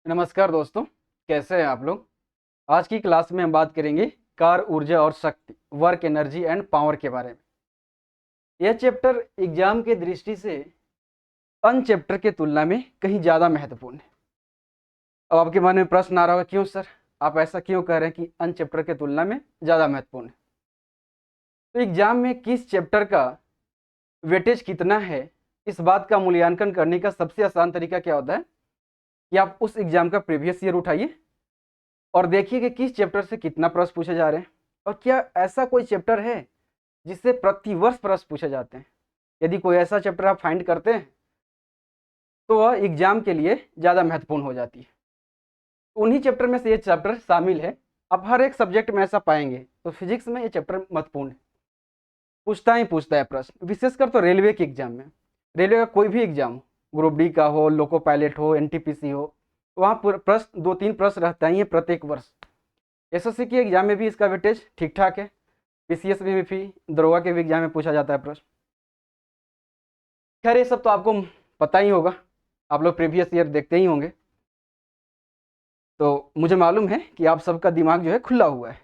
नमस्कार दोस्तों, कैसे हैं आप लोग। आज की क्लास में हम बात करेंगे कार ऊर्जा और शक्ति, वर्क एनर्जी एंड पावर के बारे में। यह चैप्टर एग्जाम के दृष्टि से अन्य चैप्टर के तुलना में कहीं ज़्यादा महत्वपूर्ण है। अब आपके मन में प्रश्न आ रहा होगा, क्यों सर, आप ऐसा क्यों कह रहे हैं कि अन्य चैप्टर के तुलना में ज़्यादा महत्वपूर्ण है। तो एग्जाम में किस चैप्टर का वेटेज कितना है, इस बात का मूल्यांकन करने का सबसे आसान तरीका क्या होता है कि आप उस एग्जाम का प्रीवियस ईयर उठाइए और देखिए कि किस चैप्टर से कितना प्रश्न पूछे जा रहे हैं और क्या ऐसा कोई चैप्टर है जिससे प्रतिवर्ष प्रश्न पूछे जाते हैं। यदि कोई ऐसा चैप्टर आप फाइंड करते हैं तो वह एग्जाम के लिए ज़्यादा महत्वपूर्ण हो जाती है। उन्हीं चैप्टर में से ये चैप्टर शामिल है। आप हर एक सब्जेक्ट में ऐसा पाएंगे, तो फिजिक्स में ये चैप्टर महत्वपूर्ण है, पूछता ही पूछता है प्रश्न, विशेषकर तो रेलवे के एग्जाम में। रेलवे का कोई भी एग्जाम हो, ग्रुप डी का हो, लोको पायलट हो, एनटीपीसी हो, वहाँ प्रश्न 2-3 प्रश्न रहता ही है प्रत्येक वर्ष। एसएससी के एग्जाम में भी इसका वेटेज ठीक ठाक है, पीसीएस में भी, दरोगा के भी एग्जाम में पूछा जाता है प्रश्न। खैर ये सब तो आपको पता ही होगा, आप लोग प्रीवियस ईयर देखते ही होंगे। तो मुझे मालूम है कि आप सबका दिमाग जो है खुला हुआ है।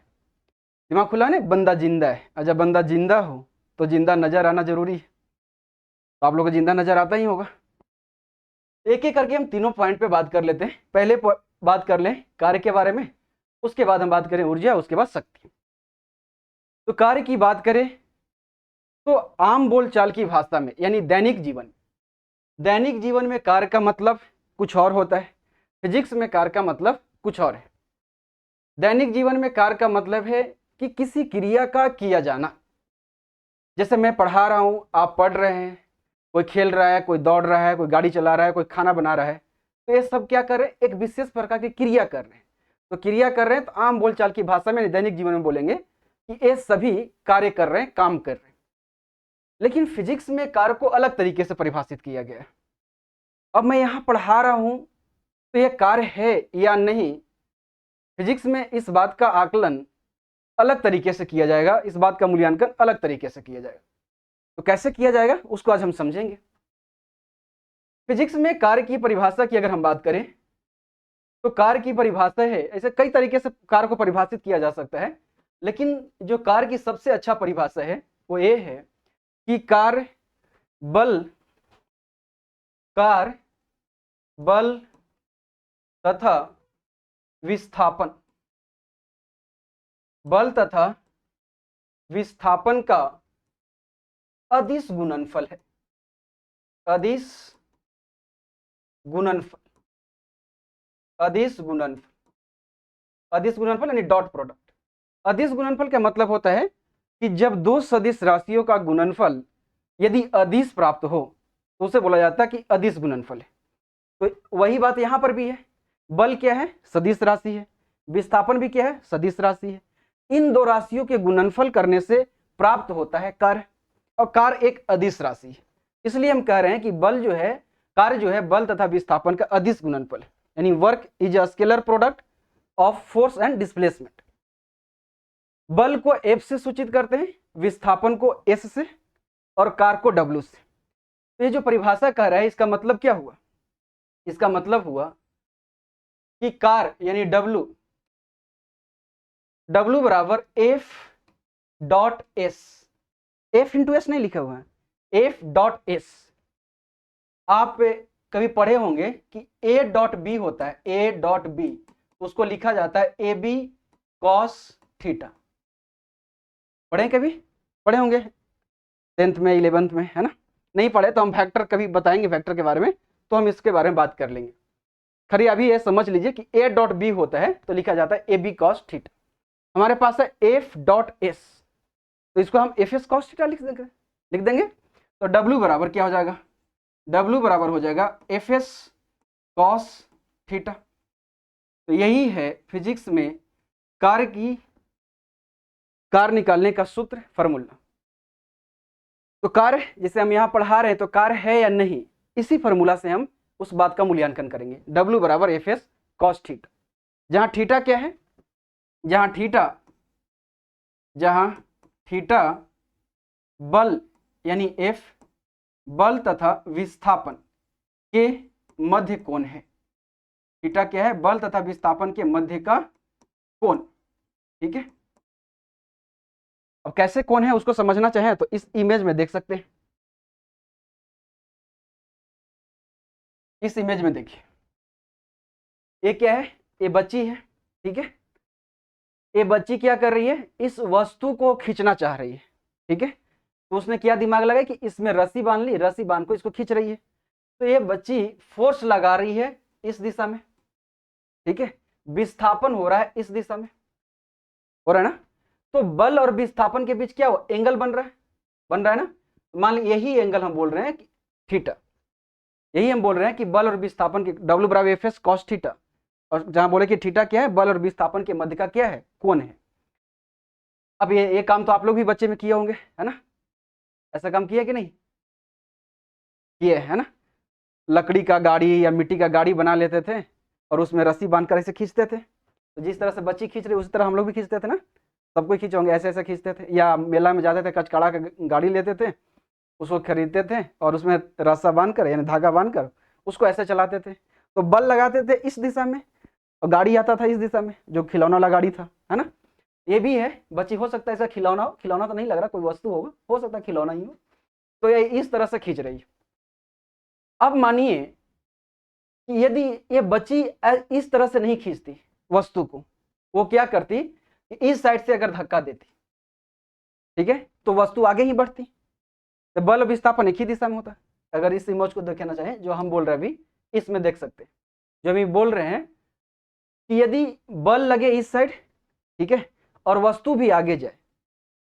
दिमाग खुला है ना, बंदा जिंदा है, और जब बंदा जिंदा हो तो जिंदा नजर आना जरूरी है। तो आप लोग को जिंदा नजर आता ही होगा। एक एक करके हम तीनों पॉइंट पे बात कर लेते हैं। पहले बात कर लें कार्य के बारे में, उसके बाद हम बात करें ऊर्जा, उसके बाद शक्ति। तो कार्य की बात करें तो आम बोलचाल की भाषा में, यानी दैनिक जीवन में कार्य का मतलब कुछ और होता है, फिजिक्स में कार्य का मतलब कुछ और है। दैनिक जीवन में कार्य का मतलब है कि किसी क्रिया का किया जाना। जैसे मैं पढ़ा रहा हूं, आप पढ़ रहे हैं, कोई खेल रहा है, कोई दौड़ रहा है, कोई गाड़ी चला रहा है, कोई खाना बना रहा है, तो ये सब क्या कर रहे हैं, एक विशेष प्रकार की क्रिया कर रहे हैं। तो क्रिया कर रहे हैं, तो आम बोलचाल की भाषा में दैनिक जीवन में बोलेंगे कि ये सभी कार्य कर रहे हैं, काम कर रहे हैं। लेकिन फिजिक्स में कार्य को अलग तरीके से परिभाषित किया गया है। अब मैं यहां पढ़ा रहा हूं तो यह कार्य है या नहीं, फिजिक्स में इस बात का आकलन अलग तरीके से किया जाएगा, इस बात का मूल्यांकन अलग तरीके से किया जाएगा। तो कैसे किया जाएगा उसको आज हम समझेंगे। फिजिक्स में कार्य की परिभाषा की अगर हम बात करें तो कार्य की परिभाषा है, ऐसे कई तरीके से कार्य को परिभाषित किया जा सकता है, लेकिन जो कार्य की सबसे अच्छा परिभाषा है वो ये है कि कार्य बल तथा विस्थापन, बल तथा विस्थापन का अदिश गुणनफल है। अदिश गुणनफल, अदिश गुणनफल, अदिश गुणनफल यानी डॉट प्रोडक्ट। अदिश गुणनफल का मतलब होता है कि जब दो सदिश राशियों का गुणनफल यदि अदिश प्राप्त हो तो उसे बोला जाता है कि अदिश गुणनफल है। तो वही बात यहां पर भी है। बल क्या है, सदिश राशि है, विस्थापन भी क्या है, सदिश राशि है। इन दो राशियों के गुणनफल करने से प्राप्त होता है कार्य, और कार्य एक अदिश राशि है। इसलिए हम कह रहे हैं कि बल जो है, कार्य जो है, बल तथा विस्थापन का अदिश गुणनफल है, यानी work is a scalar product of force and displacement. बल को F से सूचित करते हैं, विस्थापन को S से, और कार्य को W से। तो ये जो परिभाषा कह रहा है, इसका मतलब क्या हुआ, इसका मतलब हुआ कि कार्य यानी W बराबर F dot S, F into S नहीं लिखा हुआ है, F डॉट एस। आप कभी पढ़े होंगे कि A डॉट बी होता है, A डॉट बी, उसको लिखा जाता है ए बी कॉस थीटा। पढ़े, कभी पढ़े होंगे 10th में, 11th में, है ना। नहीं पढ़े तो हम फैक्टर कभी बताएंगे, फैक्टर के बारे में, तो हम इसके बारे में बात कर लेंगे। खरी अभी ये समझ लीजिए कि A डॉट बी होता है तो लिखा जाता है ए बी कॉस थीटा। हमारे पास है F डॉट एस, तो इसको हम एफ एस कॉस थीटा लिख देंगे। तो W बराबर क्या हो जाएगा, W बराबर हो जाएगा एफ एस कॉस थीटा। तो यही है फिजिक्स में कार्य निकालने का सूत्र, फॉर्मूला। तो कार्य जिसे हम यहां पढ़ा रहे हैं, तो कार्य है या नहीं, इसी फॉर्मूला से हम उस बात का मूल्यांकन करेंगे। W बराबर एफ एस कॉस थीटा, जहां थीटा क्या है, जहां थीटा बल यानी F, बल तथा विस्थापन के मध्य कोण है। थीटा क्या है, बल तथा विस्थापन के मध्य का कोण, ठीक है। अब कैसे कोण है उसको समझना चाहे तो इस इमेज में देख सकते हैं। इस इमेज में देखिए, ये क्या है, ये बच्ची है, ठीक है। ये बच्ची क्या कर रही है, इस वस्तु को खींचना चाह रही है, ठीक है। तो उसने क्या दिमाग लगाया कि इसमें रस्सी बांध ली, रस्सी बांध को इसको खींच रही है। तो ये बच्ची फोर्स लगा रही है इस दिशा में, ठीक है। विस्थापन हो रहा है इस दिशा में, हो रहा है ना। तो बल और विस्थापन के बीच क्या हो, एंगल बन रहा है ना। मान ली यही एंगल हम बोल रहे हैं कि थीटा, यही हम बोल रहे हैं कि बल और विस्थापन के W बराबर एफ एस कॉस थीटा, और जहां बोले कि थीटा क्या है, बल और विस्थापन के मध्य का क्या है, कोण है। अब ये काम तो आप लोग भी बच्चे में किए होंगे, है ना। ऐसा काम किया कि नहीं किए, है ना। लकड़ी का गाड़ी या मिट्टी का गाड़ी बना लेते थे और उसमें रस्सी बांधकर ऐसे खींचते थे। तो जिस तरह से बच्ची खींच रही उसी तरह हम लोग भी खींचते थे ना, सबको खींचोगे, ऐसे ऐसे खींचते थे। या मेला में जाते थे, कचकड़ा का गाड़ी लेते थे, उसको खरीदते थे और उसमें रस्सा बांधकर यानी धागा बांधकर उसको ऐसे चलाते थे। तो बल लगाते थे इस दिशा में और गाड़ी आता था इस दिशा में, जो खिलौना वाला गाड़ी था, है ना। ये भी है बच्ची, हो सकता है ऐसा खिलौना हो, खिलौना तो नहीं लग रहा, कोई वस्तु होगा, हो सकता है खिलौना ही हो। तो ये इस तरह से खींच रही है। अब मानिए कि यदि ये बच्ची इस तरह से नहीं खींचती वस्तु को, वो क्या करती, इस साइड से अगर धक्का देती, ठीक है, तो वस्तु आगे ही बढ़ती। तो बल और विस्थापन एक ही दिशा में होता है। अगर इस इमेज को देखना चाहें जो हम बोल रहे हैं अभी, इसमें देख सकते हैं जो हम बोल रहे हैं कि यदि बल लगे इस साइड, ठीक है, और वस्तु भी आगे जाए,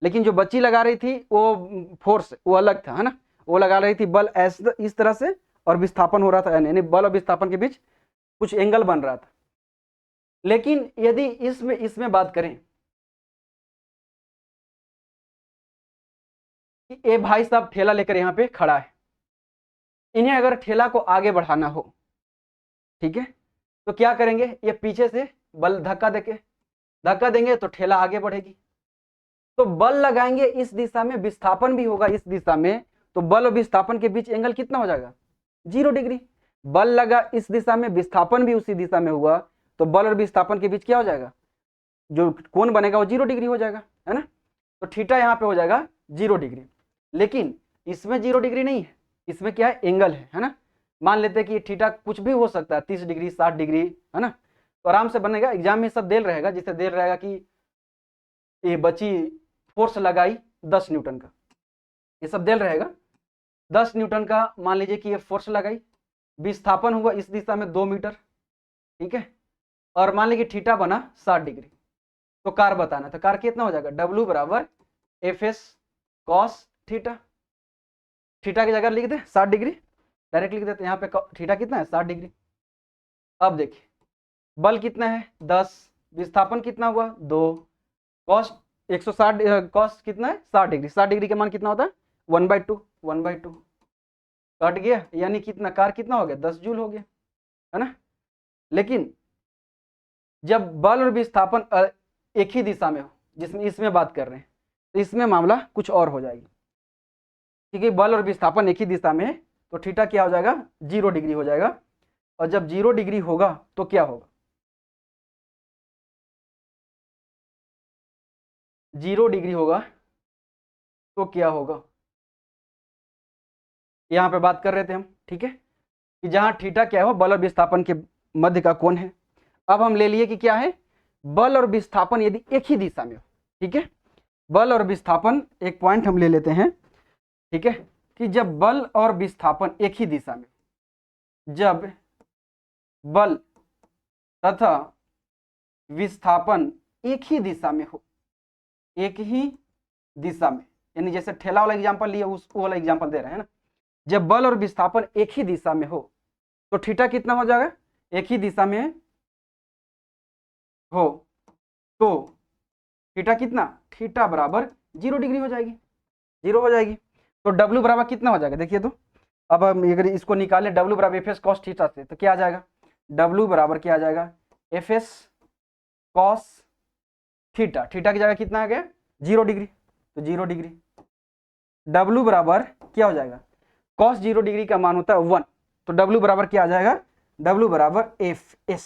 लेकिन जो बच्ची लगा रही थी वो फोर्स वो अलग था, है ना। वो लगा रही थी बल इस तरह से और विस्थापन हो रहा था, यानी बल और विस्थापन के बीच कुछ एंगल बन रहा था। लेकिन यदि इसमें बात करें कि ये भाई साहब ठेला लेकर यहाँ पे खड़ा है, इन्हें अगर ठेला को आगे बढ़ाना हो, ठीक है, तो क्या करेंगे, ये पीछे से बल धक्का देंगे तो ठेला आगे बढ़ेगी। तो बल लगाएंगे इस दिशा में, विस्थापन भी होगा इस दिशा में, तो बल और विस्थापन के बीच एंगल कितना हो जाएगा, 0 डिग्री। बल लगा इस दिशा में, विस्थापन भी उसी दिशा में हुआ, तो बल और विस्थापन के बीच क्या हो जाएगा, जो कोण बनेगा वो 0 डिग्री हो जाएगा, है ना। तो थीटा यहाँ पे हो जाएगा 0 डिग्री। लेकिन इसमें 0 डिग्री नहीं है, इसमें क्या है, एंगल है ना। मान लेते हैं कि थीटा कुछ भी हो सकता है, 30 डिग्री 60 डिग्री, है ना। तो आराम से बनेगा, एग्जाम में सब देल रहेगा, जिससे देल रहेगा कि ये बच्ची फोर्स लगाई 10 न्यूटन का, ये सब देल रहेगा 10 न्यूटन का। मान लीजिए कि ये फोर्स लगाई, विस्थापन हुआ इस दिशा में 2 मीटर, ठीक है, और मान लीजिए थीटा बना 60 डिग्री। तो कार बताना, तो कार कितना हो जाएगा, W बराबर F S cos theta. Theta की जगह लिख दे 60 डिग्री, डायरेक्ट लिख देते, यहाँ पे थीटा कितना है 60 डिग्री। अब देखिए बल कितना है 10, विस्थापन कितना हुआ 2, कॉस 160, कॉस कितना है 60 डिग्री, 60 डिग्री का मान कितना होता है 1/2 कट गया, यानी कितना, कार कितना हो गया 10 जूल हो गया, है ना। लेकिन जब बल और विस्थापन एक ही दिशा में हो, जिसमें इसमें बात कर रहे हैं, तो इसमें मामला कुछ और हो जाएगी, क्योंकि बल और विस्थापन एक ही दिशा में है। तो थीटा क्या हो जाएगा 0 डिग्री हो जाएगा। और जब 0 डिग्री होगा तो क्या होगा, 0 डिग्री होगा तो क्या होगा, यहाँ पे बात कर रहे थे हम, ठीक है, कि जहां थीटा क्या हो, बल और विस्थापन के मध्य का कोण है। अब हम ले लिए कि क्या है, बल और विस्थापन यदि एक ही दिशा में हो, ठीक है, बल और विस्थापन, एक पॉइंट हम ले लेते हैं, ठीक है, कि जब बल और विस्थापन एक ही दिशा में, जब बल तथा विस्थापन एक ही दिशा में हो, एक ही दिशा में, यानी जैसे ठेला वाला एग्जांपल लिया उस वाला एग्जांपल दे रहे हैं ना, जब बल और विस्थापन एक ही दिशा में हो तो थीटा कितना हो जाएगा, एक ही दिशा में हो तो थीटा कितना, थीटा बराबर 0 डिग्री हो जाएगी, 0 हो जाएगी। तो W बराबर कितना हो जाएगा, देखिए तो अब हम अगर इसको निकालें W बराबर एफ एस कॉस थीटा से, तो क्या आ जाएगा, W बराबर क्या आ जाएगा F S cos theta, theta की जगह कितना आ गया 0 डिग्री, तो 0 डिग्री। W बराबर क्या हो जाएगा, कॉस 0 डिग्री का मान होता है 1, तो W बराबर क्या आ जाएगा W बराबर Fs,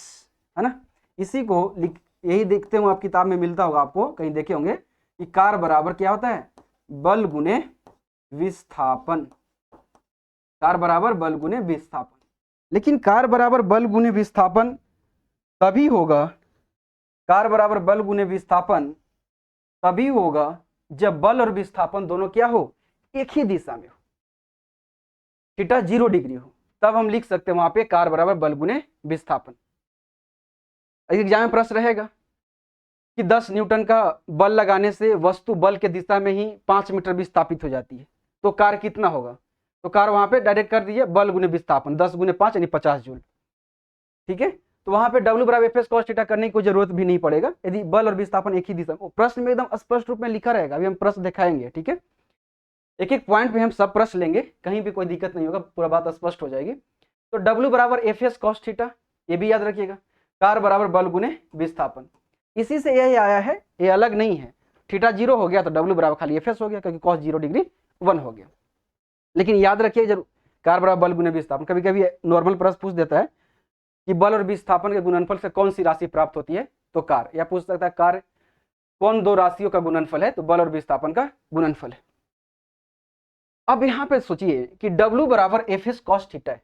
है ना। इसी को यही देखते हो आप किताब में मिलता होगा, आपको कहीं देखे होंगे कि कार बराबर क्या होता है, बल गुने विस्थापन। कार बराबर बल गुने विस्थापन। लेकिन कार बराबर बल गुने विस्थापन तभी होगा, कार बराबर बल गुने विस्थापन तभी होगा जब बल और विस्थापन दोनों क्या हो, एक ही दिशा में हो, थीटा 0 डिग्री हो, तब हम लिख सकते हैं वहां पे कार बराबर बल गुने विस्थापन। एग्जाम में प्रश्न रहेगा कि 10 न्यूटन का बल लगाने से वस्तु बल के दिशा में ही 5 मीटर विस्थापित हो जाती है, तो कार कितना होगा, तो कार वहां पे डायरेक्ट कर दीजिए बल गुने विस्थापन, 10 गुने 5 यानी 50 जूल। ठीक है, तो वहां पे W बराबर Fs cos थीटा करने की कोई जरूरत भी नहीं पड़ेगा, यदि बल और विस्थापन एक ही दिशा में। प्रश्न में एकदम स्पष्ट रूप में लिखा रहेगा, अभी हम प्रश्न दिखाएंगे। ठीक है, एक एक पॉइंट पे हम सब प्रश्न लेंगे, कहीं भी कोई दिक्कत नहीं होगा, पूरा बात स्पष्ट हो जाएगी। तो W बराबर Fs cos थीटा, ये भी याद रखिएगा, कार बराबर बल गुने विस्थापन, इसी से यही आया है, ये अलग नहीं है। थीटा 0 हो गया तो W बराबर खाली Fs हो गया, क्योंकि cos 0 डिग्री 1 हो गया। लेकिन याद रखिए जरूर, कार बराबर बल गुने विस्थापन, कभी कभी नॉर्मल प्रश्न पूछ देता है कि बल और विस्थापन के गुणनफल से कौन सी राशि प्राप्त होती है, तो कार, या पूछ सकता है कार कौन दो राशियों का गुणनफल है, तो बल और विस्थापन का गुणनफल है। अब यहां पे सोचिए कि W बराबर Fs cos थीटा है,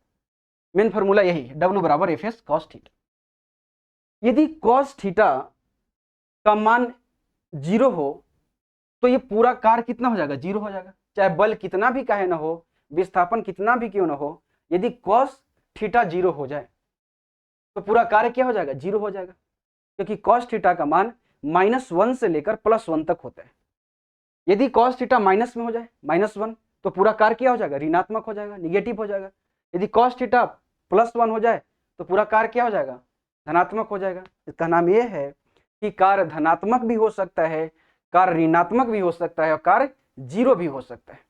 मेन फॉर्मूला यही है, W बराबर Fs cos थीटा। यदि cos थीटा का मान 0 हो तो ये पूरा कार कितना हो जाएगा, 0 हो जाएगा, चाहे बल कितना भी काहे ना हो, विस्थापन कितना भी क्यों ना हो, यदि cos थीटा 0 हो जाए तो पूरा कार्य क्या हो जाएगा, 0 हो जाएगा, क्योंकि cos थीटा का मान -1 से लेकर +1 तक होता है। यदि cos थीटा माइनस में हो जाए, -1, तो पूरा कार्य क्या हो जाएगा, ऋणात्मक हो जाएगा, निगेटिव हो जाएगा। यदि cos थीटा +1 हो जाए तो पूरा कार्य क्या हो जाएगा, धनात्मक हो जाएगा। इसका नाम यह है कि कार्य धनात्मक भी हो सकता है, कार्य ऋणात्मक भी हो सकता है, और कार्य 0 भी हो सकता है।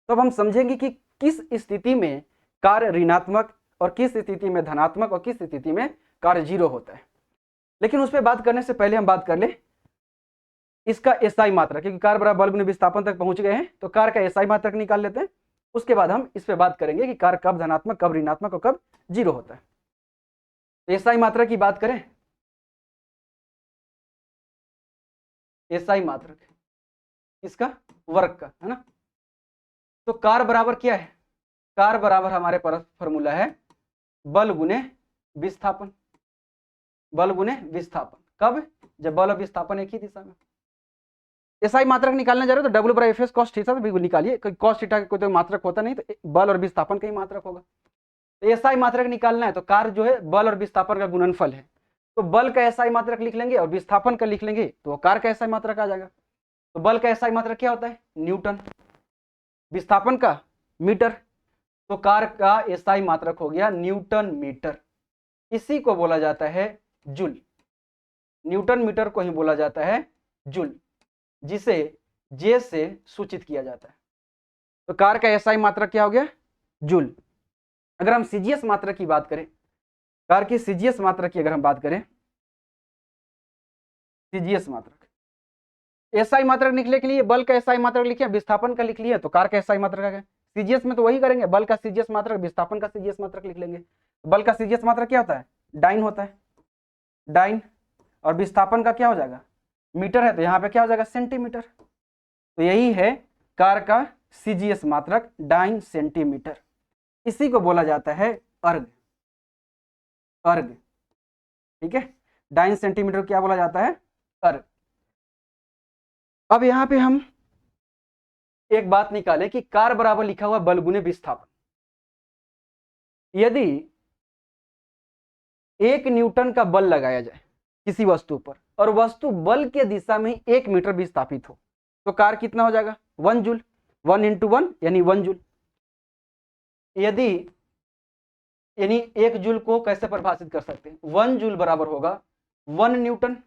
तो अब हम समझेंगे कि किस स्थिति में कार्य ऋणात्मक और किस स्थिति में धनात्मक और किस स्थिति में कार्य 0 होता है। लेकिन उस पर बात करने से पहले हम बात कर ले इसका एसआई मात्रक, क्योंकि कार्य बराबर बल गुने विस्थापन तक पहुंच गए हैं, तो कार्य का एसआई मात्रक निकाल लेते हैं। उसके बाद हम इस पे बात करेंगे कि कार्य कब धनात्मक, कब ऋणात्मक और कब 0 होता है। एसआई मात्रक की बात करें, एसआई मात्रक इसका वर्ग का, है ना। तो कार्य बराबर क्या है, कार्य बराबर हमारे पास फॉर्मूला है बल गुने विस्थापन, बल गुने विस्थापन, कब, जब बल और विस्थापन एक ही दिशा में। एसआई मात्रक निकालने जा रहे हो तो W बराबर Fs cos थीटा भी निकालिए, cos थीटा का कोई तो मात्रक होता नहीं, तो बल और विस्थापन का ही मात्रक होगा। तो एसआई मात्रक निकालना है तो कार्य जो है बल और विस्थापन का गुणनफल है, तो बल का एसआई मात्रक लिख लेंगे और विस्थापन का लिख लेंगे, तो कार्य का एसआई मात्रक आ जाएगा। तो बल का एसआई मात्रक क्या होता है, न्यूटन, विस्थापन का मीटर, तो कार्य का एसआई मात्रक हो गया न्यूटन मीटर। इसी को बोला जाता है जूल, न्यूटन मीटर को ही बोला जाता है जूल, जिसे जे से सूचित किया जाता है। तो कार्य का एसआई मात्रक क्या हो गया, जूल। अगर हम सीजीएस मात्रक की बात करें, कार्य की सीजीएस मात्रक की अगर हम बात करें, सीजीएस मात्रक, एसआई मात्रक निकले के लिए बल का एसआई मात्रक लिखे, विस्थापन का लिख लिए, तो कार्य का एसआई मात्रक आ गया। सीजीएस में तो वही करेंगे, बल का सीजीएस मात्रक, विस्थापन का सीजीएस मात्रक लिख लेंगे। बल का सीजीएस मात्रक क्या होता है, डाइन होता है, डाइन, और विस्थापन का क्या हो जाएगा, मीटर है, तो यहाँ पे क्या हो जाएगा, सेंटीमीटर। तो यही है कार्य का सीजीएस मात्रक, डाइन सेंटीमीटर। इसी को बोला जाता है अर्ग, अर्ग, ठीक है, डाइन सेंटीमीटर क्या बोला जाता है, अर्ग। अब यहां पे हम एक बात निकालें कि कार्य बराबर लिखा हुआ बल गुने विस्थापन, यदि 1 न्यूटन का बल लगाया जाए किसी वस्तु पर और वस्तु बल के दिशा में 1 मीटर विस्थापित हो, तो कार्य कितना हो जाएगा, 1 जूल, 1 × 1 यानी 1 जूल। यदि यानी 1 जूल को कैसे परिभाषित कर सकते हैं, 1 जूल बराबर होगा 1 न्यूटन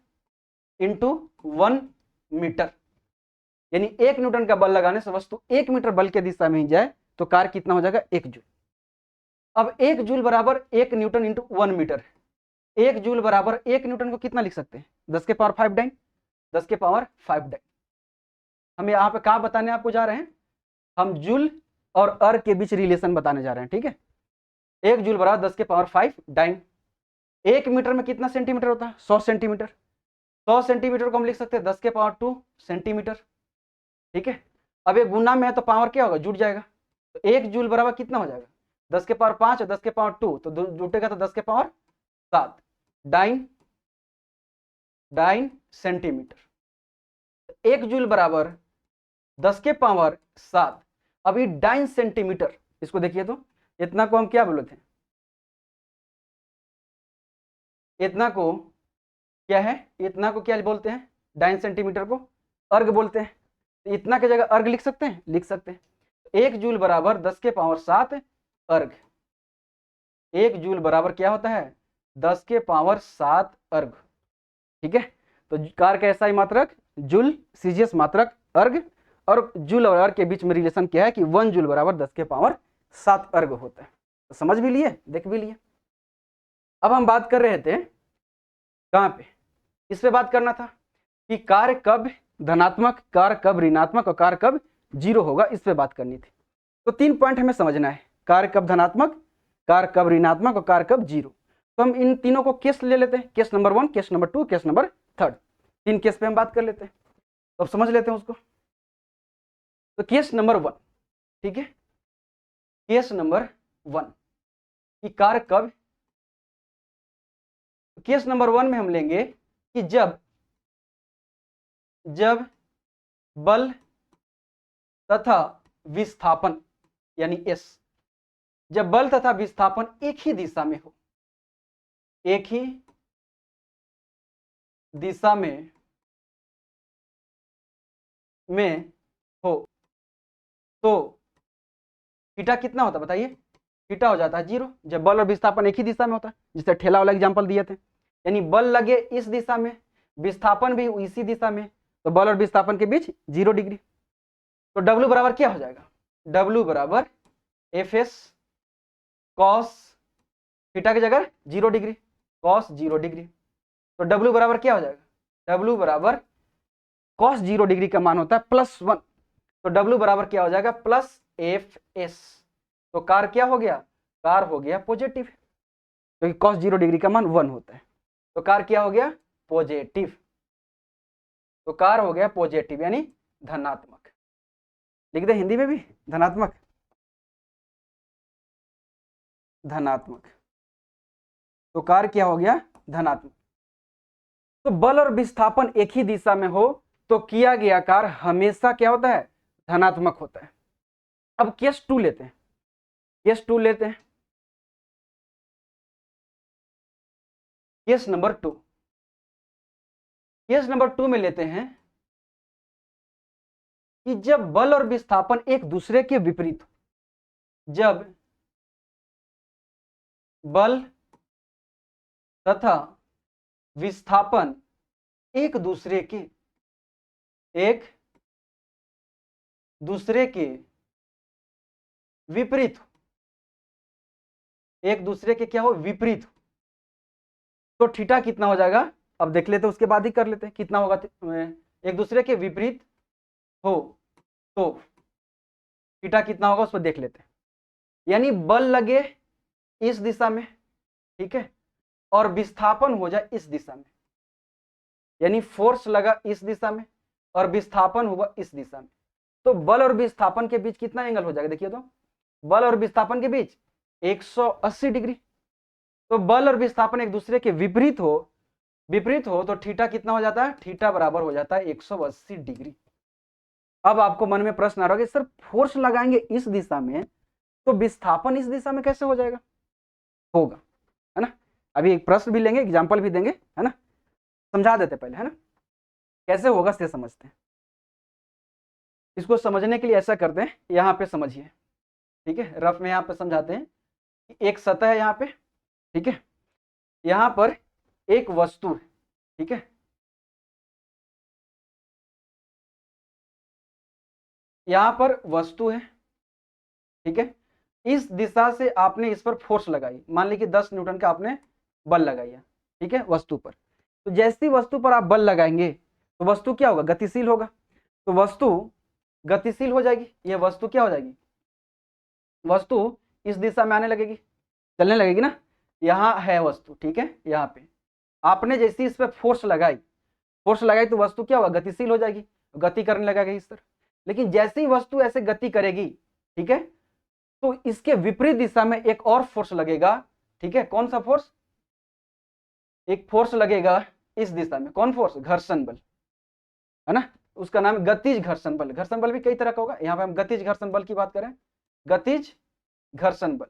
× 1 मीटर, यानी 1 न्यूटन का बल लगाने से वस्तु 1 मीटर बल के दिशा में ही जाए तो कार्य कितना हो जाएगा, 1 जूल। अब 1 जूल बराबर 1 न्यूटन × 1 मीटर, 1 जूल बराबर 1 न्यूटन को कितना लिख सकते हैं, 10 के पावर 5 डाइन, 10 के पावर 5 डाइन। हम यहाँ पे क्या बताने आपको जा रहे हैं, हम जूल और अर्ग के बीच रिलेशन बताने जा रहे हैं, ठीक है। 1 जूल बराबर 10 के पावर 5 डाइन। 1 मीटर में कितना सेंटीमीटर होता है? 100 सेंटीमीटर। 100 सेंटीमीटर को हम लिख सकते हैं 10 के पावर 2 सेंटीमीटर। ठीक है, अब ये गुना में है तो पावर क्या होगा? जुट जाएगा। तो 1 जूल बराबर कितना हो जाएगा? 10 के पावर 5 और 10 के पावर 2, तो जुटेगा तो 10 के पावर 7 डाइन सेंटीमीटर। 1 जूल बराबर 10 के पावर 7। अभी डाइन सेंटीमीटर, इसको देखिए तो इतना को हम क्या बोले थे? इतना को क्या है? इतना को क्या बोलते हैं? डाइन सेंटीमीटर को अर्ग बोलते हैं। तो इतना की जगह अर्ग लिख सकते हैं? लिख सकते हैं। 1 जूल बराबर 10 के पावर 7 अर्ग। 1 जूल बराबर क्या होता है? 10 के पावर 7 अर्ग। ठीक है, तो कार का एसआई मात्रक जूल, सीजीएस मात्रक अर्ग, और जूल और अर्ग के बीच में रिलेशन क्या है कि 1 जूल बराबर 10 के पावर 7 अर्ग होता है। तो समझ भी लिए, देख भी लिए। अब हम बात कर रहे थे कहां पे? इस पे बात करना था कि कार्य कब धनात्मक, कार्य कब ऋणात्मक और कार्य कब जीरो होगा, इस पे बात करनी थी। तो 3 पॉइंट हमें समझना है, कार्य कब धनात्मक, कार्य कब ऋणात्मक और कार्य कब जीरो। तो हम इन तीनों को केस ले लेते हैं, case number 1, case number 2, case number 3। 3 case पे हम बात कर लेते हैं, तो अब समझ लेते हैं उसको। तो केस नंबर 1, ठीक है, केस नंबर 1 कि कार्य कब। केस नंबर 1 में हम लेंगे कि जब बल तथा विस्थापन यानी एस, जब बल तथा विस्थापन एक ही दिशा में हो, एक ही दिशा में हो, तो थीटा कितना होता है बताइए? थीटा हो जाता है 0। जब बल और विस्थापन एक ही दिशा में होता है, जिससे ठेला वाला एग्जांपल दिए थे, यानी बल लगे इस दिशा में, विस्थापन भी इसी दिशा में, तो बल और विस्थापन के बीच 0 डिग्री। तो W बराबर क्या हो जाएगा? W बराबर एफ एस कॉस थीटा की जगह 0 डिग्री, कॉस 0 डिग्री। तो W बराबर क्या हो जाएगा? W बराबर कॉस 0 डिग्री का मान होता है +1, तो W बराबर क्या हो जाएगा? Plus F S. तो कार क्या हो गया? कार हो गया पॉजिटिव, क्योंकि कॉस 0 डिग्री का मान 1 होता है। तो कार क्या हो गया? पॉजिटिव। तो कार हो गया पॉजिटिव यानी धनात्मक। लिख दे हिंदी में भी, धनात्मक, धनात्मक। तो कार क्या हो गया? धनात्मक। तो बल और विस्थापन एक ही दिशा में हो तो किया गया कार्य हमेशा क्या होता है? धनात्मक होता है। अब केस 2 लेते हैं, केस 2 लेते हैं, केस नंबर 2। केस नंबर 2 में लेते हैं कि जब बल और विस्थापन एक दूसरे के विपरीत हो, जब बल तथा विस्थापन एक दूसरे के विपरीत हो, एक दूसरे के क्या हो? विपरीत हो, तो थीटा कितना हो जाएगा? अब देख लेते हैं, उसके बाद ही कर लेते हैं कितना होगा। एक दूसरे के विपरीत हो तो थीटा कितना होगा, उस पर देख लेते हैं। यानी बल लगे इस दिशा में, ठीक है, और विस्थापन हो जाए इस दिशा में, यानी फोर्स लगा इस दिशा में और विस्थापन हुआ इस दिशा में, तो बल और विस्थापन के बीच कितना एंगल हो जाएगा? देखिए तो बल और विस्थापन के बीच 180 डिग्री। तो बल और विस्थापन एक दूसरे के विपरीत हो तो थीटा कितना हो जाता है? थीटा बराबर हो जाता है 180 डिग्री। अब आपको मन में प्रश्न आ रहा है, सर फोर्स लगाएंगे इस दिशा में तो विस्थापन इस दिशा में कैसे हो जाएगा? होगा, है ना। अभी एक प्रश्न भी लेंगे, एग्जाम्पल भी देंगे, है ना, समझा देते पहले, है ना, कैसे होगा से समझते हैं। इसको समझने के लिए ऐसा करते हैं, यहाँ पे समझिए, ठीक है, रफ में यहाँ पे समझाते हैं कि एक सतह है यहाँ पे, ठीक है, यहाँ पर एक वस्तु है, ठीक है, यहाँ पर वस्तु है, ठीक है, इस दिशा से आपने इस पर फोर्स लगाई, मान लीजिए 10 न्यूटन का आपने बल लगाया, ठीक है, वस्तु पर। तो जैसी वस्तु पर आप बल लगाएंगे तो वस्तु क्या होगा? गतिशील होगा। तो वस्तु गतिशील हो जाएगी, यह वस्तु क्या हो जाएगी? वस्तु इस दिशा में आने लगेगी, चलने लगेगी ना। यहाँ है वस्तु, ठीक है, यहाँ पे आपने जैसी इस पे फोर्स लगाई तो वस्तु क्या होगा, गतिशील हो जाएगी, गति करने लगेगा इस तरह। लेकिन जैसे ही वस्तु ऐसे गति करेगी, ठीक है, तो इसके विपरीत दिशा में एक और फोर्स लगेगा, ठीक है। कौन सा फोर्स, एक फोर्स लगेगा इस दिशा में, कौन फोर्स, घर्षण बल, है ना, उसका नाम गतिज घर्षण बल। घर्षण बल भी कई तरह का होगा, यहाँ पे हम गतिज घर्षण बल की बात करें। गतिज घर्षण बल,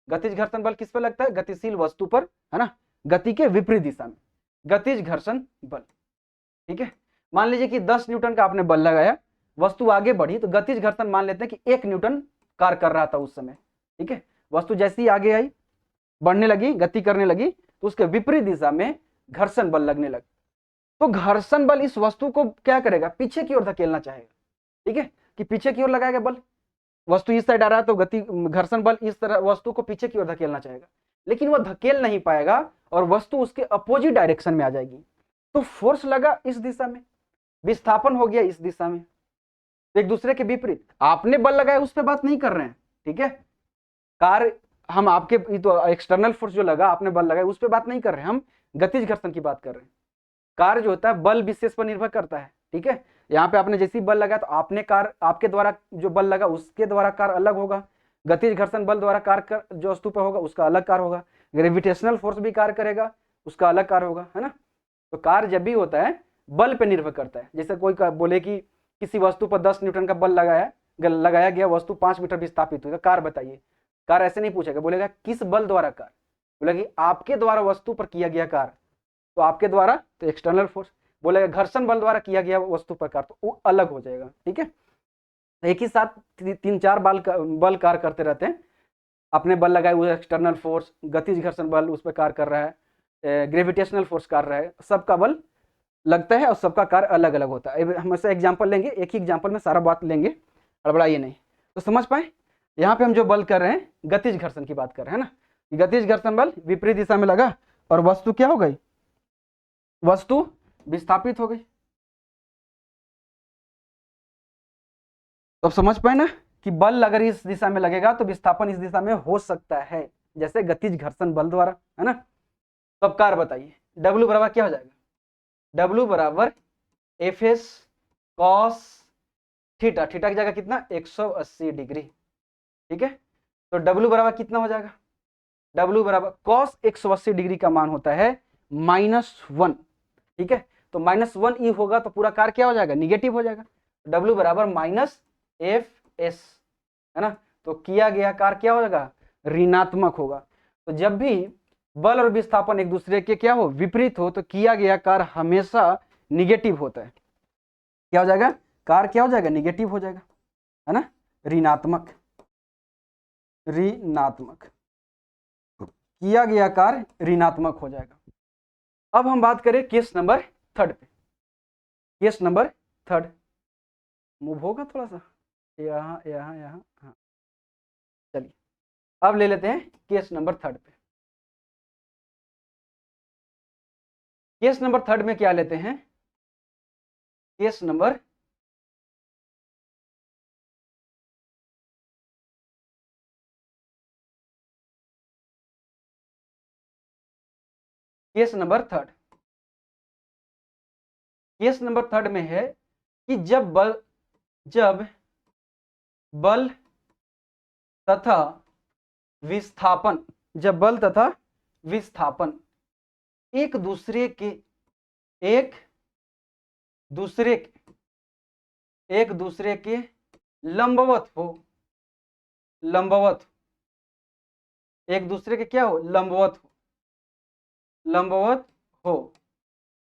गतिज घर्षण बल किस पर लगता है, गतिशील वस्तु पर, है ना, गति के विपरीत दिशा में, गतिज घर्षण बल, ठीक है। मान लीजिए कि 10 न्यूटन का आपने बल लगाया, वस्तु आगे बढ़ी, तो गतिज घर्षण मान लेते हैं कि 1 न्यूटन कार्य कर रहा था उस समय, ठीक है। वस्तु जैसी आगे आई, बढ़ने लगी, गति करने लगी, तो उसके विपरीत दिशा में घर्षण बल लगने लगा। तो घर्षण बल इस वस्तु को क्या करेगा, पीछे की ओर धकेलना चाहेगा, ठीक है, कि पीछे की ओर लगाएगा बल। वस्तु इस साइड आ रहा है तो गति घर्षण बल इस तरह वस्तु को पीछे की ओर धकेलना चाहेगा, लेकिन वह धकेल नहीं पाएगा और वस्तु उसके अपोजिट डायरेक्शन में आ जाएगी। तो फोर्स लगा इस दिशा में, विस्थापन हो गया इस दिशा में, एक दूसरे के विपरीत। आपने बल लगाया उस पर बात नहीं कर रहे हैं, ठीक है। कार्य हम आपके तो एक्सटर्नल फोर्स जो लगा, आपने बल लगाया उस पर बात नहीं कर रहे हैं, हम गतिज घर्षण की बात कर रहे हैं। कार्य जो होता है बल विशेष पर निर्भर करता है, ठीक है। यहाँ पे आपने जैसी बल लगाया तो आपने कार्य, आपके द्वारा जो बल लगा उसके द्वारा कार्य अलग होगा। गतिज घर्षण बल द्वारा कार्य जो वस्तु पर होगा उसका अलग कार्य होगा। ग्रेविटेशनल फोर्स भी कार्य करेगा, उसका अलग कार्य होगा, है ना। तो कार्य जब भी होता है बल पे निर्भर करता है। जैसे कोई बोले कि किसी वस्तु पर 10 न्यूटन का बल लगाया गया, वस्तु 5 मीटर विस्थापित हुई, कार्य बताइए। कार्य ऐसे नहीं पूछेगा, बोलेगा किस बल द्वारा कार्य, बोलेगा कि आपके द्वारा वस्तु पर किया गया कार्य, तो आपके द्वारा तो एक्सटर्नल फोर्स, बोलेगा घर्षण बल द्वारा किया गया वस्तु पर कार्य, तो वो अलग हो जाएगा, ठीक है। एक ही साथ 3-4 बल कार्य करते रहते हैं। आपने बल लगाए हुए एक्सटर्नल फोर्स, गतिज घर्षण बल उस पर कार्य कर रहा है, ग्रेविटेशनल फोर्स कर रहा है, सबका बल लगता है और सबका कार्य अलग अलग होता है। हम ऐसे एग्जाम्पल लेंगे, एक ही एग्जाम्पल में सारा बात लेंगे, हड़बड़ाइए नहीं। तो समझ पाए, यहाँ पे हम जो बल कर रहे हैं गतिज घर्षण की बात कर रहे हैं ना। गतिज घर्षण बल विपरीत दिशा में लगा और वस्तु क्या हो गई, वस्तु विस्थापित हो गई। तो अब समझ पाए ना कि बल अगर इस दिशा में लगेगा तो विस्थापन इस दिशा में हो सकता है, जैसे गतिज घर्षण बल द्वारा, है ना। तो अब कार्य बताइए, W बराबर क्या हो जाएगा, W बराबर F S cos theta, theta की जगह कितना 180 डिग्री, ठीक है। तो W बराबर कितना हो जाएगा, W बराबर कॉस 180 डिग्री का मान होता है -1, ठीक है। तो -1 होगा तो पूरा कार्य क्या हो जाएगा, निगेटिव हो जाएगा। W बराबर -FS, है ना। तो किया गया कार्य क्या हो जाएगा, ऋणात्मक होगा। तो जब भी बल और विस्थापन एक दूसरे के क्या हो, विपरीत हो, तो किया गया कार्य हमेशा निगेटिव होता है। क्या हो जाएगा, कार्य क्या हो जाएगा, निगेटिव हो जाएगा, है ना, ऋणात्मक, ऋणात्मक, किया गया कार्य ऋणात्मक हो जाएगा। अब हम बात करें केस नंबर 3 पे। केस नंबर 3 मूव होगा थोड़ा सा, यहाँ यहाँ यहाँ, हाँ चलिए अब ले लेते हैं केस नंबर 3 पे। केस नंबर 3 में क्या लेते हैं, case number case number 3, case number 3 में है कि जब बल तथा विस्थापन, जब बल तथा विस्थापन एक दूसरे के लंबवत हो, एक दूसरे के क्या हो, लंबवत हो,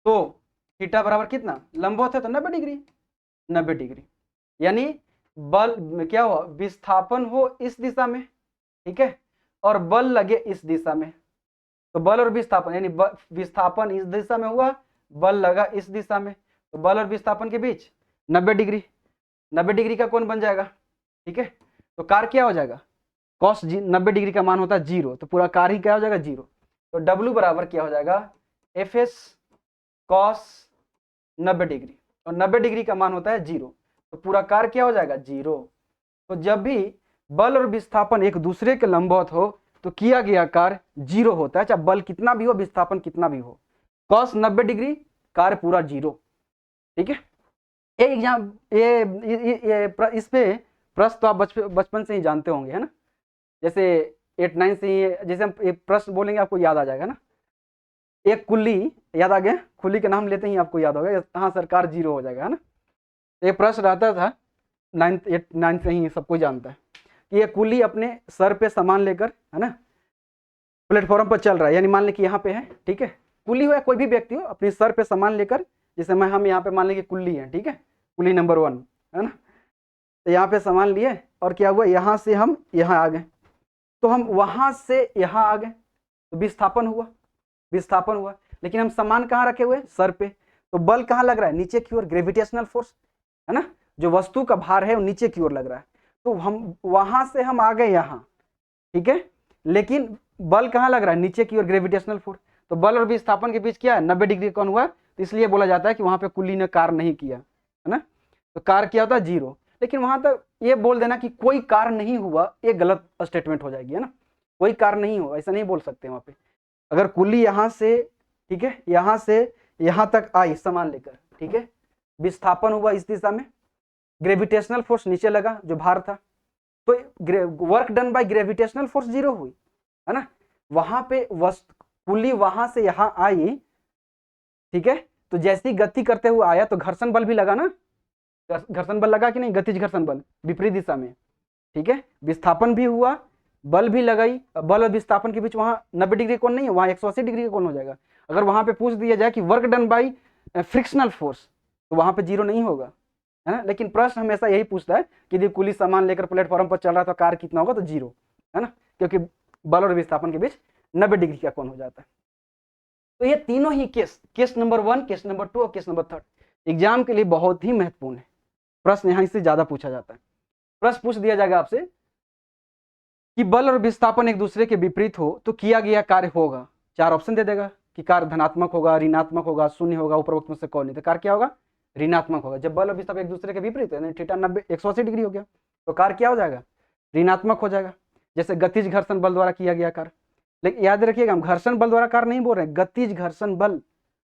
तो थीटा बराबर कितना, लंबवत है तो 90 डिग्री, 90 डिग्री, यानी बल क्या हो, विस्थापन हो इस दिशा में, ठीक है, और बल लगे इस दिशा में। तो बल और विस्थापन, यानी विस्थापन इस दिशा में हुआ, बल लगा इस दिशा में, तो बल और विस्थापन के बीच 90 डिग्री, 90 डिग्री का कोण बन जाएगा, ठीक है। तो कार्य क्या हो जाएगा, कॉस 90 डिग्री का मान होता है 0, तो पूरा कार्य ही क्या हो जाएगा 0। तो W बराबर क्या हो जाएगा, एफ एस कॉस 90 डिग्री, और 90 डिग्री का मान होता है 0, तो पूरा कार्य क्या हो जाएगा 0। तो जब भी बल और विस्थापन एक दूसरे के लंबवत हो तो किया गया कार्य 0 होता है, चाहे बल कितना भी हो, विस्थापन कितना भी हो। cos 90 डिग्री, कार्य पूरा 0। ठीक है, एक एग्जाम इस पे प्रश्न तो आप बचपन से ही जानते होंगे, है ना। जैसे 8 9 से ही जैसे हम एक प्रश्न बोलेंगे आपको याद आ जाएगा ना। एक कुल्ली, याद आ गया, कुल्ली का नाम लेते ही आपको याद होगा, हाँ सरकार 0 हो जाएगा, है ना। एक प्रश्न रहता था 9th 8 9 से ही सबको जानता है कि ये कुल्ली अपने सर पे सामान लेकर, है ना, प्लेटफॉर्म पर चल रहा है, यानी मान लें कि यहाँ पे है, ठीक है, कुल्ली हो या कोई भी व्यक्ति हो, अपने सर पे सामान लेकर, जैसे हम यहाँ पे मान लें कि कुल्ली है, ठीक है, कुल्ली नंबर 1, है ना। तो यहाँ पे सामान लिए और क्या हुआ, यहाँ से हम यहाँ आ गए, तो हम वहां से यहाँ आ गए, तो विस्थापन हुआ, विस्थापन हुआ। लेकिन हम सामान कहाँ रखे हुए, सर पे, तो बल कहाँ लग रहा है, नीचे की ओर, ग्रेविटेशनल फोर्स, है ना, जो वस्तु का भार है वो नीचे की ओर लग रहा है। तो हम वहां से हम आ गए यहाँ, ठीक है, लेकिन बल कहाँ लग रहा है, नीचे की ओर, ग्रेविटेशनल फोर्स। तो बल और विस्थापन के बीच क्या है, 90 डिग्री कौन हुआ, तो इसलिए बोला जाता है कि वहां पे कुल्ली ने कार्य नहीं किया, है ना। तो कार्य क्या होता है 0। लेकिन वहां तक ये बोल देना कि कोई कार्य नहीं हुआ, ये गलत स्टेटमेंट हो जाएगी, है ना। कोई कार्य नहीं हुआ ऐसा नहीं बोल सकते वहां पे। अगर कुल्ली यहाँ से, ठीक है, यहाँ से यहाँ तक आई सामान लेकर, ठीक है, विस्थापन हुआ इस दिशा में, ग्रेविटेशनल फोर्स नीचे लगा जो भार था, तो work done by gravitational force 0 हुई, है ना। वहां पे कुल्ली वहां से यहाँ आई, ठीक है, तो जैसी गति करते हुए आया तो घर्षण बल भी लगा ना, घर्षण बल लगा कि नहीं, गतिज घर्षण बल विपरीत दिशा में, ठीक है, विस्थापन भी हुआ, बल भी लगाई। बल और विस्थापन के बीच वहां 90 डिग्री कोण नहीं है, वहां 180 डिग्री का कोण हो जाएगा। अगर वहां पे पूछ दिया जाए कि work done by frictional force, तो वहां पे 0 नहीं होगा, है ना। लेकिन प्रश्न हमेशा यही पूछता है कि यदि कुल्ली सामान लेकर प्लेटफॉर्म पर चल रहा तो कार्य कितना होगा, तो 0, है ना, क्योंकि बल और विस्थापन के बीच 90 डिग्री का कोण हो जाता है। तो ये तीनों ही केस नंबर 1, केस नंबर 2 और केस नंबर 3 एग्जाम के लिए बहुत ही महत्वपूर्ण है। प्रश्न यहाँ इससे ज्यादा पूछा जाता है। प्रश्न पूछ दिया जाएगा आपसे कि बल और विस्थापन एक दूसरे के विपरीत हो तो किया गया कार्य होगा। 4 ऑप्शन दे देगा कि कार्य धनात्मक होगा, ऋणात्मक होगा, शून्य होगा, उपरोक्त में से कौन नहीं। तो कार्य क्या होगा, ऋणात्मक होगा। जब बल और विस्थापन एक दूसरे के विपरीत है, थीटा 90 180 डिग्री हो गया, तो कार्य क्या हो जाएगा, ऋणात्मक हो जाएगा। जैसे गतिज घर्षण बल द्वारा किया गया कार्य। लेकिन याद रखिएगा, हम घर्षण बल द्वारा कार्य नहीं बोल रहे हैं, गतिज घर्षण बल,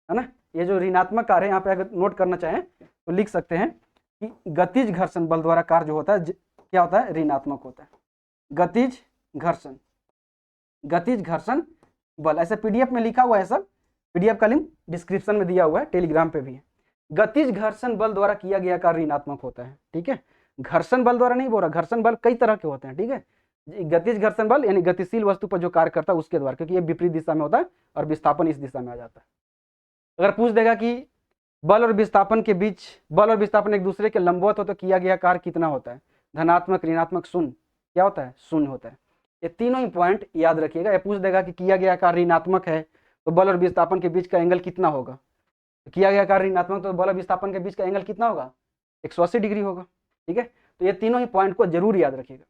है ना। ये जो ऋणात्मक कार्य है, यहाँ पे अगर नोट करना चाहें तो लिख सकते हैं कि गतिज घर्षण बल द्वारा कार्य जो होता है क्या होता है, ऋणात्मक होता है। गतिज घर्षण बल, ऐसे पीडीएफ में लिखा हुआ है सब, पीडीएफ का लिंक डिस्क्रिप्शन में दिया हुआ है, टेलीग्राम पे भी है। गतिज घर्षण बल द्वारा किया गया कार्य ऋणात्मक होता है, ठीक है। घर्षण बल द्वारा नहीं बोल रहा, घर्षण बल कई तरह के होते हैं, ठीक है। गतिज घर्षण बल यानी गतिशील वस्तु पर जो कार्य करता है उसके द्वारा, क्योंकि ये विपरीत दिशा में होता है और विस्थापन इस दिशा में आ जाता है। अगर पूछ देगा कि बल और विस्थापन के बीच, बल और विस्थापन एक दूसरे के लंबवत हो तो किया गया कार्य कितना होता है, धनात्मक, ऋणात्मक, शून्य, क्या होता है, शून्य होता है। ये तीनों ही पॉइंट याद रखिएगा। ये पूछ देगा कि किया गया कार्य ऋणात्मक है तो बल और विस्थापन के बीच का एंगल कितना होगा, तो किया गया कार्य ऋणात्मक तो बल और विस्थापन के बीच का एंगल कितना होगा, 180 डिग्री होगा, ठीक है। तो ये तीनों ही पॉइंट को जरूर याद रखिएगा।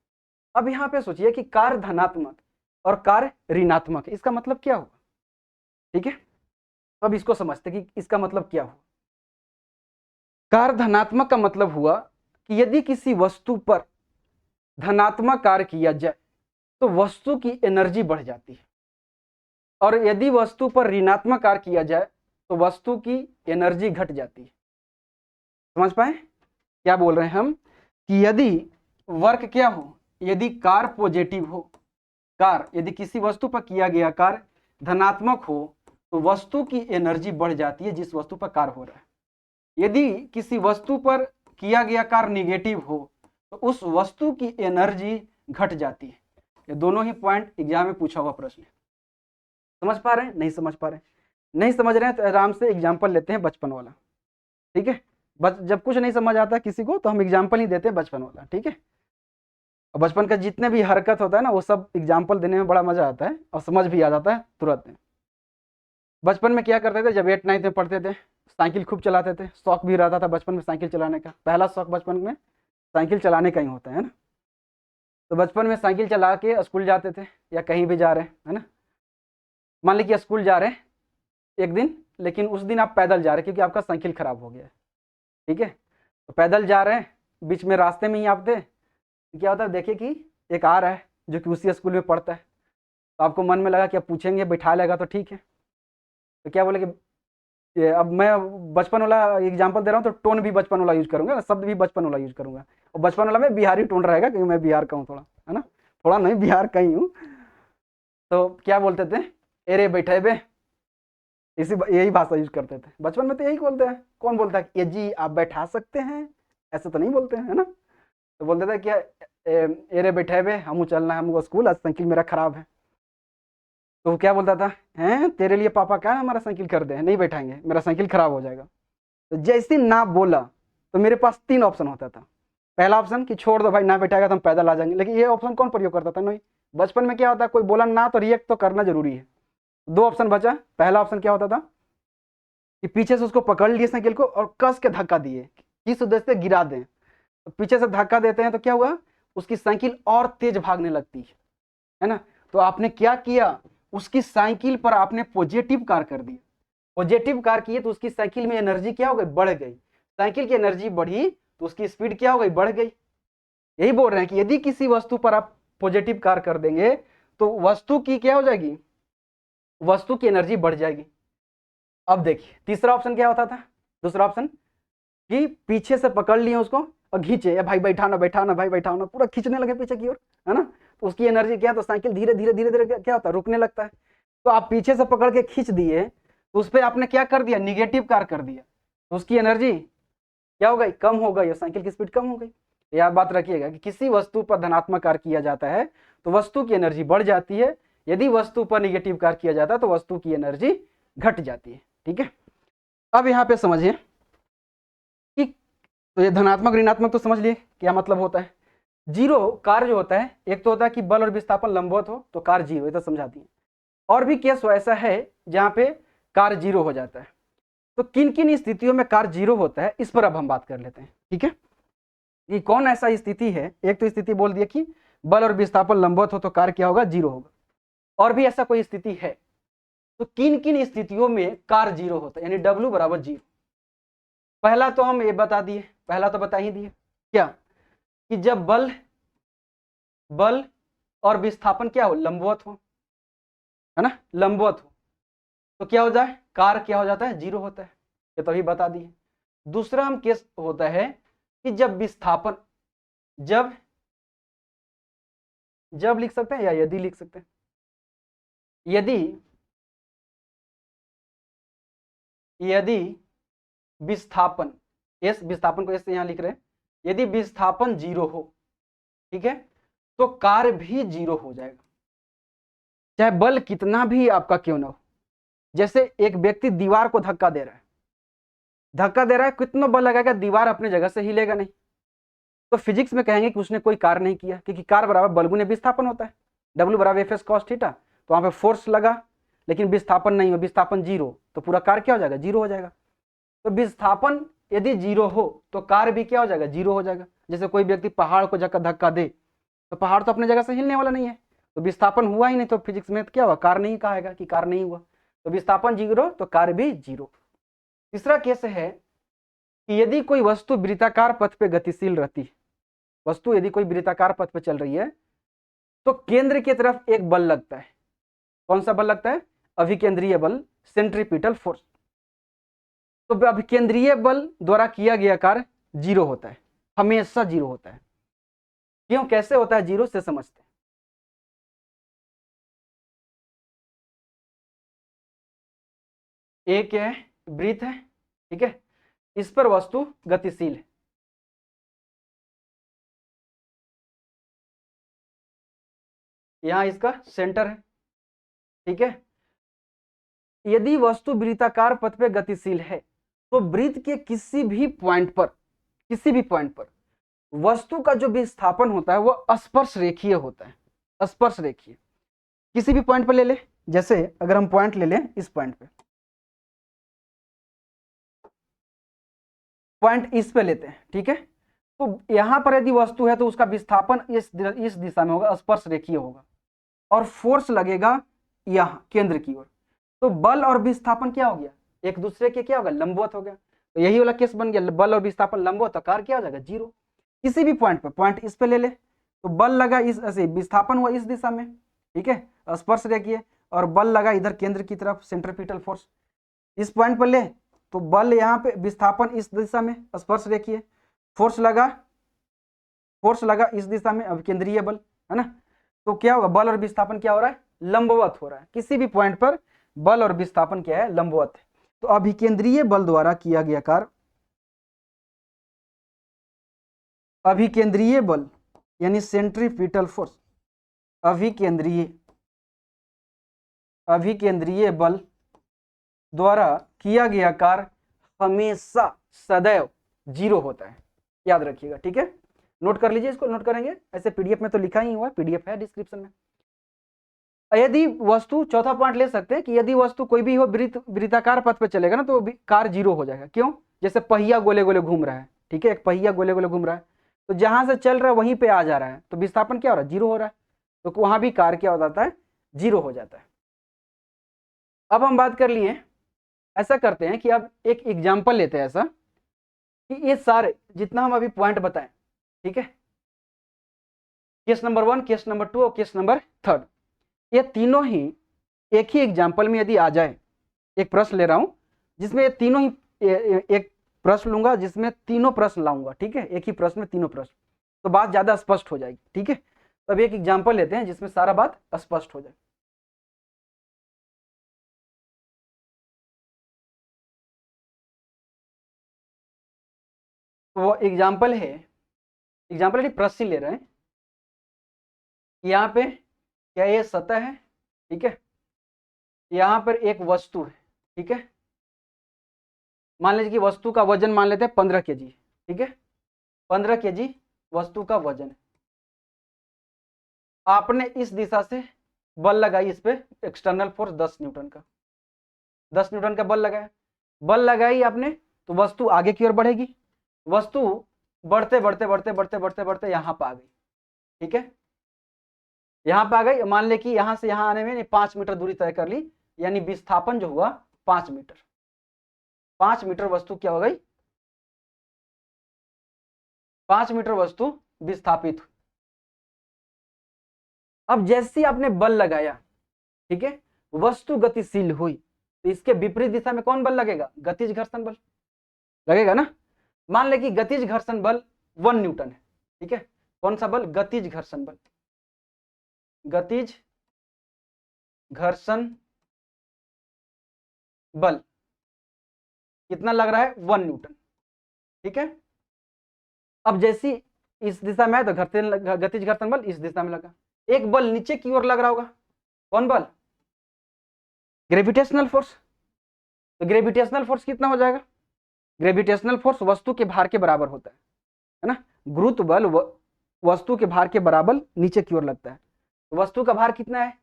अब यहाँ पे सोचिए कि कार्य धनात्मक और कार्य ऋणात्मक है, इसका मतलब क्या हुआ, ठीक है। तो अब इसको समझते कि इसका मतलब क्या हुआ। कार्य धनात्मक का मतलब हुआ कि यदि किसी वस्तु पर धनात्मक कार्य किया जाए तो वस्तु की एनर्जी बढ़ जाती है, और यदि वस्तु पर ऋणात्मक कार्य किया जाए तो वस्तु की एनर्जी घट जाती है। समझ पाए क्या बोल रहे हैं हम, कि यदि वर्क क्या हो, यदि कार्य पॉजिटिव हो, कार्य यदि किसी वस्तु पर किया गया कार्य धनात्मक हो तो वस्तु की एनर्जी बढ़ जाती है जिस वस्तु पर कार्य हो रहा है। यदि किसी वस्तु पर किया गया कार्य निगेटिव हो तो उस वस्तु की एनर्जी घट जाती है। ये दोनों ही पॉइंट एग्जाम में पूछा हुआ प्रश्न है। समझ पा रहे हैं, नहीं समझ पा रहे हैं, नहीं समझ रहे हैं तो आराम से एग्जाम्पल लेते हैं बचपन वाला, ठीक है। जब कुछ नहीं समझ आता किसी को तो हम एग्जाम्पल ही देते हैं बचपन वाला, ठीक है। और बचपन का जितने भी हरकत होता है ना वो सब एग्जाम्पल देने में बड़ा मजा आता है और समझ भी आ जाता है तुरंत में। बचपन में क्या करते थे, जब 8 9 में पढ़ते थे साइकिल खूब चलाते थे, शौक भी रहता था बचपन में साइकिल चलाने का। पहला शौक बचपन में साइकिल चलाने का ही होता है ना। तो बचपन में साइकिल चला के स्कूल जाते थे या कहीं भी जा रहे हैं, है ना। मान लीजिए स्कूल जा रहे हैं एक दिन, लेकिन उस दिन आप पैदल जा रहे हैं क्योंकि आपका साइकिल खराब हो गया है, ठीक है। तो पैदल जा रहे हैं, बीच में रास्ते में ही आप थे, क्या होता है, देखिए कि एक आ रहा है जो कि उसी स्कूल में पढ़ता है, तो आपको मन में लगा कि अब पूछेंगे, बैठा लेगा तो ठीक है। तो क्या बोले कि अब मैं बचपन वाला एग्जाम्पल दे रहा हूँ, तो टोन भी बचपन वाला यूज करूंगा, शब्द भी बचपन वाला यूज करूंगा, और बचपन वाला में बिहारी टोन रहेगा क्योंकि मैं बिहार का हूँ थोड़ा, है ना, थोड़ा नहीं, बिहार का ही हूँ। तो क्या बोलते थे, एरे बैठे बे, यही भाषा यूज करते थे बचपन में, तो यही बोलते हैं। कौन बोलता है ये जी आप बैठा सकते हैं, ऐसे तो नहीं बोलते हैं, है ना। तो बोलते थे क्या, एरे बैठे बे, हम चलना है हमको स्कूल, आज साइकिल मेरा खराब है। तो वो क्या बोलता था, हैं तेरे लिए पापा क्या हमारा साइकिल कर दे, नहीं बैठाएंगे, मेरा साइकिल खराब हो जाएगा। तो जैसे ना बोला तो मेरे पास 3 ऑप्शन होता था। पहला ऑप्शन कि छोड़ दो भाई, ना बैठाएगा तो हम पैदल आ जाएंगे, लेकिन ये ऑप्शन कौन प्रयोग करता था, नहीं। बचपन में क्या होता है, कोई बोला ना तो रिएक्ट तो करना जरूरी है। 2 ऑप्शन बचा। पहला ऑप्शन क्या होता था कि पीछे से उसको पकड़ लिए साइकिल को और कस के धक्का दिए, किस उद्देश्य से गिरा दें। तो पीछे से धक्का देते हैं तो क्या हुआ, उसकी साइकिल और तेज भागने लगती है ना। तो आपने क्या किया, उसकी साइकिल पर आपने पॉजिटिव कार्य कर दिया। पॉजिटिव कार्य किए तो उसकी साइकिल में एनर्जी क्या हो गई, बढ़ गई। साइकिल की एनर्जी बढ़ी तो उसकी स्पीड क्या हो गई, बढ़ गई। यही बोल रहे हैं कि यदि किसी वस्तु पर आप पॉजिटिव कार्य कर देंगे तो वस्तु की क्या हो जाएगी, वस्तु की एनर्जी बढ़ जाएगी। अब देखिए तीसरा ऑप्शन क्या होता था, दूसरा ऑप्शन कि पीछे से पकड़ लिए उसको और खींचे, या भाई बैठाना बैठाना भाई बैठाना, पूरा खींचने लगे पीछे की ओर, है ना। तो उसकी एनर्जी क्या, तो साइकिल धीरे धीरे धीरे धीरे क्या होता है, रुकने लगता है। तो आप पीछे से पकड़ के खींच दिए तो उस पर आपने क्या कर दिया, निगेटिव कार्य कर दिया, तो उसकी एनर्जी क्या हो गई, कम हो गई, और साइकिल की स्पीड कम हो गई। याद बात रखिएगा कि किसी वस्तु पर धनात्मक कार्य किया जाता है तो वस्तु की एनर्जी बढ़ जाती है, यदि वस्तु पर निगेटिव कार्य किया जाता है तो वस्तु की एनर्जी घट जाती है। ठीक है, अब यहाँ पे समझिए कि तो ये धनात्मक ऋणात्मक तो समझ लिए क्या मतलब होता है। जीरो कार्य जो होता है, एक तो होता है कि बल और विस्थापन लंबवत हो तो कार्य जीरो, ये तो समझा दिए। और भी केस ऐसा है जहां पे कार्य जीरो हो जाता है। तो किन किन स्थितियों में कार्य जीरो होता है, इस पर अब हम बात कर लेते हैं। ठीक है, कि कौन ऐसा स्थिति है, एक तो स्थिति बोल दिया कि बल और विस्थापन लंबवत हो तो कार्य क्या होगा, जीरो होगा। और भी ऐसा कोई स्थिति है, तो किन किन स्थितियों में कार्य जीरो होता है, यानी W बराबर जीरो। पहला तो हम ये बता दिए, पहला तो बता ही दिए क्या, कि जब बल और विस्थापन क्या हो, लंबवत हो, है ना, लंबवत हो, तो क्या हो जाए, कार्य क्या हो जाता है, जीरो होता है, ये तो अभी बता दिए। दूसरा हम केस होता है कि जब विस्थापन, जब लिख सकते हैं या यदि लिख सकते हैं, यदि विस्थापन, विस्थापन को ऐसे यहां लिख रहे हैं, यदि विस्थापन जीरो हो, ठीक है, तो कार्य भी जीरो हो जाएगा, चाहे बल कितना भी आपका क्यों ना हो। जैसे एक व्यक्ति दीवार को धक्का दे रहा है, कितना बल लगाएगा, दीवार अपने जगह से हिलेगा नहीं। तो फिजिक्स में कहेंगे कि उसने कोई कार्य नहीं किया, क्योंकि कार्य बराबर बल गुने विस्थापन होता है, W बराबर F cos थीटा। तो वहां पे फोर्स लगा लेकिन विस्थापन नहीं हो, विस्थापन जीरो, तो पूरा कार्य क्या हो जाएगा, जीरो हो जाएगा। तो विस्थापन यदि जीरो हो तो कार्य भी क्या हो जाएगा, जीरो हो जाएगा। जैसे कोई व्यक्ति पहाड़ को जाकर धक्का दे तो पहाड़ तो अपने जगह से हिलने वाला नहीं है, तो विस्थापन हुआ ही नहीं, तो फिजिक्स में क्या हुआ, कार्य नहीं कहेगा कि कार्य नहीं हुआ। तो विस्थापन जीरो तो कार्य भी जीरो। तीसरा केस है कि यदि कोई वस्तु वृत्ताकार पथ पे गतिशील रहती है, वस्तु यदि कोई वृत्ताकार पथ पे चल रही है तो केंद्र की तरफ एक बल लगता है। कौन सा बल लगता है, अभिकेंद्रीय बल, सेंट्रीपिटल फोर्स। तो अभिकेंद्रीय बल द्वारा किया गया कार्य जीरो होता है, हमेशा जीरो होता है। क्यों, कैसे होता है जीरो, से समझते हैं। एक है वृत्त है, ठीक है, इस पर वस्तु गतिशील है, यहां इसका सेंटर है, ठीक है। यदि वस्तु वृत्ताकार पथ पे गतिशील है तो वृत्त के किसी भी पॉइंट पर वस्तु का जो विस्थापन होता है वो स्पर्श रेखीय होता है, स्पर्श रेखीय। किसी भी पॉइंट पर ले ले, जैसे अगर हम पॉइंट ले लें, इस पॉइंट इस पे लेते हैं, ठीक है। तो यहां पर यदि वस्तु है तो उसका विस्थापन इस दिशा में होगा, स्पर्श रेखीय होगा, और फोर्स लगेगा यहां केंद्र की ओर। तो बल और विस्थापन क्या हो गया, एक दूसरे के क्या होगा, लंबवत हो गया। तो यही वाला केस बन गया, बल और विस्थापन लंबवत, तो कार्य क्या हो जाएगा, जीरो। किसी भी पॉइंट पे, पॉइंट इस पे ले ले तो बल लगा इस ऐसे, विस्थापन हुआ इस दिशा में, ठीक है, स्पर्श रेखीय, और बल लगा इधर केंद्र की तरफ, सेंट्रीपिटल फोर्स। इस पॉइंट पर ले तो बल यहाँ पे, विस्थापन इस दिशा में, स्पर्श रेखीय, फोर्स लगा इस दिशा में, अब केंद्रीय बल, है ना। तो क्या होगा, बल और विस्थापन क्या हो रहा है, लंबवत हो रहा है। किसी भी पॉइंट पर बल और विस्थापन क्या है, लंबवत है। तो अभिकेंद्रीय बल द्वारा किया गया कार्य, अभिकेंद्रीय बल यानी सेंट्रीपिटल फोर्स, अभिकेंद्रीय बल द्वारा किया गया कार्य हमेशा सदैव 0 होता है, याद रखिएगा। ठीक है, नोट कर लीजिए, इसको नोट करेंगे, ऐसे पीडीएफ में तो लिखा ही हुआ, पीडीएफ है डिस्क्रिप्शन में। यदि वस्तु, चौथा पॉइंट ले सकते हैं कि यदि वस्तु कोई भी हो वृत्ताकार पथ पे चलेगा ना, तो कार्य 0 हो जाएगा। क्यों, जैसे पहिया गोले गोले घूम रहा है, ठीक है, एक पहिया गोले गोले घूम रहा है, तो जहां से चल रहा है वहीं पे आ जा रहा है, तो विस्थापन क्या हो रहा है, 0 हो रहा है, तो वहां भी कार्य क्या हो जाता है, 0 हो जाता है। अब हम बात कर लिए, ऐसा करते हैं कि अब एक एग्जाम्पल लेते हैं ऐसा कि ये सारे जितना हम अभी पॉइंट बताएं, ठीक है, केस नंबर 1, केस नंबर 2 और केस नंबर 3, ये तीनों ही एक ही एग्जाम्पल में यदि आ जाए, एक प्रश्न ले रहा हूं जिसमें ये तीनों ही, एक प्रश्न लूंगा जिसमें तीनों प्रश्न लाऊंगा, ठीक है, एक ही प्रश्न में तीनों प्रश्न, तो बात ज्यादा स्पष्ट हो जाएगी। ठीक है, तो अब एक एग्जाम्पल लेते हैं जिसमें सारा बात स्पष्ट हो जाए। तो वो एग्जाम्पल है, प्रश्न ले रहे हैं, यहाँ पे क्या ये सतह है, ठीक है, यहाँ पर एक वस्तु है, ठीक है, मान लीजिए कि वस्तु का वजन मान लेते हैं 15 kg, ठीक है, 15 kg वस्तु का वजन है। आपने इस दिशा से बल लगाई, इस पे एक्सटर्नल फोर्स 10 न्यूटन का, 10 न्यूटन का बल लगाया, बल लगाई आपने, तो वस्तु आगे की ओर बढ़ेगी, वस्तु बढ़ते बढ़ते बढ़ते बढ़ते बढ़ते बढ़ते यहाँ पर आ गई, ठीक है, यहाँ पे आ गई, मान ले कि यहाँ से यहाँ आने में 5 मीटर दूरी तय कर ली, यानी विस्थापन जो हुआ 5 मीटर, 5 मीटर वस्तु क्या हो गई, 5 मीटर वस्तु विस्थापित हुई। अब जैसे आपने बल लगाया, ठीक है, वस्तु गतिशील हुई, तो इसके विपरीत दिशा में कौन बल लगेगा, गतिज घर्षण बल लगेगा ना। मान ले कि गतिज घर्षण बल 1 न्यूटन है, ठीक है, कौन सा बल, गतिज घर्षण बल, गतिज घर्षण बल कितना लग रहा है, 1 न्यूटन, ठीक है। अब जैसी इस दिशा में है तो गतिज घर्षण बल इस दिशा में लगा, एक बल नीचे की ओर लग रहा होगा, कौन बल, ग्रेविटेशनल फोर्स। तो ग्रेविटेशनल फोर्स कितना हो जाएगा, ग्रेविटेशनल फोर्स वस्तु के भार के बराबर होता है ना, गुरुत्व बल वस्तु के भार के बराबर नीचे की ओर लगता है। तो वस्तु का भार कितना है,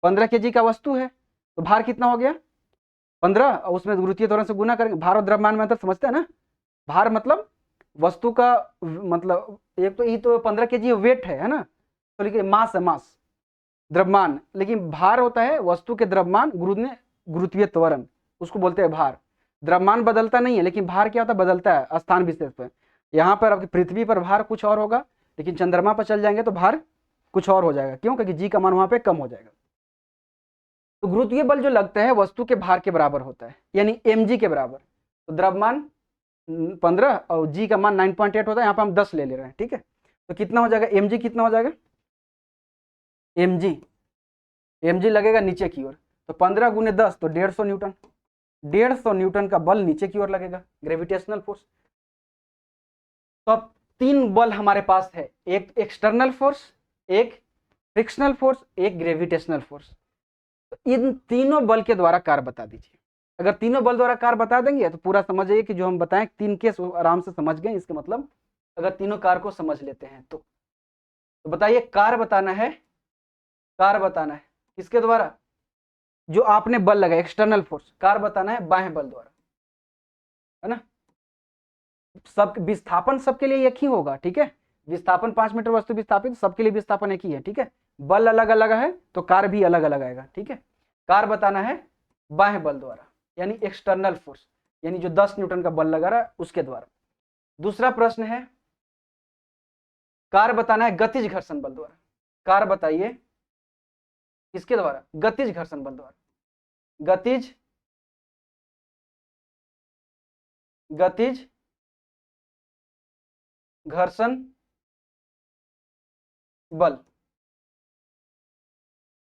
15 kg का वस्तु है, तो भार कितना हो गया 15, और उसमें गुरुत्वीय त्वरण से गुना करेंगे, भार और द्रव्यमान में अंतर समझते हैं ना, भार मतलब वस्तु का, मतलब एक तो ये तो 15 kg वेट है ना, तो लेकिन मास है, मास द्रव्यमान, लेकिन भार होता है वस्तु के द्रव्यमान गुरुत्वीय त्वरण, उसको बोलते हैं भार। द्रव्यमान बदलता नहीं है, लेकिन भार क्या होता है, बदलता है स्थान विशेष पर। यहाँ पर आपकी पृथ्वी पर भार कुछ और होगा, लेकिन चंद्रमा पर चल जाएंगे तो भार कुछ और हो जाएगा। क्यों, क्योंकि जी का मान वहां पे कम हो जाएगा। तो गुरुत्वीय बल जो लगता है वस्तु के भार के बराबर होता है, यानी mg के बराबर। तो द्रव्यमान 15 और जी का मान 9.8 होता है, यहाँ पे हम 10 ले रहे हैं, ठीक है। तो कितना हो जाएगा, mg कितना हो जाएगा, mg लगेगा नीचे की ओर, तो 15 गुने 10 तो 150 न्यूटन, 150 न्यूटन का बल नीचे की ओर लगेगा, ग्रेविटेशनल फोर्स। तो अब 3 बल हमारे पास है, एक एक्सटर्नल फोर्स, एक फ्रिक्शनल फोर्स, एक ग्रेविटेशनल फोर्स। तो इन तीनों बल के द्वारा कार्य बता दीजिए। अगर तीनों बल द्वारा कार्य बता देंगे तो पूरा समझ जाइए कि जो हम बताएं 3 केस आराम से समझ गए। इसके मतलब अगर तीनों कार्य को समझ लेते हैं तो बताइए, कार्य बताना है, किसके द्वारा, जो आपने बल लगाया एक्सटर्नल फोर्स, कार्य बताना है बाह्य बल द्वारा, है ना। सब विस्थापन सबके लिए एक ही होगा, ठीक है, विस्थापन 5 मीटर वस्तु विस्थापित, सबके लिए विस्थापन एक ही है, ठीक है। बल अलग अलग है तो कार्य भी अलग अलग आएगा, ठीक है। कार्य बताना है बाह्य बल द्वारा, यानी एक्सटर्नल फोर्स, यानी जो 10 न्यूटन का बल लगा रहा है उसके द्वारा। दूसरा प्रश्न है, कार्य बताना है गतिज घर्षण बल द्वारा। कार्य बताइए किसके द्वारा? गतिज घर्षण बल द्वारा। गतिज घर्षण बल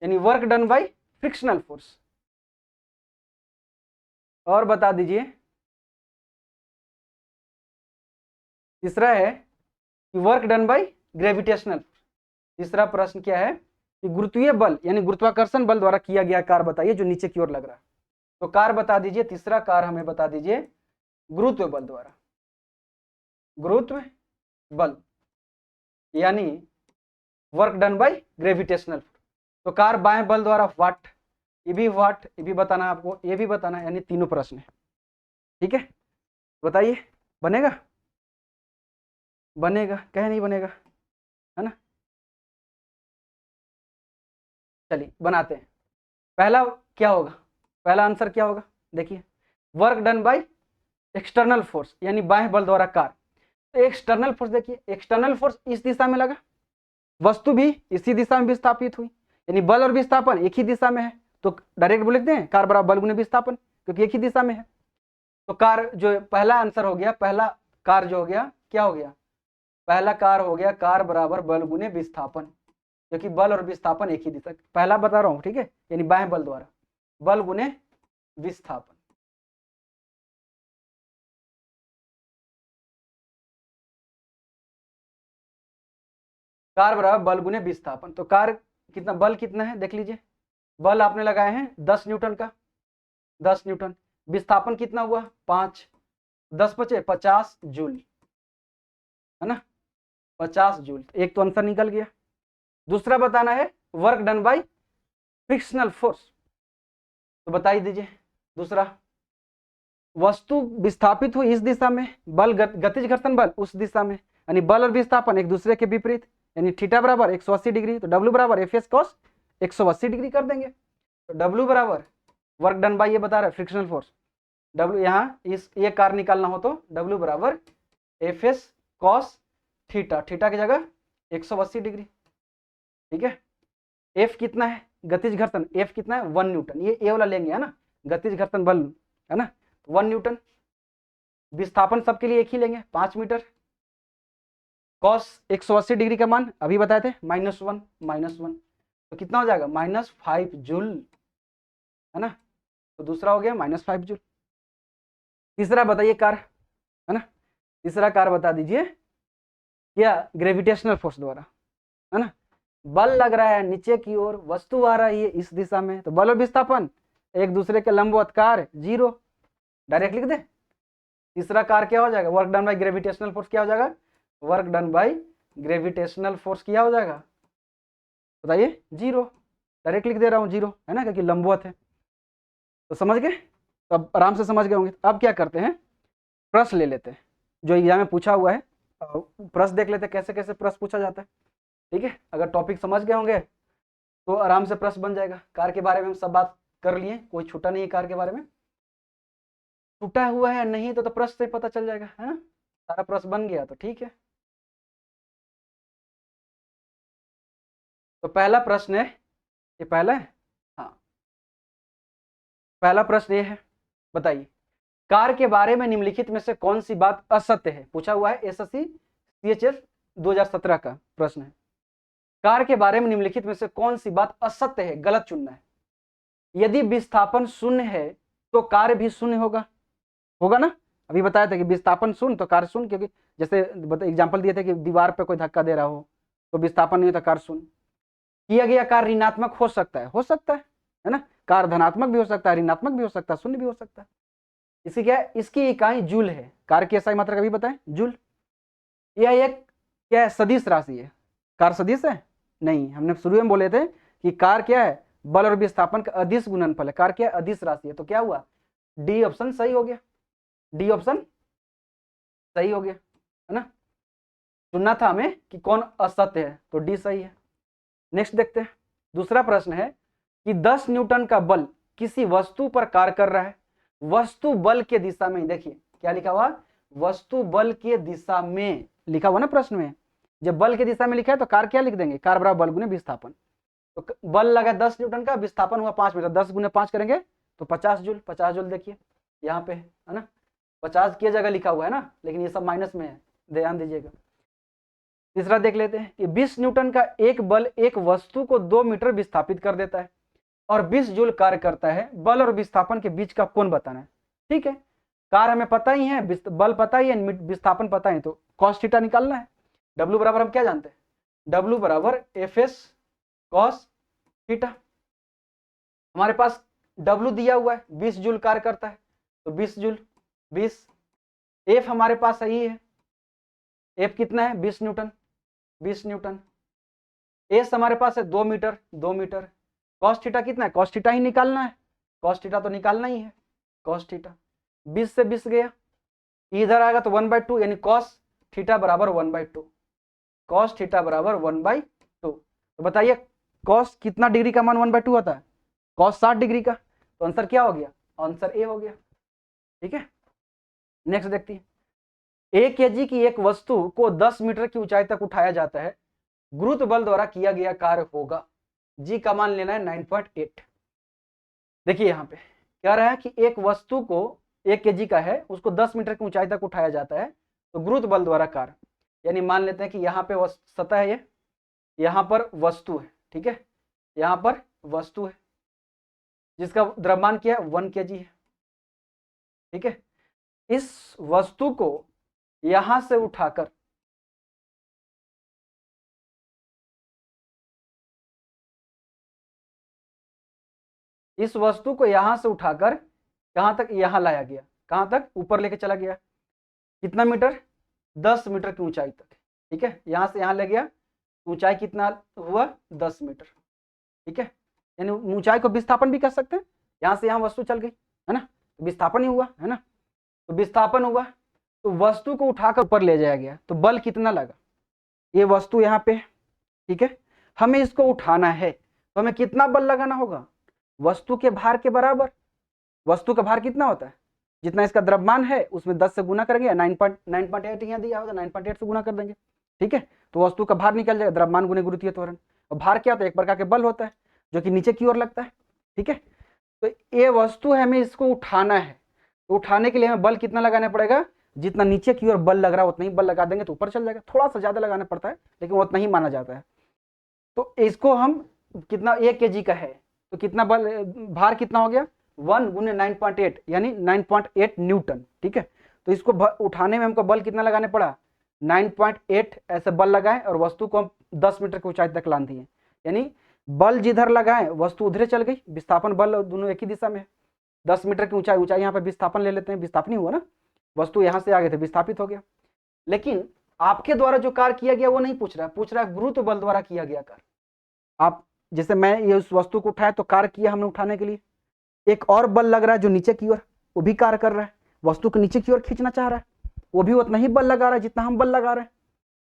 यानी work done by frictional force. और बता दीजिए तीसरा है कि वर्क डन बाय ग्रेविटेशनल। तीसरा प्रश्न क्या है कि गुरुत्वीय बल यानी गुरुत्वाकर्षण बल द्वारा किया गया कार्य बताइए जो नीचे की ओर लग रहा है। तो कार्य बता दीजिए, तीसरा कार्य हमें बता दीजिए गुरुत्व बल द्वारा। गुरुत्व बल यानी वर्क डन बाय ग्रेविटेशनल। तो कार्य बाएं बल द्वारा वाट, ये भी बताना है आपको, ये भी बताना है, यानी तीनों प्रश्न है। ठीक है, बताइए बनेगा? बनेगा कहे नहीं बनेगा, है ना? चलिए बनाते हैं। पहला क्या होगा? पहला आंसर क्या होगा? देखिए work done by external force यानी बाह्य बल द्वारा कार्य। तो एक्सटर्नल फोर्स देखिए, एक्सटर्नल फोर्स इस दिशा में लगा, वस्तु भी इसी दिशा में विस्थापित हुई, यानी बल और विस्थापन एक ही दिशा में है। तो डायरेक्ट बोल लेते हैं कार्य बराबर बल गुने विस्थापन, क्योंकि एक ही दिशा में है। तो कार्य जो पहला आंसर हो गया, पहला कार्य जो हो गया क्या हो गया? पहला कार्य हो गया कार्य बराबर बल गुने विस्थापन, क्योंकि बल और विस्थापन एक ही दिशा। पहला बता रहा हूं, ठीक है, यानी बाह्य बल द्वारा बल गुने विस्थापन। कार्य बराबर बल गुने विस्थापन। तो कार्य कितना, बल कितना है देख लीजिए, बल आपने लगाए हैं 10 न्यूटन का, 10 न्यूटन। विस्थापन कितना हुआ? 5, 10 बचे 50 जूल, है ना, 50 जूल। एक तो आंसर निकल गया। दूसरा बताना है work done by frictional force. तो बताइए दीजिए दूसरा, वस्तु विस्थापित हुई इस दिशा में, बल गतिज घर्षण बल उस दिशा में, यानी बल और विस्थापन एक दूसरे के विपरीत, यानी थीटा बराबर 180 डिग्री। तो डब्ल्यू बराबर एफ एस कॉस 180 डिग्री कर देंगे। तो डब्ल्यू बराबर वर्क डन बाय, ये बता रहा है फ्रिक्शनल फोर्स, डब्ल्यू यहाँ इस ये कार्य निकालना हो तो डब्ल्यू बराबर F S cos theta, theta की जगह 180 डिग्री। ठीक है, एफ कितना है गतिज घर्षण, एफ कितना है 1 न्यूटन, ये ए वाला लेंगे, है ना, गतिज घर्षण बल, है ना, 1 न्यूटन। विस्थापन सबके लिए एक ही लेंगे 5 मीटर। कॉस 180 डिग्री का मान अभी बताए थे -1, तो कितना हो जाएगा -5 जूल, है ना। तो दूसरा हो गया -5 जूल। तीसरा बताइए कार्य, है ना, तीसरा कार्य बता दीजिए क्या? ग्रेविटेशनल फोर्स द्वारा, है ना, बल लग रहा है नीचे की ओर, वस्तु आ रही है इस दिशा में, तो बल और विस्थापन एक दूसरे के लंबवत, कार्य 0, डायरेक्ट लिख दे। तीसरा कार्य क्या हो जाएगा? Work done by gravitational force क्या हो जाएगा? Work done by gravitational force क्या हो जाएगा बताइए? 0, डायरेक्ट लिख दे रहा हूँ 0, है ना, क्योंकि लंबवत है। तो समझ गए? तो अब आराम से समझ गए होंगे। अब क्या करते हैं, प्रश्न ले लेते हैं जो एग्जाम में पूछा हुआ है, प्रश्न देख लेते हैं कैसे कैसे प्रश्न पूछा जाता है। ठीक है, अगर टॉपिक समझ गए होंगे तो आराम से प्रश्न बन जाएगा। कार के बारे में हम सब बात कर लिए, कोई छूटा नहीं है कार के बारे में, छूटा हुआ है नहीं तो प्रश्न से पता चल जाएगा, है ना, सारा प्रश्न बन गया तो ठीक है। तो पहला प्रश्न है, ये पहला है, हाँ, पहला प्रश्न ये है, बताइए कार के बारे में निम्नलिखित में से कौन सी बात असत्य है? पूछा हुआ है, एसएससी सीएचएस 2017 का प्रश्न है। कार के बारे में निम्नलिखित में से कौन सी बात असत्य है, गलत चुनना है। यदि विस्थापन शून्य है तो कार्य भी शून्य होगा, होगा ना। अभी बताया था कि विस्थापन शून्य तो कार्य शून्य, क्योंकि जैसे एग्जांपल दिए थे कि दीवार पे कोई धक्का दे रहा हो तो विस्थापन नहीं होता, कार्य शून्य। किया गया कार्य ऋणात्मक हो सकता है, हो सकता है ना, कार्य धनात्मक भी हो सकता है, ऋणात्मक भी हो सकता है, शून्य भी हो सकता है। इसकी क्या है, इसकी इकाई जूल है। कार्य की एसआई मात्रा कभी बताएं, जूल। यह एक क्या है, सदिश राशि है। कार्य सदिश है नहीं, हमने शुरू में बोले थे कि कार्य क्या है, बल और विस्थापन का अदिश गुणनफल है। कार्य क्या है, अदिश राशि है। तो क्या हुआ, डी ऑप्शन सही हो गया, डी ऑप्शन सही हो गया, है ना। चुनना था हमें कि कौन असत्य है, तो डी सही है। नेक्स्ट देखते हैं, दूसरा प्रश्न है कि 10 न्यूटन का बल किसी वस्तु पर कार्य कर रहा है, वस्तु बल के दिशा में, देखिए क्या लिखा हुआ, वस्तु बल के दिशा में लिखा हुआ ना प्रश्न में। जब बल के दिशा में लिखा है तो कार्य क्या लिख देंगे, कार्य बराबर बल गुने विस्थापन। तो बल लगा 10 न्यूटन का, विस्थापन हुआ 5 मीटर, 10 × 5 करेंगे तो 50 जूल। 50 जूल देखिए यहाँ पे है ना, 50 की जगह लिखा हुआ है ना, लेकिन ये सब माइनस में है, ध्यान दीजिएगा। तीसरा देख लेते हैं कि 20 न्यूटन का एक बल एक वस्तु को 2 मीटर विस्थापित कर देता है और 20 जूल कार्य करता है। बल और विस्थापन के बीच का कोण बताना है। ठीक है, कार्य हमें पता ही है, बल पता ही है, विस्थापन पता है, तो कॉस थीटा निकालना है। W बराबर हम क्या जानते हैं, W बराबर FS कॉस थीटा। हमारे पास W दिया हुआ है, 20 जूल कार्य करता है, तो 20 जूल 20। F हमारे पास सही है, F कितना है 20 न्यूटन, 20 न्यूटन। S हमारे पास है 2 मीटर, 2 मीटर। कॉस थीटा कितना है, कॉस थीटा ही निकालना है, कॉस थीटा तो निकालना ही है, कॉस थीटा 20 से 20 गया, इधर आएगा तो 1/2, यानी कॉस थीटा बराबर 1/2, कॉस थीटा बराबर 1/2। तो बताइए कॉस कितना डिग्री का मान 1/2 होता है, कॉस 60 डिग्री का, तो आंसर क्या हो गया, आंसर ए हो गया। ठीक है, नेक्स्ट देखते हैं। 1 kg की एक वस्तु को 10 मीटर की ऊंचाई तक उठाया जाता है, गुरुत्व बल द्वारा किया गया कार्य होगा। जी का मान लेना है 9.8। देखिए यहाँ पे कह रहा है कि एक वस्तु को 1 kg का है, उसको 10 मीटर की ऊंचाई तक उठाया जाता है, तो गुरुत्व बल द्वारा कार्य, यानी मान लेते हैं कि यहाँ पे सतह है, ये यहाँ पर वस्तु है, ठीक है, यहाँ पर वस्तु है जिसका द्रव्यमान क्या है 1 kg है। ठीक है, इस वस्तु को यहां से उठाकर इस वस्तु को यहां से उठाकर कहां तक, यहां लाया गया, कहां तक, ऊपर लेके चला गया, कितना मीटर, 10 मीटर की ऊंचाई तक। ठीक है, यहां से यहां ले गया, ऊंचाई कितना हुआ 10 मीटर। ठीक है, यानी ऊंचाई को विस्थापन भी कह सकते हैं, यहां से यहां वस्तु चल गई है ना, तो विस्थापन ही हुआ है ना, तो विस्थापन हुआ, तो वस्तु को उठाकर ऊपर ले जाया गया, तो बल कितना लगा, ये वस्तु यहाँ पे, ठीक है, हमें इसको उठाना है, तो हमें कितना बल लगाना होगा, वस्तु के भार के बराबर। वस्तु का भार कितना होता है, जितना इसका द्रव्यमान है उसमें 10 से गुना करेंगे, 9.8 यहाँ दिया होगा, 9.8 से गुना कर देंगे। ठीक है, तो वस्तु का भार निकल जाएगा, द्रव्यमान गुने गुरुत्वीय त्वरण। और भार क्या होता है, एक प्रकार के बल होता है जो कि नीचे की ओर लगता है। ठीक है, तो ये वस्तु है, हमें इसको उठाना है, तो उठाने के लिए हमें बल कितना लगाना पड़ेगा, जितना नीचे की ओर बल लग रहा है उतना ही बल लगा देंगे तो ऊपर चल जाएगा। थोड़ा सा ज्यादा लगाना पड़ता है लेकिन वो उतना ही माना जाता है। तो इसको हम कितना, 1 kg का है तो कितना बल, भार कितना हो गया 1 × 9.8 यानी 9.8 न्यूटन। ठीक है, तो इसको उठाने में हमको बल कितना लगाने पड़ा, 9.8 ऐसे बल लगाए और वस्तु को हम 10 मीटर की ऊंचाई तक लान दिए, यानी बल जिधर लगाए वस्तु उधरे चल गई, विस्थापन बल दोनों एक ही दिशा में है। 10 मीटर की ऊंचाई, ऊंचाई यहाँ पे विस्थापन ले लेते हैं, विस्थापन ही हुआ ना, वस्तु यहाँ से आगे थे, विस्थापित हो गया। लेकिन आपके द्वारा जो कार्य किया गया वो नहीं पूछ रहा है, पूछ रहा है गुरुत्व बल द्वारा किया गया कार्य। आप जैसे मैं ये उस वस्तु को उठाया तो कार्य किया हमने उठाने के लिए, एक और बल लग रहा है जो नीचे की ओर, वो भी कार्य कर रहा है, वस्तु को नीचे की ओर खींचना चाह रहा है, वो भी उतना ही बल लगा रहा है जितना हम बल लगा रहे हैं।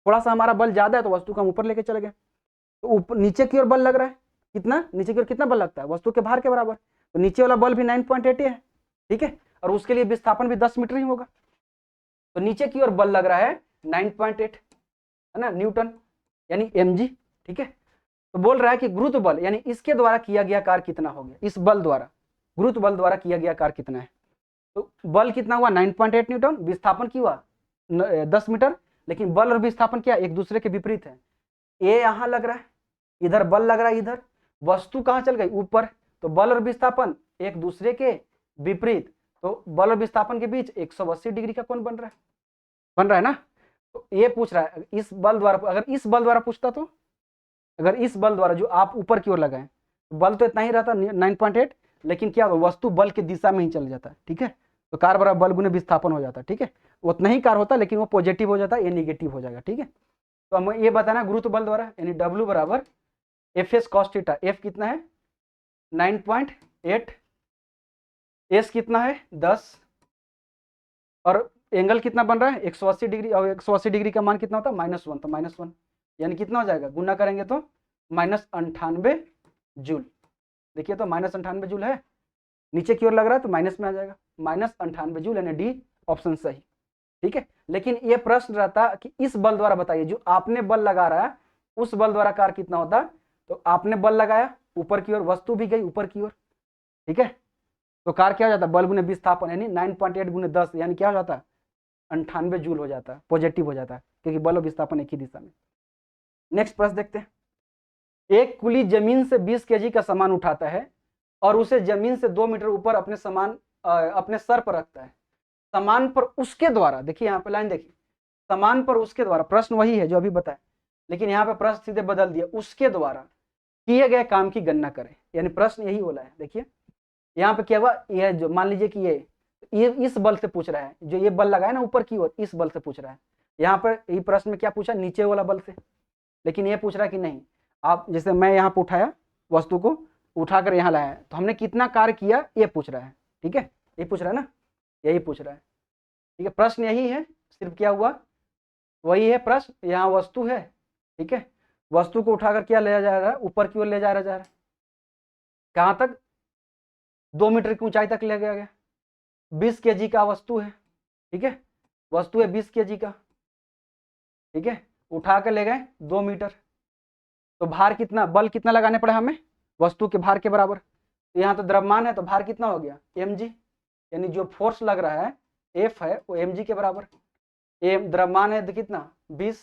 थोड़ा सा हमारा बल ज्यादा है तो वस्तु को हम ऊपर लेके चले गए, तो ऊपर नीचे की ओर बल लग रहा है, कितना नीचे की ओर कितना बल लगता है, वस्तु के भार के बराबर, तो नीचे वाला बल भी 9.8 है। ठीक है, और उसके लिए विस्थापन भी 10 मीटर ही होगा, तो नीचे की ओर बल लग रहा है 9.8 है ना न्यूटन, यानी mg। ठीक है, तो बोल रहा है कि गुरुत्व बल यानी इसके द्वारा किया गया कार्य कितना हो गया, इस बल द्वारा, गुरुत्व बल द्वारा किया गया कार्य कितना है, तो बल कितना हुआ 9.8 न्यूटन, विस्थापन की हुआ 10 मीटर, लेकिन बल और विस्थापन क्या एक दूसरे के विपरीत है। ए यहां लग रहा है, इधर बल लग रहा है, इधर वस्तु कहां चल गई ऊपर, तो बल और विस्थापन एक दूसरे के विपरीत, तो बल और विस्थापन के बीच 180 डिग्री का कोण बन रहा है ना। तो ये पूछ रहा है इस बल द्वारा, अगर इस बल द्वारा पूछता तो, अगर इस बल द्वारा जो आप ऊपर की ओर लगाए, बल तो इतना ही रहता 9.8, लेकिन क्या वस्तु बल की दिशा में ही चल जाता है। ठीक है, तो कार्य बराबर बल गुने विस्थापन हो जाता है। ठीक है, उतना ही कार्य होता है लेकिन वो पॉजिटिव हो जाता है, ये निगेटिव हो जाएगा। ठीक है, तो हमें ये बताना गुरुत्व बल द्वारा, यानी W बराबर FS cos थीटा, F कितना है 9.8, S कितना है 10, और एंगल कितना बन रहा है 180 डिग्री, और 180 डिग्री का मान कितना होता है -1, तो -1 यानी कितना हो जाएगा, गुना करेंगे तो -98 जूल। देखिए तो -98 जूल है, नीचे की ओर लग रहा है तो माइनस में आ जाएगा, -98 जूल, यानी डी ऑप्शन सही। ठीक है, लेकिन ये प्रश्न रहता कि इस बल द्वारा बताइए, जो आपने बल लगा रहा है उस बल द्वारा कार्य कितना होता, तो आपने बल लगाया ऊपर की ओर, वस्तु भी गई ऊपर की ओर, ठीक है। तो कार क्या हो जाता है, बल गुने विस्थापन यानी 9.8 गुने 10 यानी क्या हो जाता है 98 जूल हो जाता है, पॉजिटिव हो जाता है, क्योंकि बल और विस्थापन एक ही दिशा में। नेक्स्ट प्रश्न देखते हैं। एक कुली जमीन से 20 केजी का सामान उठाता है और उसे जमीन से 2 मीटर ऊपर अपने सर पर रखता है। सामान पर उसके द्वारा, देखिए यहाँ पे लाइन देखिए, सामान पर उसके द्वारा, प्रश्न वही है जो अभी बताया, लेकिन यहाँ पे प्रश्न सीधे बदल दिया, उसके द्वारा किए गए काम की गणना करें, यानी प्रश्न यही बोला है। देखिए यहाँ पे क्या हुआ, यह जो मान लीजिए कि ये इस बल से पूछ रहा है, जो ये बल लगाया ना ऊपर की ओर, इस बल से पूछ रहा है। यहाँ पर ये प्रश्न में क्या पूछा, नीचे वाला बल से, लेकिन ये पूछ रहा है कि नहीं, आप जैसे मैं यहाँ पे उठाया, वस्तु को उठाकर यहाँ लाया, तो हमने कितना कार्य किया ये पूछ रहा है, ठीक है, ये पूछ रहा है ना, यही पूछ रहा है, ठीक है। प्रश्न यही है, सिर्फ क्या हुआ वही है प्रश्न, यहाँ वस्तु है, ठीक है, वस्तु को उठाकर क्या ले जा रहा है, ऊपर की ओर ले जा रहा है, कहाँ तक, 2 मीटर की ऊंचाई तक ले गया, 20 केजी का वस्तु है, ठीक है, वस्तु है 20 केजी का, ठीक है, उठा कर ले गए 2 मीटर, तो भार कितना, बल कितना लगाने पड़े हमें, वस्तु के भार के बराबर। तो यहाँ तो द्रव्यमान है तो भार कितना हो गया mg, यानी जो फोर्स लग रहा है F है वो mg के बराबर। द्रव्यमान है तो कितना 20,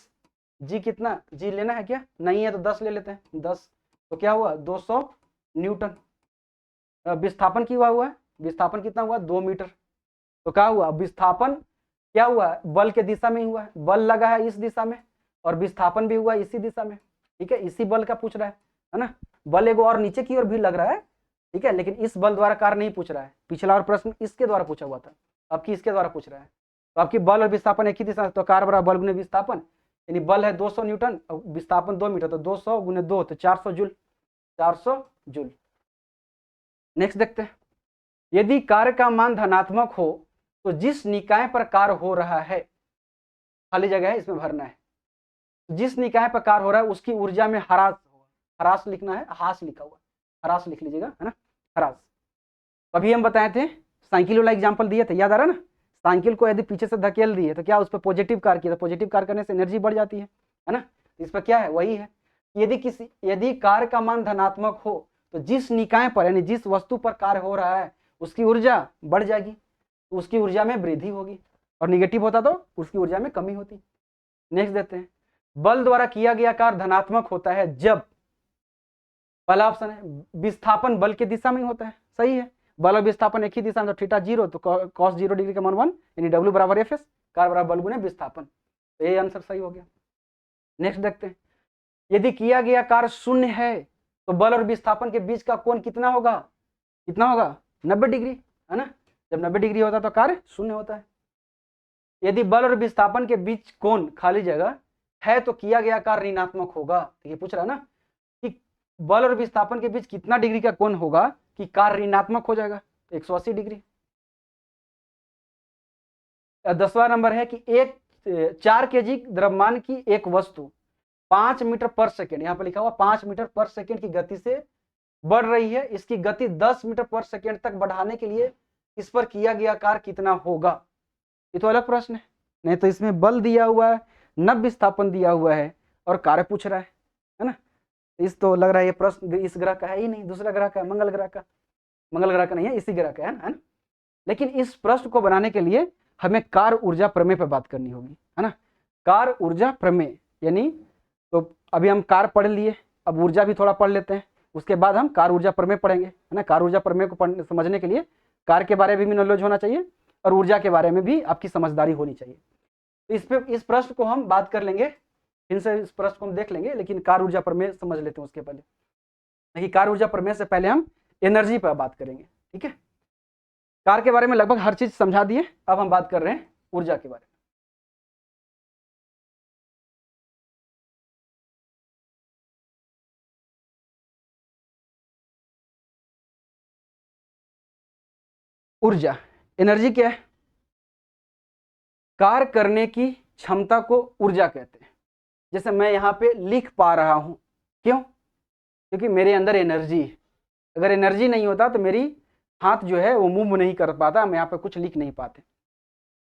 g कितना, g लेना है क्या, नहीं है तो 10 ले लेते हैं, 10 तो क्या हुआ 200 न्यूटन। विस्थापन क्या हुआ है, विस्थापन कितना हुआ 2 मीटर, तो क्या हुआ विस्थापन क्या हुआ, बल के दिशा में ही हुआ है, बल लगा है इस दिशा में और विस्थापन भी हुआ इसी दिशा में, ठीक है, इसी बल का पूछ रहा है ना। बल एगो और नीचे की ओर भी लग रहा है, ठीक है, लेकिन इस बल द्वारा कार्य नहीं पूछ रहा है, पिछला और प्रश्न इसके द्वारा पूछा हुआ था, अब की इसके द्वारा पूछ रहा है। तो आपकी बल और विस्थापन एक ही दिशा, तो कार्य बराबर बल गुने विस्थापन, यानी बल है 200 न्यूटन और विस्थापन 2 मीटर, तो 200 गुने 2 तो 400 जूल, 400 जूल। नेक्स्ट देखते हैं, यदि कार्य का मान धनात्मक हो तो जिस निकाय पर कार्य हो रहा है, खाली जगह है इसमें भरना है, जिस निकाय पर कार्य हो रहा है उसकी ऊर्जा में ह्रास, ह्रास लिखना है, हास लिखा हुआ, ह्रास लिख लीजिएगा, है ना, ह्रास। अभी हम बताए थे, साइकिल वाला एग्जाम्पल दिए थे, याद आ रहा ना, साइकिल को यदि पीछे से धकेल दिए तो क्या उस पर पॉजिटिव कार्य किया, तो पॉजिटिव कार्य करने से एनर्जी बढ़ जाती है ना, इस पर क्या है वही है, यदि कार्य का मान धनात्मक हो तो जिस निकाय पर यानी जिस वस्तु पर कार्य हो रहा है उसकी ऊर्जा बढ़ जाएगी, तो उसकी ऊर्जा में वृद्धि होगी, और निगेटिव होता तो उसकी ऊर्जा में कमी होती। नेक्स्ट देते हैं, बल द्वारा किया गया कार्य धनात्मक होता है जब, पहला ऑप्शन है विस्थापन बल की दिशा में होता है, सही है, बल और विस्थापन एक ही दिशा में, तो थीटा 0 तो cos 0 डिग्री का मान 1 यानी W बराबर Fs, कार्य बराबर बल गुने विस्थापन, तो ये आंसर सही हो गया। नेक्स्ट देखते हैं, यदि किया गया कार्य शून्य है तो बल और विस्थापन के बीच का कोण कितना होगा, 90 डिग्री, है ना, जब 90 डिग्री होता है तो कार्य शून्य होता है। यदि बल और विस्थापन के बीच कोण खाली जगह है तो किया गया कार्य ऋणात्मक होगा, तो ये पूछ रहा है ना कि बल और विस्थापन के बीच कितना डिग्री का कोण होगा कि कार्य ऋणात्मक हो जाएगा, 180 डिग्री। 10वां नंबर है कि 4 केजी द्रव्यमान की एक वस्तु 5 मीटर पर सेकेंड, यहाँ पर लिखा हुआ 5 मीटर पर सेकेंड की गति से बढ़ रही है, इसकी गति 10 मीटर पर सेकेंड तक बढ़ाने के लिए इस पर किया गया कार्य कितना होगा। ये तो अलग प्रश्न है, नहीं तो इसमें बल दिया हुआ है, नव विस्थापन दिया हुआ है और कार्य पूछ रहा है ना, इस तो लग रहा है ये प्रश्न इस ग्रह का है ही नहीं, दूसरा ग्रह का है, मंगल ग्रह का नहीं है, इसी ग्रह का है ना। लेकिन इस प्रश्न को बनाने के लिए हमें कार्य ऊर्जा प्रमेय पर बात करनी होगी, है ना, कार्य ऊर्जा प्रमेय, यानी तो अभी हम कार्य पढ़ लिए, अब ऊर्जा भी थोड़ा पढ़ लेते हैं, उसके बाद हम कार्य ऊर्जा प्रमेय पढ़ेंगे, है ना। कार्य ऊर्जा प्रमेय को समझने के लिए कार्य के बारे में भी नॉलेज होना चाहिए और ऊर्जा के बारे में भी आपकी समझदारी होनी चाहिए। तो इस प्रश्न को हम बात कर लेंगे, फिर से इस प्रश्न को हम देख लेंगे, लेकिन कार्य ऊर्जा प्रमेय समझ लेते हैं उसके पहले, लेकिन कार्य ऊर्जा प्रमेय से पहले हम एनर्जी पर बात करेंगे, ठीक है। कार्य के बारे में लगभग हर चीज समझा दिए, अब हम बात कर रहे हैं ऊर्जा के बारे में। ऊर्जा, एनर्जी क्या है, कार्य करने की क्षमता को ऊर्जा कहते हैं। जैसे मैं यहाँ पे लिख पा रहा हूं, क्यों, क्योंकि मेरे अंदर एनर्जी है, अगर एनर्जी नहीं होता तो मेरी हाथ जो है वो मूव नहीं कर पाता, हम यहाँ पे कुछ लिख नहीं पाते।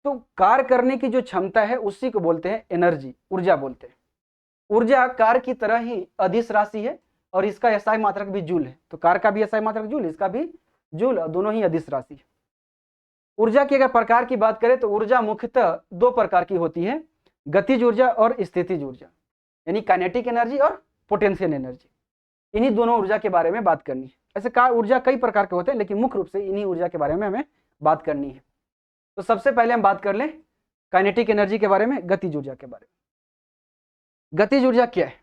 तो कार्य करने की जो क्षमता है उसी को बोलते हैं एनर्जी, ऊर्जा बोलते हैं। ऊर्जा कार्य की तरह ही अदिश राशि है और इसका एसआई मात्रक भी जूल है, तो कार का भी एसआई मात्रक जूल, इसका भी जूल, और दोनों ही अदिश राशि है। ऊर्जा की अगर प्रकार की बात करें तो ऊर्जा मुख्यतः दो प्रकार की होती है, गतिज ऊर्जा और स्थितिज ऊर्जा, यानी काइनेटिक एनर्जी और पोटेंशियल एनर्जी। इन्हीं दोनों ऊर्जा के बारे में बात करनी है। ऐसे ऊर्जा कई प्रकार के होते हैं, लेकिन मुख्य रूप से इन्हीं ऊर्जा के बारे में हमें बात करनी है। तो सबसे पहले हम बात कर लें काइनेटिक एनर्जी के बारे में, गतिज ऊर्जा के बारे में। गतिज ऊर्जा क्या है?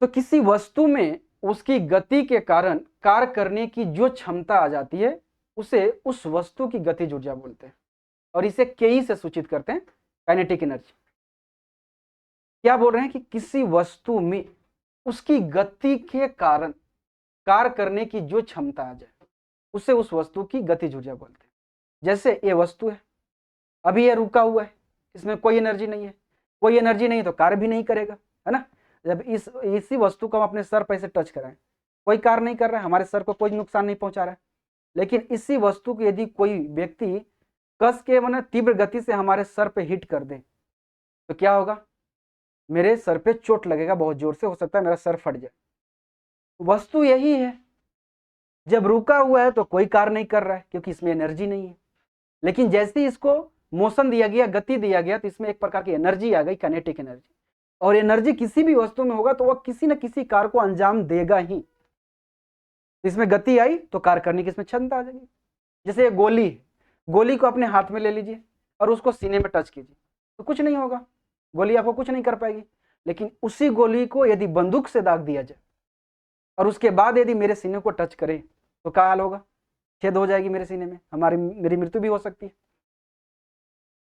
तो किसी वस्तु में उसकी गति के कारण कार्य करने की जो क्षमता आ जाती है उसे उस वस्तु की गतिज ऊर्जा बोलते हैं, और इसे के से सूचित करते हैं, काइनेटिक एनर्जी। क्या बोल रहे हैं कि किसी वस्तु में उसकी गति के कारण कार्य करने की जो क्षमता आ जाए उसे उस वस्तु की गतिज ऊर्जा बोलते हैं। जैसे ये वस्तु है, अभी ये रुका हुआ है, इसमें कोई एनर्जी नहीं है, कोई एनर्जी नहीं तो कार्य भी नहीं करेगा, है ना। जब इसी वस्तु को हम अपने सर पर ऐसे टच कराएं, कोई कार्य नहीं कर रहा है, हमारे सर को कोई नुकसान नहीं पहुंचा रहा है। लेकिन इसी वस्तु को यदि कोई व्यक्ति कस के माने तीव्र गति से हमारे सर पे हिट कर दे तो क्या होगा? मेरे सर पे चोट लगेगा बहुत जोर से, हो सकता है मेरा सर फट जाए। वस्तु यही है, जब रुका हुआ है तो कोई कार्य नहीं कर रहा है क्योंकि इसमें एनर्जी नहीं है, लेकिन जैसे ही इसको मोशन दिया गया, गति दिया गया, तो इसमें एक प्रकार की एनर्जी आ गई, काइनेटिक एनर्जी। और एनर्जी किसी भी वस्तु में होगा तो वह किसी न किसी कार्य को अंजाम देगा ही। इसमें गति आई तो कार्य करने की इसमें क्षमता आ जाएगी। जैसे ये गोली, गोली को अपने हाथ में ले लीजिए और उसको सीने में टच कीजिए तो कुछ नहीं होगा, गोली आपको कुछ नहीं कर पाएगी। लेकिन उसी गोली को यदि बंदूक से दाग दिया जाए और उसके बाद यदि मेरे सीने को टच करे तो क्या हाल होगा? छेद हो जाएगी मेरे सीने में, मेरी मृत्यु भी हो सकती है।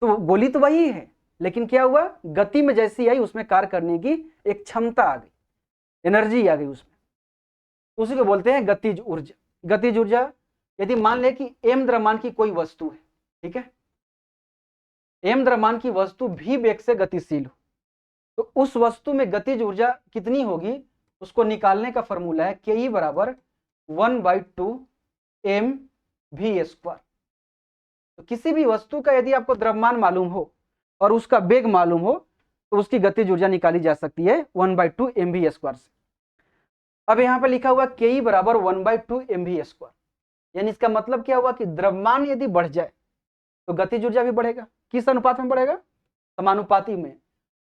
तो गोली तो वही है, लेकिन क्या हुआ? गति में जैसी आई उसमें कार्य करने की एक क्षमता आ गई, एनर्जी आ गई उसमें, उसी को बोलते हैं गतिज ऊर्जा। गतिज ऊर्जा यदि मान ले कि m द्रव्यमान की कोई वस्तु है, ठीक है, m द्रव्यमान की वस्तु भी वेग से गतिशील हो तो उस वस्तु में गतिज ऊर्जा कितनी होगी उसको निकालने का फॉर्मूला है ke बराबर 1/2 mv²। तो किसी भी वस्तु का यदि आपको द्रव्यमान मालूम हो और उसका वेग मालूम हो तो उसकी गतिज ऊर्जा निकाली जा सकती है 1/2 mv² से। अब यहां पर लिखा हुआ ke बराबर 1/2 mv², यानी इसका मतलब क्या हुआ कि द्रव्यमान यदि बढ़ जाए तो गतिज ऊर्जा भी बढ़ेगा। किस अनुपात में बढ़ेगा? समानुपाती में।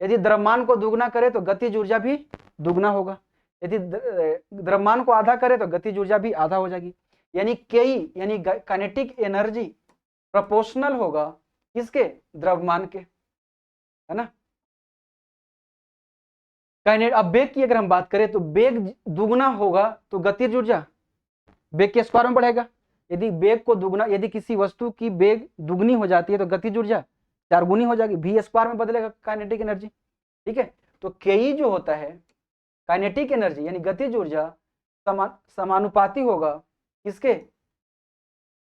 यदि द्रव्यमान को दुगना करे तो गतिज ऊर्जा भी दुगना होगा, यदि द्रव्यमान को आधा करे तो गतिज ऊर्जा भी आधा हो जाएगी। यानी के यानी काइनेटिक एनर्जी प्रोपोर्शनल होगा किसके? द्रव्यमान के, है ना। अब वेग की अगर हम बात करें तो वेग दुगना होगा तो गतिज ऊर्जा वेग के स्क्वायर में बढ़ेगा। यदि वेग को दुगना, यदि किसी वस्तु की वेग दुगनी हो जाती है तो गतिज ऊर्जा 4 गुनी हो जाएगी, v² में बदलेगा काइनेटिक एनर्जी, ठीक है। तो के जो होता है काइनेटिक एनर्जी यानी गतिज ऊर्जा समानुपाती होगा किसके?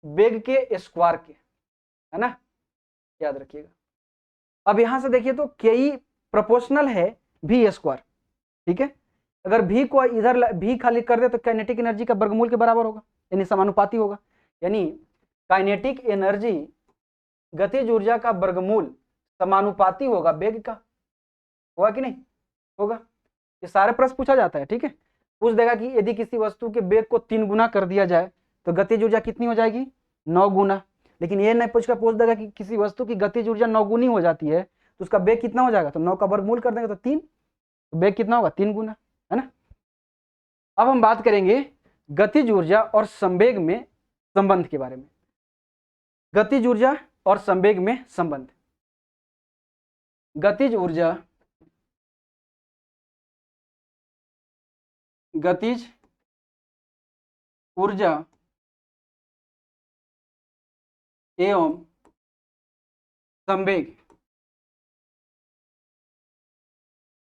वेग के स्क्वायर के, है ना, याद रखिएगा। अब यहां से देखिए तो के प्रोपोर्शनल है v², ठीक है। अगर v को इधर v खाली कर दे तो काइनेटिक एनर्जी का वर्गमूल के बराबर होगा, यानी समानुपाती होगा। यानी काइनेटिक एनर्जी गतिज ऊर्जा का वर्गमूल समानुपाती होगा वेग का, होगा कि नहीं होगा? ये सारे प्रश्न पूछा जाता है, ठीक है। पूछ देगा कि यदि किसी वस्तु के वेग को 3 गुना कर दिया जाए तो गतिज ऊर्जा कितनी हो जाएगी? 9 गुना। लेकिन ये नहीं पूछ देगा कि किसी वस्तु की गतिज ऊर्जा 9 गुनी हो जाती है तो उसका वेग कितना हो जाएगा? तो 9 का वर्गमूल कर देंगे तो 3, तो वेग कितना होगा? 3 गुना, है ना। अब हम बात करेंगे गतिज ऊर्जा और संवेग में संबंध के बारे में। गतिज ऊर्जा और संवेग में संबंध। गतिज ऊर्जा एवं संवेग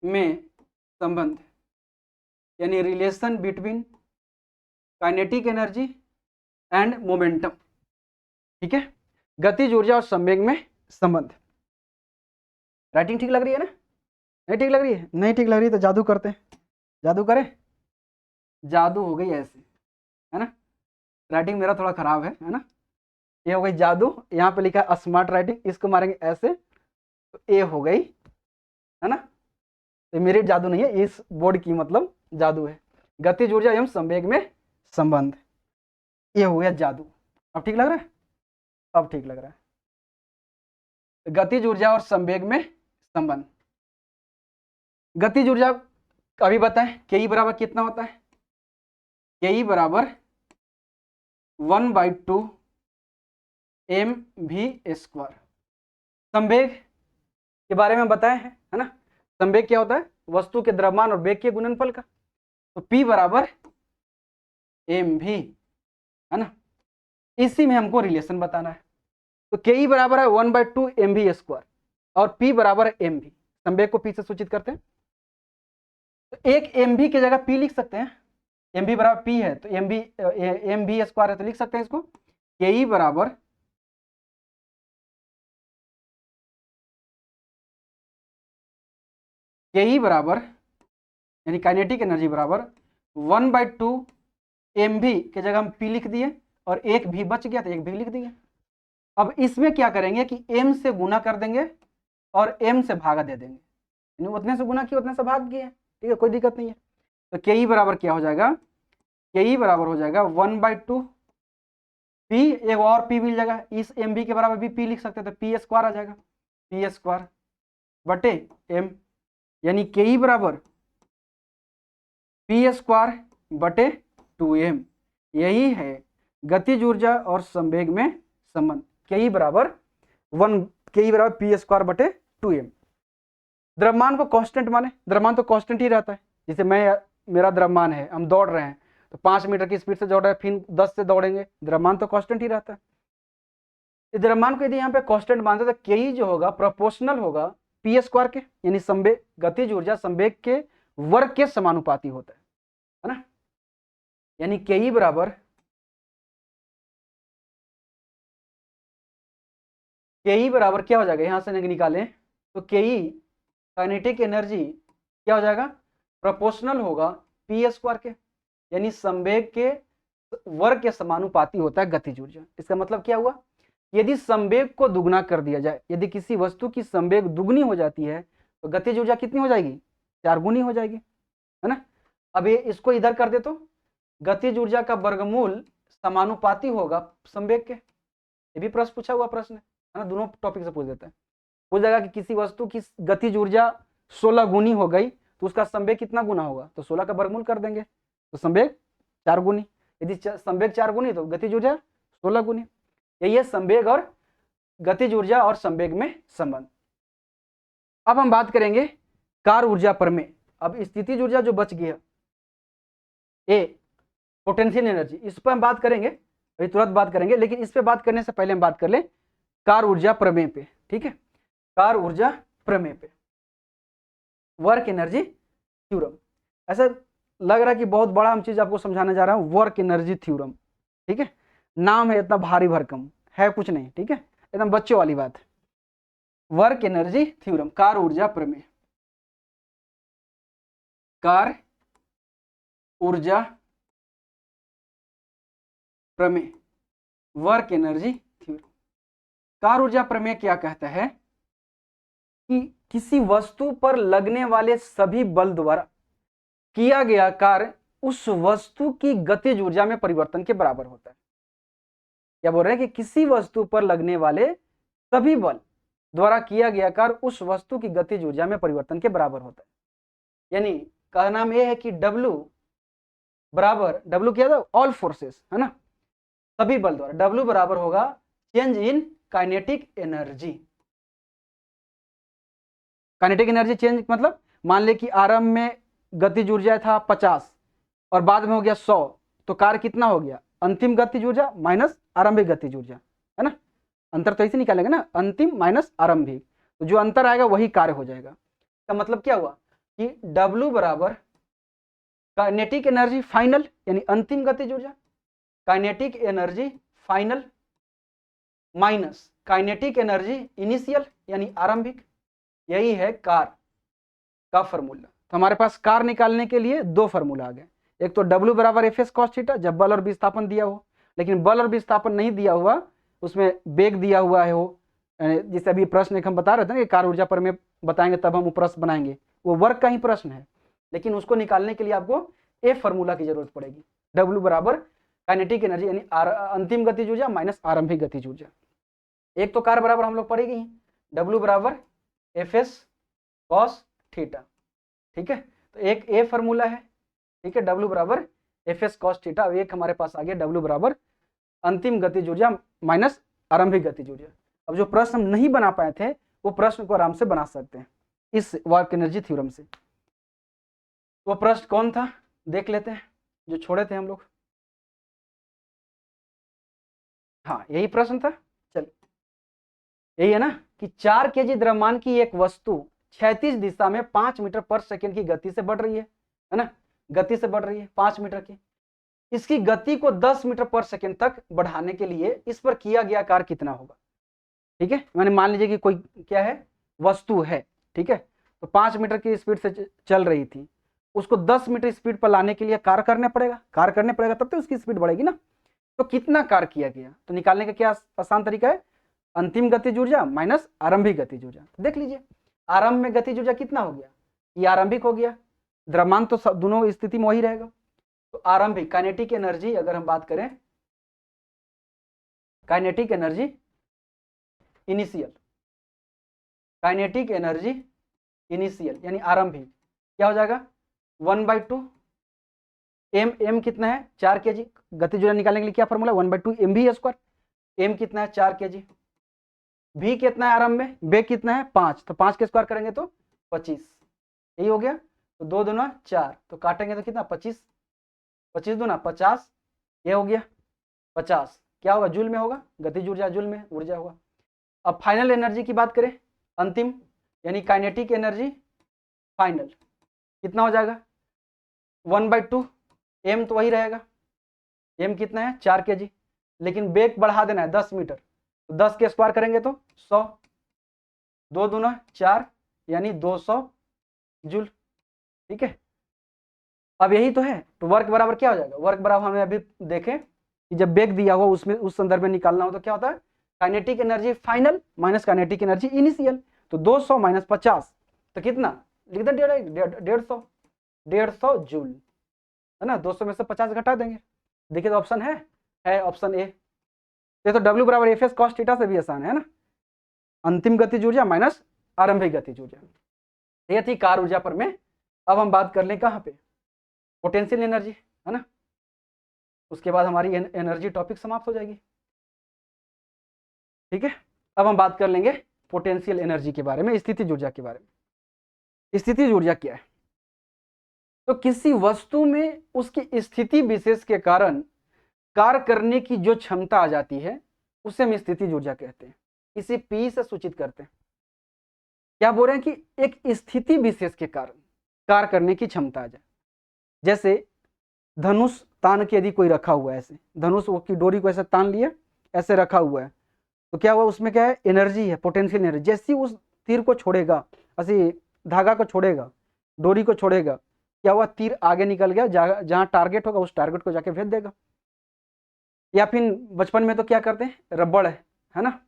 में संबंध, यानी relation between kinetic energy and momentum, ठीक है। गतिज ऊर्जा और संवेग में संबंध। राइटिंग ठीक लग रही है ना? नहीं ठीक लग रही है? नहीं ठीक लग रही है तो जादू करते हैं, जादू करें। जादू हो गई ऐसे, है ना। राइटिंग मेरा थोड़ा खराब है ना। ये हो गई जादू, यहाँ पे लिखा है स्मार्ट राइटिंग, इसको मारेंगे ऐसे तो ए हो गई, है ना। तो मेरी जादू नहीं है, इस बोर्ड की मतलब जादू है। गतिज ऊर्जा एवं संवेग में संबंध, ये हो गया जादू। अब ठीक लग रहा है? अब ठीक लग रहा है। गतिज ऊर्जा और संवेग में संबंध। गतिज ऊर्जा अभी बताएं, के बराबर कितना होता है? के बराबर 1/2 mv²। संवेग के बारे में बताए हैं, है ना? संवेग क्या होता है? वस्तु के द्रव्यमान और वेग के गुणनफल का। तो P बराबर mv, है ना? इसी में हमको रिलेशन बताना है। तो के बराबर है 1/2 mv² और P बराबर है mv। संवेग को P से सूचित करते हैं। तो एक mv की जगह P लिख सकते हैं। mv बराबर P है तो mv² है तो लिख सकते हैं इसको के बराबर यानी काइनेटिक एनर्जी बराबर 1/2 mv की जगह हम P लिख दिए और एक भी बच गया तो एक भी लिख दिए। अब इसमें क्या करेंगे कि m से गुना कर देंगे और m से भागा दे देंगे, यानी उतने से गुना किया उतने से भाग गया। ठीक है, कोई दिक्कत नहीं है। तो के बराबर क्या हो जाएगा? के बराबर हो जाएगा 1/2 P, एक और P मिल जाएगा, इस mv के बराबर भी P लिख सकते हैं तो P² आ जाएगा, P² बटे m, यानी के बराबर P² बटे 2m। यही है गतिज ऊर्जा और संवेग में संबंध। के बराबर P² बटे 2m। द्रव्यमान को कांस्टेंट माने, द्रव्यमान तो कांस्टेंट ही रहता है। जैसे मेरा द्रव्यमान है, हम दौड़ रहे हैं तो 5 मीटर की स्पीड से दौड़ रहे हैं, फिर 10 से दौड़ेंगे, द्रव्यमान तो कांस्टेंट ही रहता है। इस द्रव्यमान को यदि यहाँ पे कांस्टेंट मानते तो के जो होगा प्रोपोर्शनल होगा P² के, यानी संवेग गतिज ऊर्जा संवेग के वर्ग के समानुपाती होता है ना? यानी के बराबर क्या हो जाएगा? यहां से निकालें तो के काइनेटिक एनर्जी क्या हो जाएगा? प्रोपोर्शनल होगा P² के, यानी संवेग के वर्ग के समानुपाती होता है गतिज ऊर्जा। इसका मतलब क्या हुआ? यदि संवेग को दुगना कर दिया जाए, यदि किसी वस्तु की संवेग दुगनी हो जाती है तो गतिज ऊर्जा कितनी हो जाएगी? 4 गुनी हो जाएगी, है ना? अब ये इसको इधर कर दे तो गतिज ऊर्जा का वर्गमूल समानुपाती होगा संवेग के। ये भी प्रश्न पूछा हुआ प्रश्न है ना? दोनों टॉपिक से पूछ देते हैं। पूछ जाएगा कि किसी वस्तु की गतिज ऊर्जा 16 गुनी हो गई तो उसका संवेग कितना गुना होगा? तो 16 का वर्गमूल कर देंगे तो संवेग 4 गुनी। यदि संवेग 4 गुनी तो गतिज ऊर्जा 16 गुनी। यही है संवेग और गतिज ऊर्जा और संवेग में संबंध। अब हम बात करेंगे कार्य ऊर्जा प्रमेय। अब स्थितिज ऊर्जा जो बच गया ए पोटेंशियल एनर्जी, इस पर हम बात करेंगे, अभी तुरंत बात करेंगे, लेकिन इस पे बात करने से पहले हम बात कर लें कार्य ऊर्जा प्रमेय पे। ठीक है, कार्य ऊर्जा प्रमेय पे, वर्क एनर्जी थ्योरम। ऐसा लग रहा है कि बहुत बड़ा हम चीज आपको समझाने जा रहा हूं, वर्क एनर्जी थ्योरम। ठीक है, नाम है इतना भारी भरकम, है कुछ नहीं। ठीक है, एकदम बच्चों वाली बात है। वर्क एनर्जी थ्योरम, कार्य ऊर्जा प्रमेय, कार्य ऊर्जा प्रमेय, वर्क एनर्जी थ्योरम। कार्य ऊर्जा प्रमेय क्या कहता है कि किसी वस्तु पर लगने वाले सभी बल द्वारा किया गया कार्य उस वस्तु की गतिज ऊर्जा में परिवर्तन के बराबर होता है। क्या बोल रहे हैं कि किसी वस्तु पर लगने वाले सभी बल द्वारा किया गया कार्य उस वस्तु की गतिज ऊर्जा में परिवर्तन के बराबर होता है। यानी कहना नाम यह है कि W बराबर, W क्या था? ऑल फोर्सेस, है ना, सभी बल द्वारा। W बराबर होगा change in kinetic energy. Kinetic energy change मतलब मान ले कि आरंभ में गतिज ऊर्जा था 50 और बाद में हो गया 100, तो कार्य कितना हो गया? अंतिम गतिज ऊर्जा माइनस आरंभिक गतिज ऊर्जा, है ना? अंतर तो ऐसे निकालेंगे ना, अंतिम माइनस आरंभिक, तो जो अंतर आएगा वही कार्य हो जाएगा। इसका मतलब क्या हुआ कि W बराबर काइनेटिक एनर्जी फाइनल यानी अंतिम गतिज ऊर्जा, kinetic energy final minus kinetic energy initial यानी आरंभिक। यही है कार्य का फॉर्मूला। तो हमारे पास कार्य निकालने के लिए दो फॉर्मूला आ गए। एक तो W बराबर Fs cos थीटा जब बल और विस्थापन दिया हो, लेकिन बल और विस्थापन नहीं दिया हुआ, उसमें वेग दिया हुआ है हो, जिसे अभी प्रश्न एक हम बता रहे थे ना कि कार्य ऊर्जा पर में बताएंगे तब हम प्रश्न बनाएंगे, वो वर्क का ही प्रश्न है। लेकिन उसको निकालने के लिए आपको ए फॉर्मूला की जरूरत पड़ेगी। W बराबर काइनेटिक एनर्जी यानी अंतिम गतिज ऊर्जा माइनस आरंभिक गतिज ऊर्जा। एक तो कार्य बराबर हम लोग पढ़ेंगे ही, W बराबर Fs cos थीटा, ठीक है। तो एक ए फॉर्मूला है, ठीक है, W बराबर Fs cos थीटा। एक हमारे पास आ गया W बराबर अंतिम गतिज ऊर्जा माइनस आरंभिक गतिज ऊर्जा। अब जो प्रश्न हम नहीं बना पाए थे वो प्रश्न को आराम से बना सकते हैं इस वर्क एनर्जी थ्योरम से। वो प्रश्न कौन था देख लेते हैं जो छोड़े थे हम लोग। हाँ यही प्रश्न था, चल यही है ना कि 4 kg द्रव्यमान की एक वस्तु क्षैतिज दिशा में 5 मीटर पर सेकंड की गति से बढ़ रही है ना, गति से बढ़ रही है 5 मीटर की। इसकी गति को 10 मीटर पर सेकंड तक बढ़ाने के लिए इस पर किया गया कार्य कितना होगा, ठीक है। मैंने मान लीजिए कि कोई क्या है वस्तु है, ठीक है, तो 5 मीटर की स्पीड से चल रही थी, उसको 10 मीटर स्पीड पर लाने के लिए कार्य करने पड़ेगा तब तो उसकी स्पीड बढ़ेगी ना। तो कितना कार्य किया गया, तो निकालने का क्या आसान तरीका है, अंतिम गतिज ऊर्जा माइनस आरंभिक गतिज ऊर्जा। तो देख लीजिए आरंभ में गतिज ऊर्जा कितना हो गया, ये आरंभिक हो गया, द्रव्यमान तो सब दोनों स्थिति में वही रहेगा। तो आरंभिक काइनेटिक एनर्जी अगर हम बात करें, kinetic energy initial, kinetic energy initial यानी आरंभिक क्या हो जाएगा 1/2 एम कितना है 4 kg। गतिज ऊर्जा निकालने के लिए क्या फॉर्मूला 1/2 mv²। एम कितना है 4 kg। भी कितना है आरंभ में, बे कितना है 5, तो 5 के स्क्वायर करेंगे तो 25, यही हो गया। तो 2 दूना 4, तो काटेंगे तो कितना 25, 25 दूना 50, ये हो गया 50। क्या होगा जूल में होगा, गतिज ऊर्जा जूल में ऊर्जा होगा। अब फाइनल एनर्जी की बात करें, अंतिम यानी काइनेटिक एनर्जी फाइनल कितना हो जाएगा 1/2 एम तो वही रहेगा, एम कितना है 4 kg, लेकिन बेग बढ़ा देना है 10 मीटर, तो 10 के स्क्वायर करेंगे तो 100, 2 दूना 4 यानी 200 जूल, ठीक है। अब यही तो है, तो वर्क बराबर क्या हो जाएगा, वर्क बराबर हमें अभी देखें कि जब बेग दिया हुआ उसमें उस संदर्भ में निकालना हो तो क्या होता है kinetic energy final minus kinetic energy initial. तो 200 माइनस 50 तो कितना लिख दे 150 जूल, है ना। 200 में से 50 घटा देंगे, देखिए तो ऑप्शन है ऑप्शन ए। ये तो W बराबर Fs cos थीटा से भी आसान है ना, अंतिम गतिज ऊर्जा माइनस आरंभिक गतिज ऊर्जा। ये थी कार्य ऊर्जा पर में। अब हम बात कर लें कहाँ पे, पोटेंशियल एनर्जी, है ना। उसके बाद हमारी एनर्जी टॉपिक समाप्त हो जाएगी, ठीक है। अब हम बात कर लेंगे पोटेंशियल एनर्जी के बारे में, स्थितिज ऊर्जा के बारे में। स्थितिज ऊर्जा क्या है, तो किसी वस्तु में उसकी स्थिति विशेष के कारण कार्य करने की जो क्षमता आ जाती है उसे हम स्थितिज ऊर्जा कहते हैं, इसे P से सूचित करते हैं। क्या बोल रहे हैं कि एक स्थिति विशेष के कारण कार्य करने की क्षमता आ जाए। जैसे धनुष तान के यदि कोई रखा हुआ है, ऐसे धनुष की डोरी को ऐसे तान लिया, ऐसे रखा हुआ है, तो क्या हुआ उसमें क्या है एनर्जी है, पोटेंशियल एनर्जी। जैसे उस तीर को छोड़ेगा, ऐसे धागा को छोड़ेगा, डोरी को छोड़ेगा, क्या हुआ तीर आगे निकल गया, जहां टारगेट होगा उस टारगेट को जाके भेज देगा। या फिर बचपन में तो क्या करते हैं रबड़ है ना,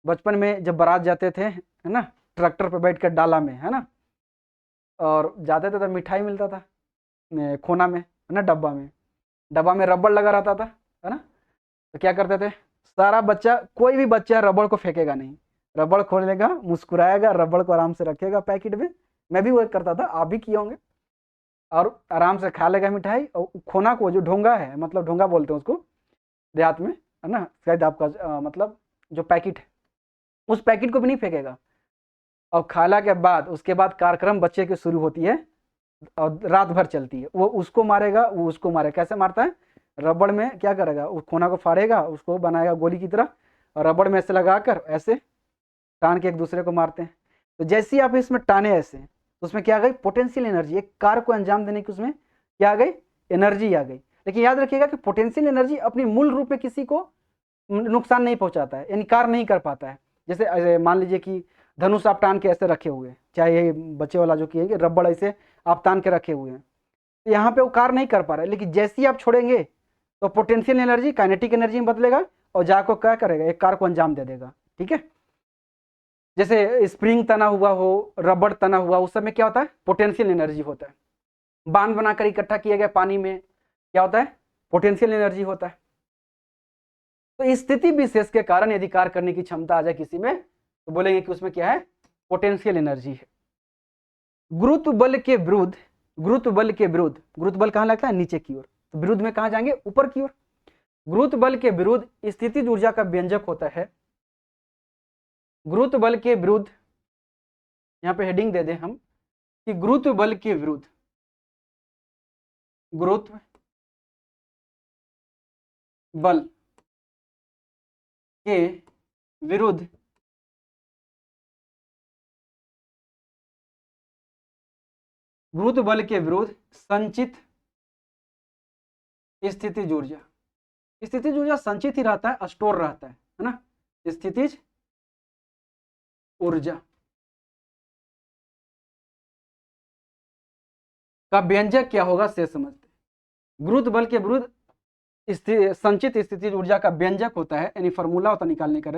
बचपन में जब बारात जाते थे है ना, ट्रैक्टर पर बैठ कर डाला में, है ना, और जाते थे तो मिठाई मिलता था खोना में, है ना, डब्बा में रबड़ लगा रहता था, है ना। तो क्या करते थे सारा बच्चा, कोई भी बच्चा रबड़ को फेंकेगा नहीं, रबड़ खोलेगा, मुस्कुराएगा, रबड़ को आराम से रखेगा पैकेट में। मैं भी वो करता था, आप भी किए होंगे, और आराम से खा लेगा मिठाई। और खोना को जो ढोंगा है, मतलब ढोंगा बोलते हैं उसको देहात में, है ना, शायद आपका मतलब जो पैकेट है उस पैकेट को भी नहीं फेंकेगा। और खाला के बाद उसके बाद कार्यक्रम बच्चे की शुरू होती है और रात भर चलती है, वो उसको मारेगा, वो उसको मारेगा। कैसे मारता है, रबड़ में क्या करेगा, उस खोना को फाड़ेगा, उसको बनाएगा गोली की तरह, और रबड़ में ऐसे लगाकर ऐसे टान के एक दूसरे को मारते हैं। तो जैसे ही आप इसमें टाने ऐसे, तो उसमें क्या आ गई पोटेंशियल एनर्जी, एक कार्य को अंजाम देने की उसमें क्या आ गई एनर्जी आ गई। लेकिन याद रखिएगा कि पोटेंशियल एनर्जी अपनी मूल रूप में किसी को नुकसान नहीं पहुंचाता है, यानी कार्य नहीं कर पाता है। जैसे मान लीजिए कि धनुष आप टान के ऐसे रखे हुए हैं, चाहे ये बच्चे वाला जो किए रबड़ ऐसे आप तान के रखे हुए हैं, तो यहाँ पे वो कार्य नहीं कर पा रहा है। लेकिन जैसे ही आप छोड़ेंगे तो पोटेंशियल एनर्जी काइनेटिक एनर्जी में बदलेगा और जाकर क्या करेगा, एक कार्य को अंजाम दे देगा, ठीक है। जैसे स्प्रिंग तना हुआ हो, रबड़ तना हुआ, उस समय क्या होता है पोटेंशियल एनर्जी होता है। बांध बनाकर इकट्ठा किया गया पानी में क्या होता है, पोटेंशियल एनर्जी होता है। तो स्थिति विशेष के कारण यदि कार्य करने की क्षमता आ जाए किसी में तो बोलेंगे कि उसमें क्या है, पोटेंशियल एनर्जी है। गुरुत्व बल के विरुद्ध, गुरुत्व बल के विरुद्ध, गुरुत्व बल कहाँ लगता है, नीचे की ओर, तो विरुद्ध में कहाँ जाएंगे, ऊपर की ओर। गुरुत्व बल के विरुद्ध स्थितिज ऊर्जा का व्यंजक होता है, गुरुत्व बल के विरुद्ध, यहाँ पे हेडिंग दे दें हम कि गुरुत्व बल के विरुद्ध, गुरुत्व बल के विरुद्ध गुरुत्व बल के विरुद्ध संचित स्थितिज ऊर्जा, स्थितिज ऊर्जा संचित ही रहता है, स्टोर रहता है ना, स्थितिज ऊर्जा का व्यंजक क्या होगा से समझते हैं। गुरुत्व बल के विरुद्ध संचित स्थितिज ऊर्जा का व्यंजक होता है, यानी फॉर्मूला होता निकालने का,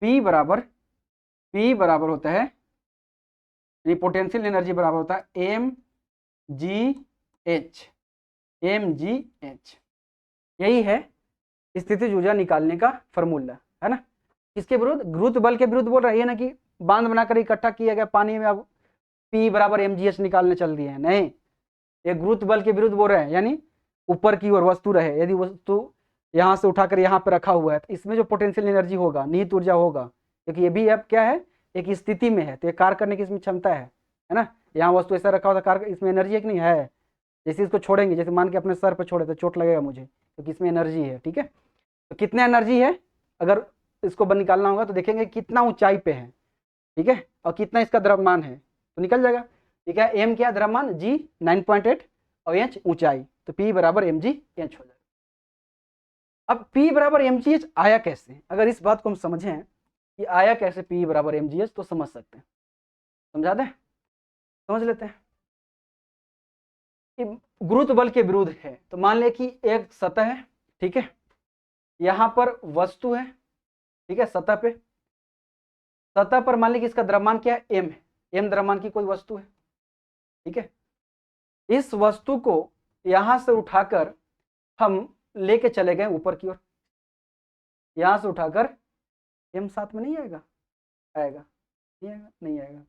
P बराबर होता है, यानी पोटेंशियल एनर्जी बराबर होता है mgh, यही है स्थितिज ऊर्जा निकालने का फॉर्मूला, है ना। किसके विरुद्ध, गुरुत्व बल के विरुद्ध बोल रहा है, ये ना कि बांध बनाकर इकट्ठा किया गया पानी में अब P बराबर mgh निकालने चल दिए हैं, नहीं, ये गुरुत्व बल के विरुद्ध बोल रहे हैं, यानी ऊपर की ओर वस्तु रहे, यदि वस्तु यहाँ से उठाकर यहाँ पर रखा हुआ है तो इसमें जो पोटेंशियल एनर्जी होगा, निहित ऊर्जा होगा, क्योंकि ये भी अब क्या है, एक स्थिति में है, तो ये कार्य करने की इसमें क्षमता है ना। यहाँ वस्तु ऐसा रखा होता कार्य, इसमें एनर्जी एक नहीं है, जैसे इसको छोड़ेंगे, जैसे मान के अपने सर पर छोड़े तो चोट लगेगा मुझे, क्योंकि इसमें एनर्जी है, ठीक है। तो कितना एनर्जी है, अगर इसको निकालना होगा तो देखेंगे कितना ऊंचाई पे है, ठीक है, और कितना इसका द्रव्यमान है तो निकल जाएगा, ठीक है। एम क्या द्रव्यमान, जी 9.8 और एच ऊंचाई, तो P बराबर mgh हो जाएगा। अब P बराबर mgh आया कैसे, अगर इस बात को हम समझें कि आया कैसे P बराबर mgh तो समझ सकते हैं, समझा दें, समझ लेते हैं कि गुरुत्व बल के विरुद्ध है, तो मान ले कि एक सतह है, ठीक है, यहाँ पर वस्तु है, ठीक है, सतह पर मान ली कि इसका द्रव्यमान क्या है, m है, m द्रव्यमान की कोई वस्तु है, ठीक है। इस वस्तु को यहां से उठाकर हम लेके चले गए ऊपर की ओर, यहां से उठाकर, m साथ में नहीं आएगा, आएगा नहीं आएगा, नहीं आएगा,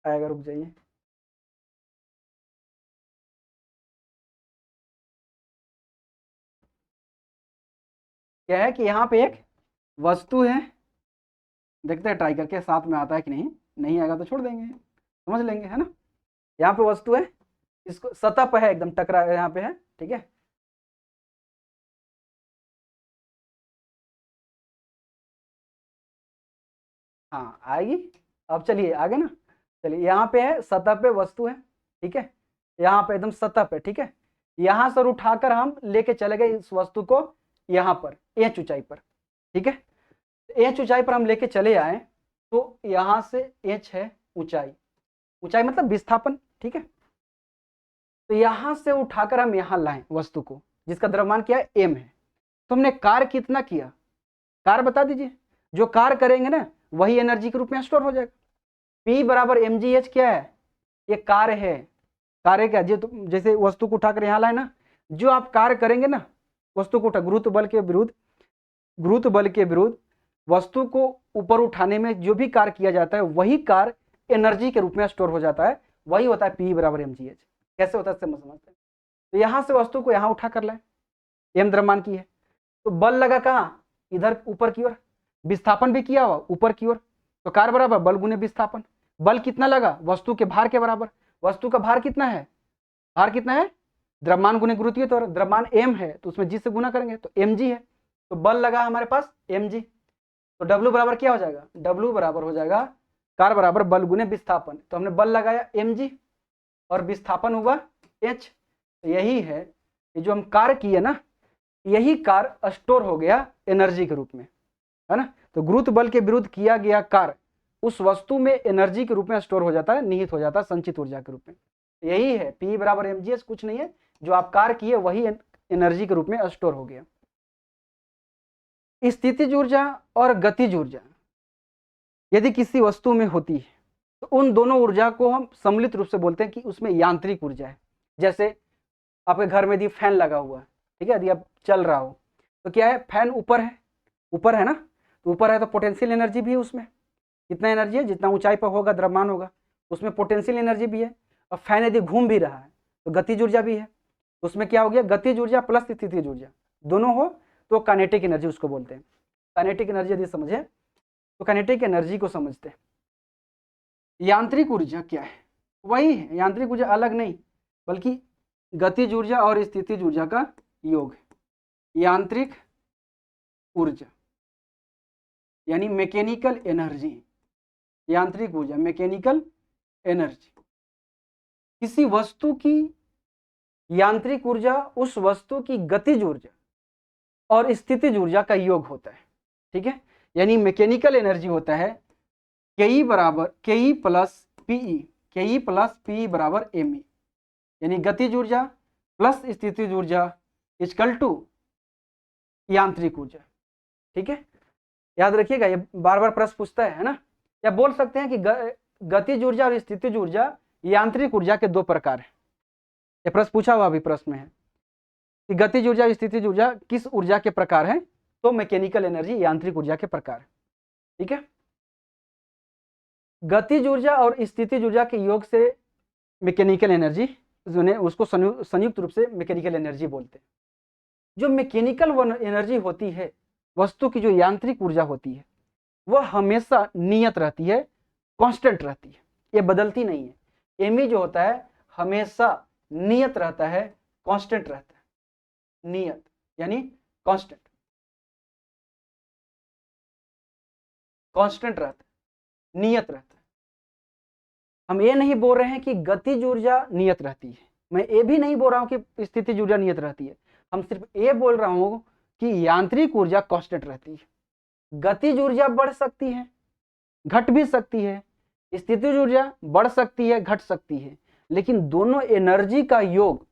आएगा, रुक जाइए, क्या है कि यहाँ पे एक वस्तु है, देखते हैं ट्राई करके साथ में आता है कि नहीं, नहीं आएगा तो छोड़ देंगे, समझ लेंगे, है ना। यहाँ पे वस्तु है, इसको सतह पर है, एकदम टकरा यहाँ पे है, ठीक है, हाँ आएगी। अब चलिए आगे ना, चलिए यहाँ पे है, सतह पे वस्तु है, ठीक है, यहाँ पे एकदम सतह पे, ठीक है, यहाँ से उठाकर हम लेके चले गए इस वस्तु को यहाँ पर h ऊंचाई पर, ठीक है, h ऊंचाई पर हम लेके चले आए, तो यहाँ से h है ऊंचाई, ऊंचाई मतलब विस्थापन, ठीक है। तो यहाँ से उठाकर हम यहाँ लाएं वस्तु को जिसका द्रव्यमान क्या है, m है, तो हमने कार्य कितना किया, कार्य बता दीजिए, जो कार्य करेंगे ना वही एनर्जी के रूप में स्टोर हो जाएगा। P बराबर mgh क्या है, ये कार्य है, कार्य क्या, जैसे वस्तु को उठाकर यहाँ लाए ना, जो आप कार्य करेंगे ना, वस्तु को उठा, गुरुत्व बल के विरुद्ध वस्तु को ऊपर उठाने में जो भी कार्य किया जाता है वही कार्य एनर्जी के रूप में स्टोर हो जाता है, वही होता है P बराबर mgh। कैसे होता है समझते हैं, तो यहाँ से वस्तु को यहाँ उठा कर लाए, m द्रव्यमान की है, तो बल लगा कहाँ, इधर ऊपर की ओर, विस्थापन भी किया हुआ ऊपर की ओर, तो कार्य बराबर बल गुने विस्थापन, बल कितना लगा, वस्तु के भार के बराबर, वस्तु का भार कितना है, द्रव्यमान गुने गुरुत्वीय, तो द्रव्यमान m है तो उसमें g से गुना करेंगे तो mg है, तो बल लगा हमारे पास mg, तो W बराबर क्या हो जाएगा, W बराबर हो जाएगा कार्य बराबर बल गुने विस्थापन, तो हमने बल लगाया mg और विस्थापन हुआ h, तो यही है ये जो हम कार्य किए ना, यही कार्य स्टोर हो गया एनर्जी के रूप में, है ना। तो गुरुत्व बल के विरुद्ध किया गया कार्य उस वस्तु में एनर्जी के रूप में स्टोर हो जाता है, निहित हो जाता है संचित ऊर्जा के रूप में, यही है P बराबर mgh, कुछ नहीं है, जो आप कार्य किए वही एनर्जी के रूप में स्टोर हो गया। स्थितिज ऊर्जा और गतिज ऊर्जा यदि किसी वस्तु में होती है तो उन दोनों ऊर्जा को हम सम्मिलित रूप से बोलते हैं कि उसमें यांत्रिक ऊर्जा है, जैसे आपके घर में यदि फैन लगा हुआ है, ठीक है, यदि आप चल रहा हो तो क्या है, फैन ऊपर है ना, तो ऊपर है तो पोटेंशियल एनर्जी भी है उसमें, कितना एनर्जी है, जितना ऊंचाई पर होगा द्रव्यमान होगा उसमें पोटेंशियल एनर्जी भी है। और फैन यदि घूम भी रहा है तो गतिज ऊर्जा भी है, तो उसमें क्या हो गया, गतिज ऊर्जा प्लस स्थितिज ऊर्जा दोनों हो तो काइनेटिक एनर्जी उसको बोलते हैं। काइनेटिक एनर्जी यदि समझे तो काइनेटिक एनर्जी को समझते हैं। यांत्रिक ऊर्जा क्या है, वही है, यांत्रिक ऊर्जा अलग नहीं बल्कि गतिज ऊर्जा और स्थितिज ऊर्जा का योग है यांत्रिक ऊर्जा, यानी मैकेनिकल एनर्जी। यांत्रिक ऊर्जा मैकेनिकल एनर्जी, किसी वस्तु की यांत्रिक ऊर्जा उस वस्तु की गतिज ऊर्जा और स्थितिज ऊर्जा का योग होता है, ठीक है। यानी मैकेनिकल एनर्जी होता है के बराबर के प्लस पीई बराबर एम ई, यानी गतिज ऊर्जा प्लस स्थितिज ऊर्जा इक्वल टू यांत्रिक ऊर्जा, ठीक है। याद रखिएगा, ये बार बार प्रश्न पूछता है ना, या बोल सकते हैं कि गतिज ऊर्जा और स्थितिज ऊर्जा यांत्रिक ऊर्जा के दो प्रकार हैं। ये प्रश्न पूछा हुआ अभी प्रश्न में है कि गतिज ऊर्जा और स्थितिज ऊर्जा किस ऊर्जा के प्रकार है, तो मैकेनिकल एनर्जी यांत्रिक ऊर्जा के प्रकार, ठीक है। गतिज ऊर्जा और स्थितिज ऊर्जा के योग से मैकेनिकल एनर्जी, उसको संयुक्त रूप से मैकेनिकल एनर्जी बोलते हैं। जो मैकेनिकल एनर्जी होती है, वस्तु की जो यांत्रिक ऊर्जा होती है, वह हमेशा नियत रहती है, कांस्टेंट रहती है, ये बदलती नहीं है। एमई जो होता है हमेशा नियत रहता है, कांस्टेंट रहता है, नियत यानी कांस्टेंट, कांस्टेंट रहता है, नियत रहता है। हम ये नहीं बोल रहे हैं कि गतिज ऊर्जा नियत रहती है, मैं ये भी नहीं बोल रहा हूं कि स्थितिज ऊर्जा नियत रहती है, हम सिर्फ ये बोल रहा हूं कि यांत्रिक ऊर्जा कांस्टेंट रहती है। गतिज ऊर्जा बढ़ सकती है, घट भी सकती है, स्थितिज ऊर्जा बढ़ सकती है, घट सकती है, लेकिन दोनों एनर्जी का योग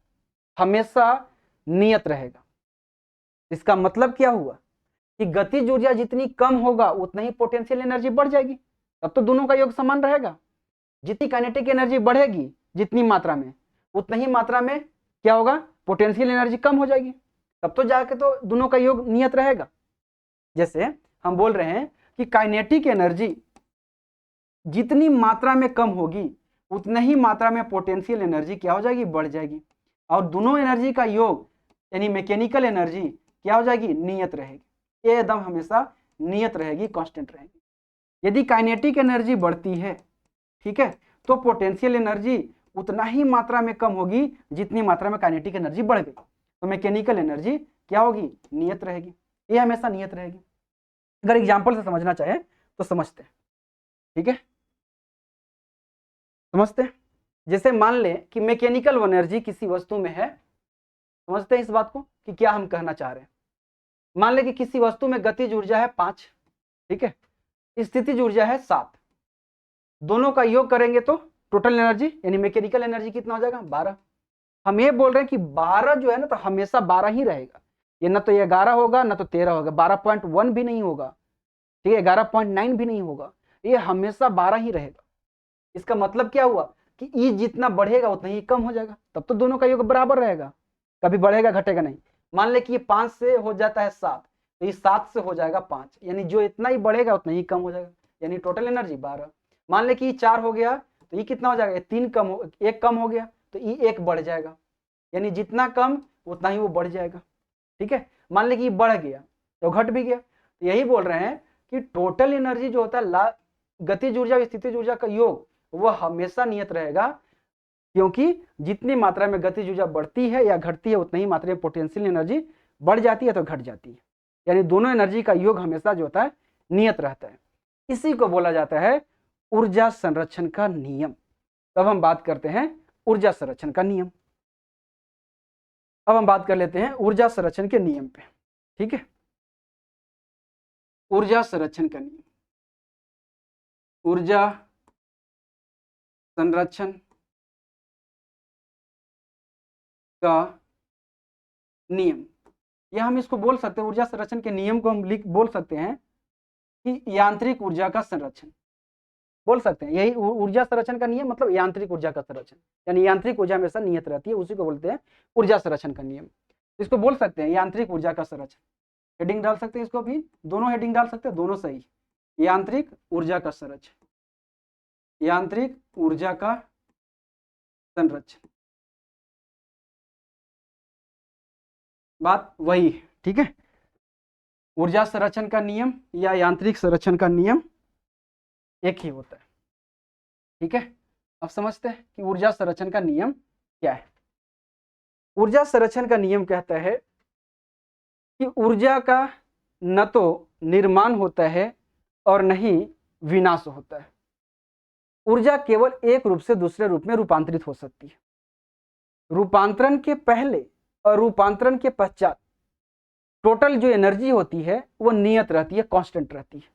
हमेशा नियत रहेगा। इसका मतलब क्या हुआ कि गतिज ऊर्जा जितनी कम होगा उतना ही पोटेंशियल एनर्जी बढ़ जाएगी, तब तो दोनों का योग समान रहेगा। जितनी काइनेटिक एनर्जी बढ़ेगी जितनी मात्रा में, उतना ही मात्रा में क्या होगा, पोटेंशियल एनर्जी कम हो जाएगी, तब तो जाके तो दोनों का योग नियत रहेगा। जैसे हम बोल रहे हैं कि काइनेटिक एनर्जी जितनी मात्रा में कम होगी उतना ही मात्रा में पोटेंशियल एनर्जी क्या हो जाएगी, बढ़ जाएगी, और दोनों एनर्जी का योग यानी मैकेनिकल एनर्जी क्या हो जाएगी, नियत रहेगी, ये एकदम हमेशा नियत रहेगी, कांस्टेंट रहेगी। यदि काइनेटिक एनर्जी बढ़ती है, ठीक है, तो पोटेंशियल एनर्जी उतना ही मात्रा में कम होगी जितनी मात्रा में काइनेटिक एनर्जी बढ़ गई, तो मैकेनिकल एनर्जी क्या होगी, नियत रहेगी, ये हमेशा नियत रहेगी। अगर एग्जांपल से समझना चाहे तो समझते हैं, ठीक है, समझते हैं। जैसे मान लें कि मैकेनिकल एनर्जी किसी वस्तु में है, समझते हैं इस बात को कि क्या हम कहना चाह रहे हैं। मान लें कि किसी वस्तु में गतिज ऊर्जा है 5, ठीक है, स्थितिज ऊर्जा है 7, दोनों का योग करेंगे तो टोटल एनर्जी यानी मैकेनिकल एनर्जी कितना हो जाएगा, 12। हम ये बोल रहे हैं कि 12 जो है ना, तो हमेशा 12 ही रहेगा, ये ना तो 11 होगा ना तो 13 होगा, 12.1 भी नहीं होगा, ठीक है, 11.9 भी नहीं होगा, ये हमेशा 12 ही रहेगा। इसका मतलब क्या हुआ कि ई जितना बढ़ेगा उतना ही कम हो जाएगा, तब तो दोनों का योग बराबर रहेगा, कभी बढ़ेगा घटेगा नहीं। मान ले कि ये 5 से हो जाता है 7, तो ये 7 से हो जाएगा 5, यानी जो इतना ही बढ़ेगा उतना ही कम हो जाएगा, यानी टोटल एनर्जी 12। मान ले कि ये 4 हो गया तो ये कितना हो जाएगा, 3 कम हो, 1 कम हो गया तो ये 1 बढ़ जाएगा, यानी जितना कम उतना ही वो बढ़ जाएगा, ठीक है। मान ले कि ये बढ़ गया तो घट भी गया, तो यही बोल रहे हैं कि टोटल एनर्जी जो होता है गतिज ऊर्जा और स्थितिज ऊर्जा का योग वह हमेशा नियत रहेगा, क्योंकि जितनी मात्रा में गतिज ऊर्जा बढ़ती है या घटती है उतनी ही मात्रा में पोटेंशियल एनर्जी बढ़ जाती है तो घट जाती है, यानी दोनों एनर्जी का योग हमेशा जो होता है नियत रहता है। इसी को बोला जाता है ऊर्जा संरक्षण का नियम। तब हम बात करते हैं ऊर्जा संरक्षण का नियम। अब हम बात कर लेते हैं ऊर्जा संरक्षण के नियम पे, ठीक है। ऊर्जा संरक्षण का नियम, ऊर्जा संरक्षण का नियम, या हम इसको बोल सकते हैं, ऊर्जा संरक्षण के नियम को हम बोल सकते हैं कि यांत्रिक ऊर्जा का संरक्षण, बोल सकते हैं। यही ऊर्जा संरक्षण का नियम मतलब यांत्रिक ऊर्जा का संरक्षण, यानी यांत्रिक ऊर्जा हमेशा नियत रहती है, उसी को बोलते हैं ऊर्जा संरक्षण का नियम। इसको बोल सकते हैं यांत्रिक ऊर्जा का संरक्षण। हेडिंग डाल सकते हैं इसको भी, दोनों हेडिंग डाल सकते हैं, दोनों सही। यांत्रिक ऊर्जा का संरक्षण, यांत्रिक ऊर्जा का संरक्षण, बात वही है, ठीक है। ऊर्जा संरक्षण का नियम या यांत्रिक संरक्षण का नियम एक ही होता है, ठीक है। अब समझते हैं कि ऊर्जा संरक्षण का नियम क्या है। ऊर्जा संरक्षण का नियम कहता है कि ऊर्जा का न तो निर्माण होता है और न ही विनाश होता है। ऊर्जा केवल एक रूप से दूसरे रूप में रूपांतरित हो सकती है। रूपांतरण के पहले और रूपांतरण के पश्चात टोटल जो एनर्जी होती है वो नियत रहती है, कांस्टेंट रहती है।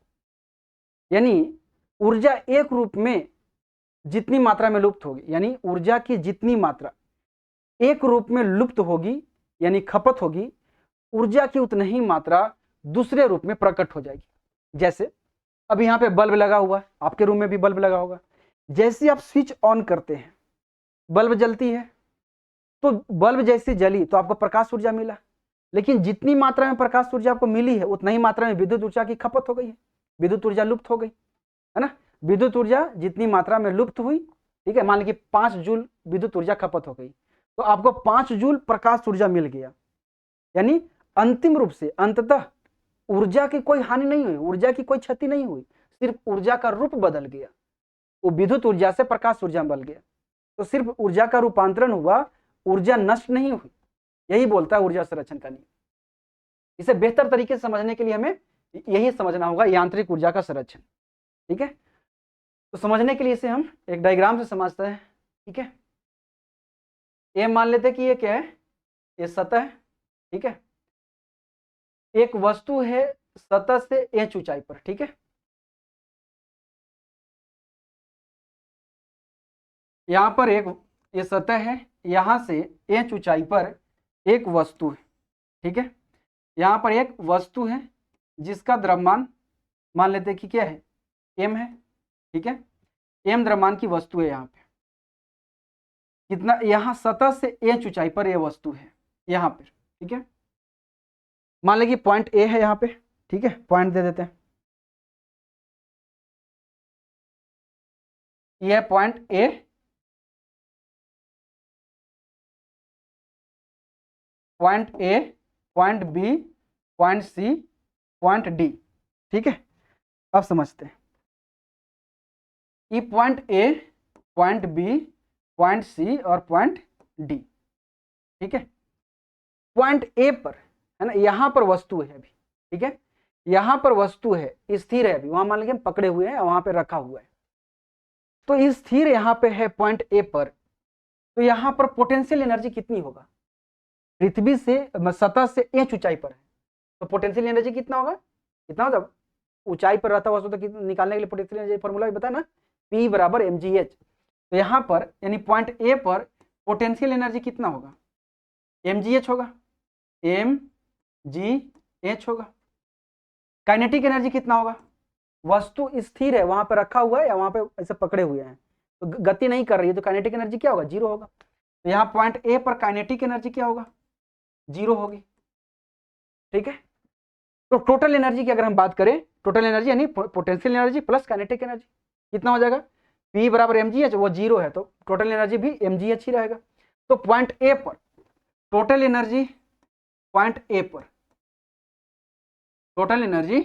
यानी ऊर्जा एक रूप में जितनी मात्रा में लुप्त होगी, यानी ऊर्जा की जितनी मात्रा एक रूप में लुप्त होगी यानी खपत होगी, ऊर्जा की उतनी ही मात्रा दूसरे रूप में प्रकट हो जाएगी। जैसे अब यहाँ पे बल्ब लगा हुआ है, आपके रूम में भी बल्ब लगा होगा। जैसे आप स्विच ऑन करते हैं बल्ब जलती है, तो बल्ब जैसी जली तो आपको प्रकाश ऊर्जा मिला, लेकिन जितनी मात्रा में प्रकाश ऊर्जा आपको मिली है उतना ही मात्रा में विद्युत ऊर्जा की खपत हो गई है, विद्युत ऊर्जा लुप्त हो गई है ना। विद्युत ऊर्जा जितनी मात्रा में लुप्त हुई, ठीक है, मान लीजिए 5 जूल विद्युत ऊर्जा खपत हो गई, तो आपको 5 जूल प्रकाश ऊर्जा मिल गया। यानी अंतिम रूप से अंततः ऊर्जा की कोई हानि नहीं हुई, ऊर्जा की कोई क्षति नहीं हुई, सिर्फ ऊर्जा का रूप बदल गया, वो विद्युत ऊर्जा से प्रकाश ऊर्जा बन गया। तो सिर्फ ऊर्जा का रूपांतरण हुआ, ऊर्जा नष्ट नहीं हुई। यही बोलता है ऊर्जा संरक्षण का नियम। इसे बेहतर तरीके से समझने के लिए हमें यही समझना होगा, यांत्रिक ऊर्जा का संरक्षण, ठीक है। तो समझने के लिए इसे हम एक डायग्राम से समझते हैं, ठीक है। ये मान लेते हैं कि ये क्या है, ये सतह है, ठीक है। एक वस्तु है सतह से h ऊंचाई पर, ठीक है। यहां पर एक ये सतह है, यहां से h ऊंचाई पर एक वस्तु है, ठीक है। यहां पर एक वस्तु है जिसका द्रव्यमान मान लेते हैं कि क्या है, m है, ठीक है। m द्रव्यमान की वस्तु है। यहाँ पे कितना, यहाँ सतह से h ऊंचाई पर यह वस्तु है यहाँ पर, ठीक है। मान लीजिए पॉइंट A है यहाँ पे, ठीक है, पॉइंट दे देते हैं। यह point A, point A, point B, point C, point D, ठीक है। अब समझते हैं ये point A, point B, point C और पॉइंट D, ठीक है। पॉइंट A पर है ना, यहां पर वस्तु है अभी, ठीक है, यहां पर वस्तु है, स्थिर है अभी, वहां मान लीजिए पकड़े हुए हैं, वहां पे रखा हुआ है। तो स्थिर यहां पे है पॉइंट A पर, तो यहां पर पोटेंशियल एनर्जी कितनी होगा, पृथ्वी से सतह से h ऊंचाई पर है, तो पोटेंशियल एनर्जी कितना होगा, कितना होगा, ऊंचाई पर रहता वस्तु तो निकालने के लिए पोटेंशियल एनर्जी फॉर्मूला भी बताया ना, P बराबर mgh। तो यहाँ पर यानी पॉइंट A पर पोटेंशियल एनर्जी कितना होगा, mgh होगा, mgh होगा। काइनेटिक एनर्जी कितना होगा, वस्तु स्थिर है, वहां पर रखा हुआ है या वहां पे ऐसे पकड़े हुए हैं, तो गति नहीं कर रही है, तो काइनेटिक एनर्जी क्या होगा, 0 होगा। तो यहाँ पॉइंट A पर काइनेटिक एनर्जी क्या होगा, 0 होगी, ठीक है। तो टोटल एनर्जी की अगर हम बात करें, टोटल एनर्जी यानी potential energy plus kinetic energy कितना हो जाएगा, P बराबर mgh, वो 0 है, तो टोटल एनर्जी भी mgh ही रहेगा। तो पॉइंट A पर टोटल एनर्जी, पॉइंट A पर टोटल एनर्जी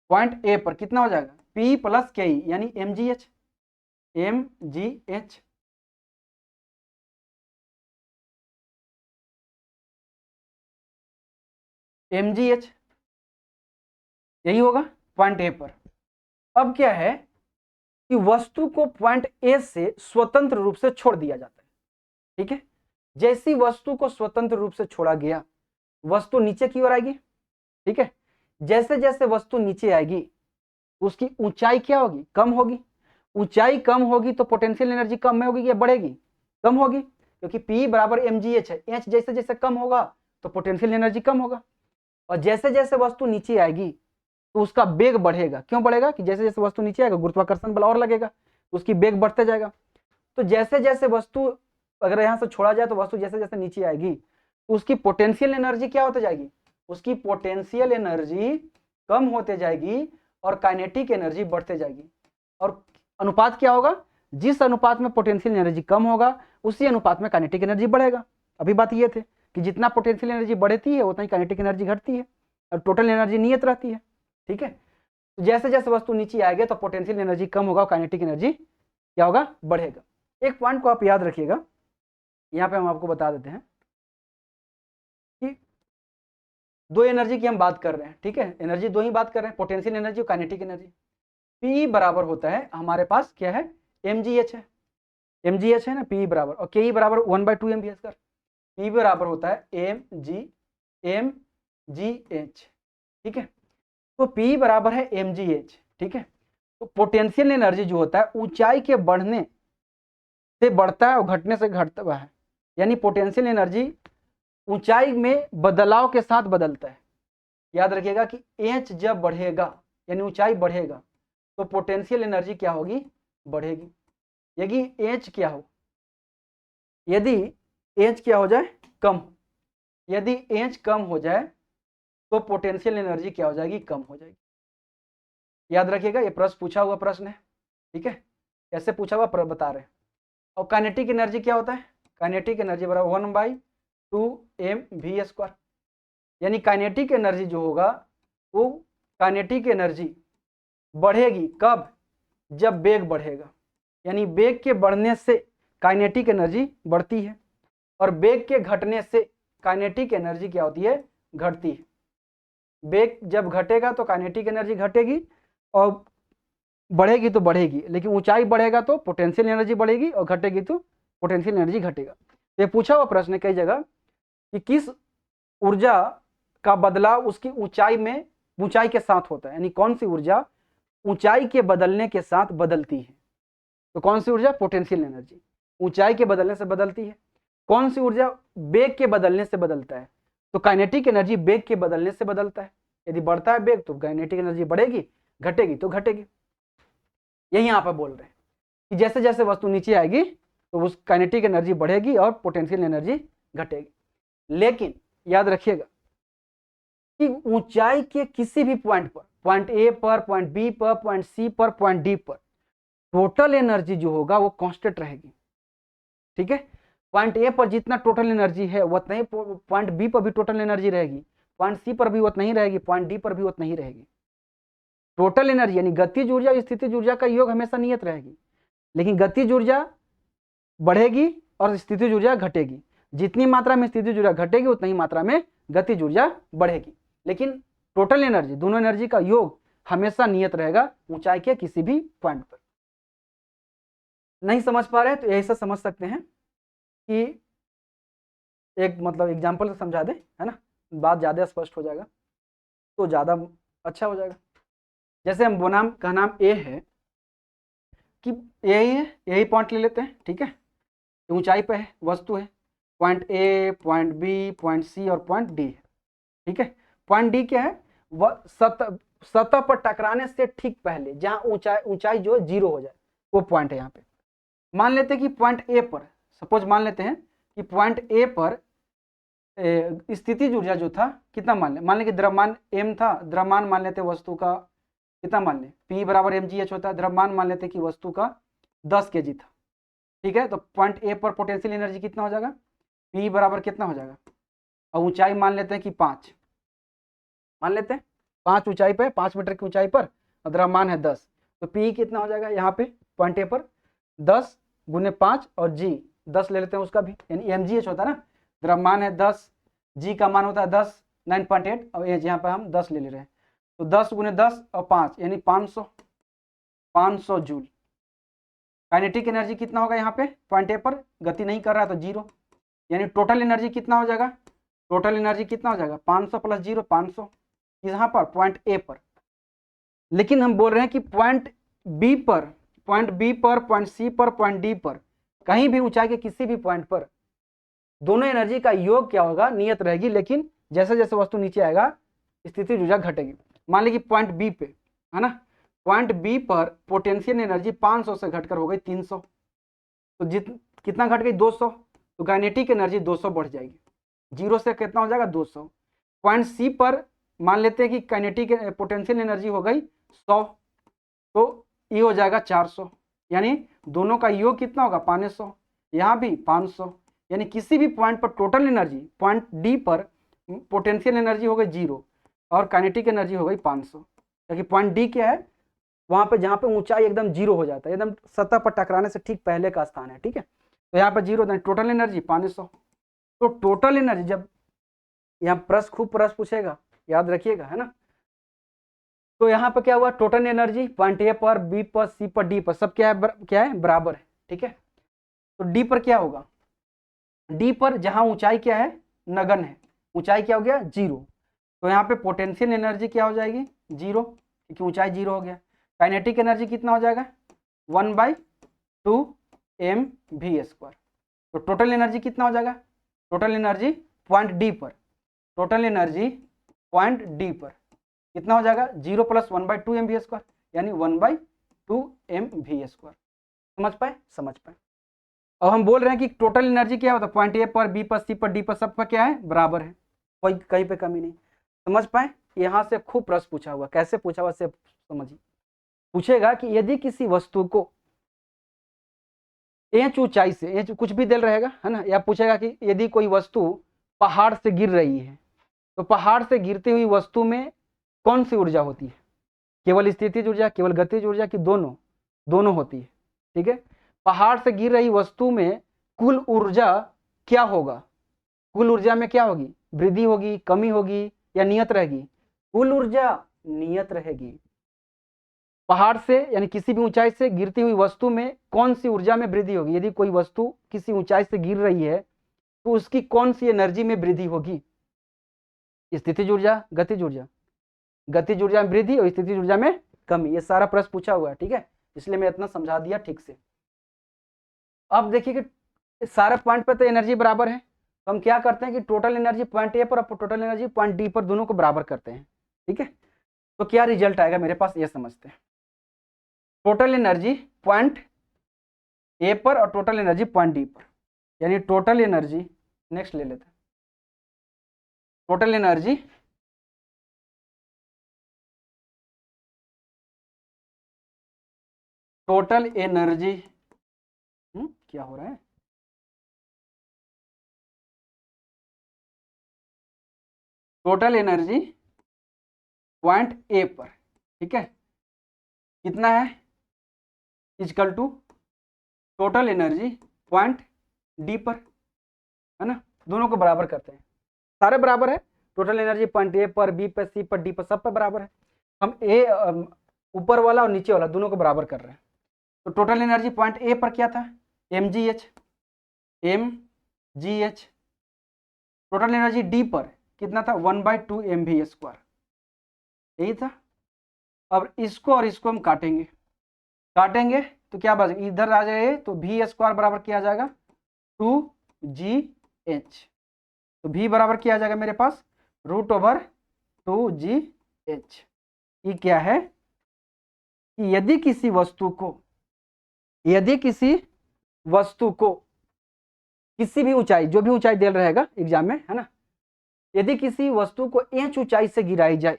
पॉइंट A पर कितना हो जाएगा, P प्लस के यानी mgh, mgh, mgh, यही होगा पॉइंट A पर। अब क्या है कि वस्तु को पॉइंट A से स्वतंत्र रूप से छोड़ दिया जाता है, ठीक है। जैसी वस्तु को स्वतंत्र रूप से छोड़ा गया, वस्तु नीचे की ओर आएगी, ठीक है। जैसे जैसे वस्तु नीचे आएगी उसकी ऊंचाई क्या होगी, कम होगी। ऊंचाई कम होगी तो पोटेंशियल एनर्जी कम होगी या बढ़ेगी, कम होगी, क्योंकि P बराबर mgh है। h जैसे जैसे कम होगा तो पोटेंशियल एनर्जी कम होगा, और जैसे जैसे वस्तु नीचे आएगी तो उसका वेग बढ़ेगा। क्यों बढ़ेगा? कि जैसे जैसे वस्तु नीचे आएगा गुरुत्वाकर्षण बल और लगेगा, उसकी वेग बढ़ते जाएगा। तो जैसे जैसे वस्तु अगर यहाँ से छोड़ा जाए तो वस्तु जैसे जैसे नीचे आएगी तो उसकी पोटेंशियल एनर्जी क्या होते जाएगी? उसकी पोटेंशियल एनर्जी कम होते जाएगी और काइनेटिक एनर्जी बढ़ते जाएगी। और अनुपात क्या होगा? जिस अनुपात में पोटेंशियल एनर्जी कम होगा उसी अनुपात में काइनेटिक एनर्जी बढ़ेगा। अभी बात ये थे कि जितना पोटेंशियल एनर्जी बढ़ती है उतना ही काइनेटिक एनर्जी घटती है और टोटल एनर्जी नियत रहती है। ठीक है, तो जैसे जैसे वस्तु नीचे आएगी तो पोटेंशियल एनर्जी कम होगा और काइनेटिक एनर्जी क्या होगा? बढ़ेगा। एक पॉइंट को आप याद रखिएगा, यहाँ पे हम आपको बता देते हैं कि दो एनर्जी की हम बात कर रहे हैं। ठीक है, एनर्जी दो ही बात कर रहे हैं, पोटेंशियल एनर्जी और काइनेटिक एनर्जी। पी बराबर होता है हमारे पास क्या है? mgh है, mgh है ना, पी बराबर, और के बराबर 1/2 mv²। पी बराबर होता है mgh। ठीक है, तो पी बराबर है mgh। ठीक है, तो पोटेंशियल एनर्जी जो होता है ऊंचाई के बढ़ने से बढ़ता है और घटने से घटता है, यानी पोटेंशियल एनर्जी ऊंचाई में बदलाव के साथ बदलता है। याद रखिएगा कि h जब बढ़ेगा यानी ऊंचाई बढ़ेगा तो पोटेंशियल एनर्जी क्या होगी? बढ़ेगी। यदि h क्या हो, यदि h क्या हो जाए? कम। यदि h कम हो जाए तो पोटेंशियल एनर्जी क्या हो जाएगी? कम हो जाएगी। याद रखिएगा, ये प्रश्न पूछा हुआ प्रश्न है। ठीक है, ऐसे पूछा हुआ बता रहे हैं। और काइनेटिक एनर्जी क्या होता है? काइनेटिक एनर्जी बराबर 1/2 mv²। यानी काइनेटिक एनर्जी जो होगा वो काइनेटिक एनर्जी बढ़ेगी। कब? जब वेग बढ़ेगा, यानी वेग के बढ़ने से काइनेटिक एनर्जी बढ़ती है और वेग के घटने से काइनेटिक एनर्जी क्या होती है? घटती है। वेग जब घटेगा तो काइनेटिक एनर्जी घटेगी और बढ़ेगी तो बढ़ेगी, लेकिन ऊंचाई बढ़ेगा तो पोटेंशियल एनर्जी बढ़ेगी और घटेगी तो पोटेंशियल एनर्जी घटेगा। ये पूछा हुआ प्रश्न है कई जगह कि किस ऊर्जा का बदलाव उसकी ऊंचाई के साथ होता है, यानी कौन सी ऊर्जा ऊंचाई के बदलने के साथ बदलती है? तो कौन सी ऊर्जा? पोटेंशियल एनर्जी ऊंचाई के बदलने से बदलती है। कौन सी ऊर्जा वेग के बदलने से बदलता है? तो काइनेटिक एनर्जी वेग के बदलने से बदलता है। यदि बढ़ता है वेग तो काइनेटिक एनर्जी बढ़ेगी, घटेगी तो घटेगी। यही यहाँ पर बोल रहे हैं कि जैसे जैसे वस्तु नीचे आएगी तो उस काइनेटिक एनर्जी बढ़ेगी और पोटेंशियल एनर्जी घटेगी। लेकिन याद रखिएगा कि ऊंचाई के किसी भी पॉइंट पर, पॉइंट ए पर, पॉइंट बी पर, पॉइंट सी पर, पॉइंट डी पर, टोटल एनर्जी जो होगा वो कांस्टेंट रहेगी। ठीक है, पॉइंट ए पर जितना टोटल एनर्जी है उतना ही पॉइंट बी पर भी टोटल एनर्जी रहेगी, पॉइंट सी पर भी उतना ही रहेगी, पॉइंट डी पर भी उतना ही रहेगी। टोटल एनर्जी यानी गतिज ऊर्जा और स्थितिज ऊर्जा का योग हमेशा नियत रहेगी, लेकिन गतिज ऊर्जा बढ़ेगी और स्थितिज ऊर्जा घटेगी। जितनी मात्रा में स्थितिज ऊर्जा घटेगी उतनी ही मात्रा में गतिज ऊर्जा बढ़ेगी, लेकिन टोटल एनर्जी, दोनों एनर्जी का योग हमेशा नियत रहेगा ऊंचाई के किसी भी पॉइंट पर। नहीं समझ पा रहे हैं तो ऐसा समझ सकते हैं कि एक मतलब एग्जाम्पल से समझा दे, है ना, बात ज़्यादा स्पष्ट हो जाएगा तो ज़्यादा अच्छा हो जाएगा। जैसे हम बनाम का नाम ए है कि यही है, यही पॉइंट ले लेते हैं। ठीक है, ऊंचाई पे है, वस्तु है, point A, point B, point C और पॉइंट डी है। ठीक है, पॉइंट डी क्या है? वह सतह पर टकराने से ठीक पहले जहां ऊंचाई जो है 0 हो जाए वो पॉइंट है। यहाँ पे मान लेते हैं कि पॉइंट ए पर, सपोज मान लेते हैं कि पॉइंट ए पर स्थितिज ऊर्जा जो था कितना मान ले कि द्रव्यमान m था, द्रव्यमान मान लेते वस्तु का कितना मान ले, P बराबर mgh होता है, द्रव्यमान मान लेते कि वस्तु का 10 kg था। ठीक है, तो पॉइंट ए पर पोटेंशियल एनर्जी कितना हो जाएगा? P बराबर कितना हो जाएगा? और ऊंचाई मान लेते हैं कि 5, मान लेते हैं 5 ऊंचाई पर, 5 मीटर की ऊंचाई पर, और द्रव्यमान है 10, तो P कितना हो जाएगा यहाँ पे पॉइंट ए पर? 10 गुने 5 और G 10 ले लेते हैं उसका भी, यानी mgh होता है ना, द्रव्यमान है 10, G का मान होता है 10, 9.8, और यहाँ पे हम 10 ले रहे हैं, तो 10 गुने 10 और 5 यानी 500 जूल। काइनेटिक एनर्जी कितना होगा यहाँ पे पॉइंट ए पर? गति नहीं कर रहा है तो 0, यानी टोटल एनर्जी कितना हो जाएगा? टोटल एनर्जी कितना हो जाएगा? 500 प्लस 0, 500 यहाँ पर पॉइंट ए पर। लेकिन हम बोल रहे हैं कि पॉइंट बी पर, पॉइंट सी पर, पॉइंट डी पर, कहीं भी ऊंचाई के किसी भी पॉइंट पर दोनों एनर्जी का योग क्या होगा? नियत रहेगी, लेकिन जैसे जैसे वस्तु नीचे आएगा स्थितिज ऊर्जा घटेगी। मान लीजिए पॉइंट बी पे, है ना, पॉइंट बी पर पोटेंशियल एनर्जी 500 से घटकर हो गई 300, तो कितना घट गई 200, तो काइनेटिक एनर्जी 200 बढ़ जाएगी, 0 से कितना हो जाएगा 200। पॉइंट सी पर मान लेते हैं कि काइनेटिक पोटेंशियल एनर्जी हो गई 100, तो ये हो जाएगा 400, यानी दोनों का योग कितना होगा 500, यहाँ भी 500, यानी किसी भी पॉइंट पर टोटल एनर्जी पॉइंट डी पर पोटेंशियल एनर्जी हो गई 0 और काइनेटिक एनर्जी हो गई 500, क्योंकि पॉइंट डी क्या है, वहां पे जहां पे ऊंचाई एकदम 0 हो जाता है, एकदम सतह पर टकराने से ठीक पहले का स्थान है, ठीक है, तो यहाँ पर 0, टोटल एनर्जी 500। तो टोटल एनर्जी, जब यहाँ प्रश्न खूब प्रश्न पूछेगा याद रखिएगा, है ना, तो यहाँ पर क्या हुआ, टोटल एनर्जी पॉइंट ए पर, बी पर, सी पर, डी पर सब क्या है बराबर है, ठीक है। तो डी पर क्या होगा, डी पर जहां ऊंचाई क्या है नगन है, ऊंचाई क्या हो गया 0, तो यहाँ पे पोटेंशियल एनर्जी क्या हो जाएगी 0, क्योंकि ऊंचाई 0 हो गया। काइनेटिक एनर्जी कितना हो जाएगा 1/2 mv²। तो टोटल एनर्जी कितना हो जाएगा, टोटल एनर्जी पॉइंट डी पर, टोटल एनर्जी पॉइंट डी पर कितना हो जाएगा 0 + 1/2 mv², यानी 1/2 mv²। समझ पाए, समझ पाए। अब हम बोल रहे हैं कि टोटल एनर्जी क्या होता है, पॉइंट ए पर, बी पर, सी पर, डी पर सब पर क्या है बराबर है, कोई कहीं पे कमी नहीं। समझ पाए, यहाँ से खूब प्रश्न पूछा हुआ, कैसे पूछा हुआ से समझिए। पूछेगा कि यदि किसी वस्तु को इंच ऊंचाई से, इंच कुछ भी दे रहेगा, है ना, या पूछेगा कि यदि कोई वस्तु पहाड़ से गिर रही है, तो पहाड़ से गिरती हुई वस्तु में कौन सी ऊर्जा होती है, केवल स्थितिज ऊर्जा, केवल गतिज ऊर्जा की दोनों होती है, ठीक है। पहाड़ से गिर रही वस्तु में कुल ऊर्जा क्या होगा, कुल ऊर्जा में क्या होगी, वृद्धि होगी, कमी होगी या नियत रहेगी, कुल ऊर्जा नियत रहेगी। पहाड़ से यानी किसी भी ऊंचाई से गिरती हुई वस्तु में कौन सी ऊर्जा में वृद्धि होगी, यदि कोई वस्तु किसी ऊंचाई से गिर रही है तो उसकी कौन सी एनर्जी में वृद्धि होगी, स्थितिज ऊर्जा, गतिज ऊर्जा, गतिज ऊर्जा में वृद्धि और स्थितिज ऊर्जा में कमी। ये सारा प्रश्न पूछा हुआ है, ठीक है, इसलिए मैं इतना समझा दिया ठीक से। अब देखिए कि सारे पॉइंट पे तो एनर्जी बराबर है, तो हम क्या करते हैं कि टोटल एनर्जी पॉइंट ए पर और टोटल एनर्जी पॉइंट डी पर दोनों को बराबर करते हैं, ठीक है। तो क्या रिजल्ट आएगा मेरे पास, ये समझते हैं। टोटल एनर्जी पॉइंट ए पर और टोटल एनर्जी पॉइंट डी पर, यानी टोटल एनर्जी, नेक्स्ट ले लेते हैं, टोटल एनर्जी क्या हो रहा है, टोटल एनर्जी पॉइंट ए पर, ठीक है, कितना है equal to total energy point D पर, है ना, दोनों को बराबर करते हैं, सारे बराबर है, टोटल एनर्जी पॉइंट ए पर, बी पर, सी पर, डी पर सब पर बराबर है। हम ए ऊपर वाला और नीचे वाला दोनों को बराबर कर रहे हैं। तो टोटल एनर्जी पॉइंट ए पर क्या था mgh, टोटल एनर्जी डी पर कितना था 1/2 mv², यही था। अब इसको और इसको हम काटेंगे तो क्या बचेगा, इधर आ जाए तो v² बराबर क्या आ जाएगा 2gh, तो v बराबर क्या आ जाएगा मेरे पास √2gh। ये क्या है कि यदि किसी वस्तु को किसी भी ऊंचाई, जो भी ऊंचाई दे रहेगा एग्जाम में, है ना, यदि किसी वस्तु को इंच ऊंचाई से गिराई जाए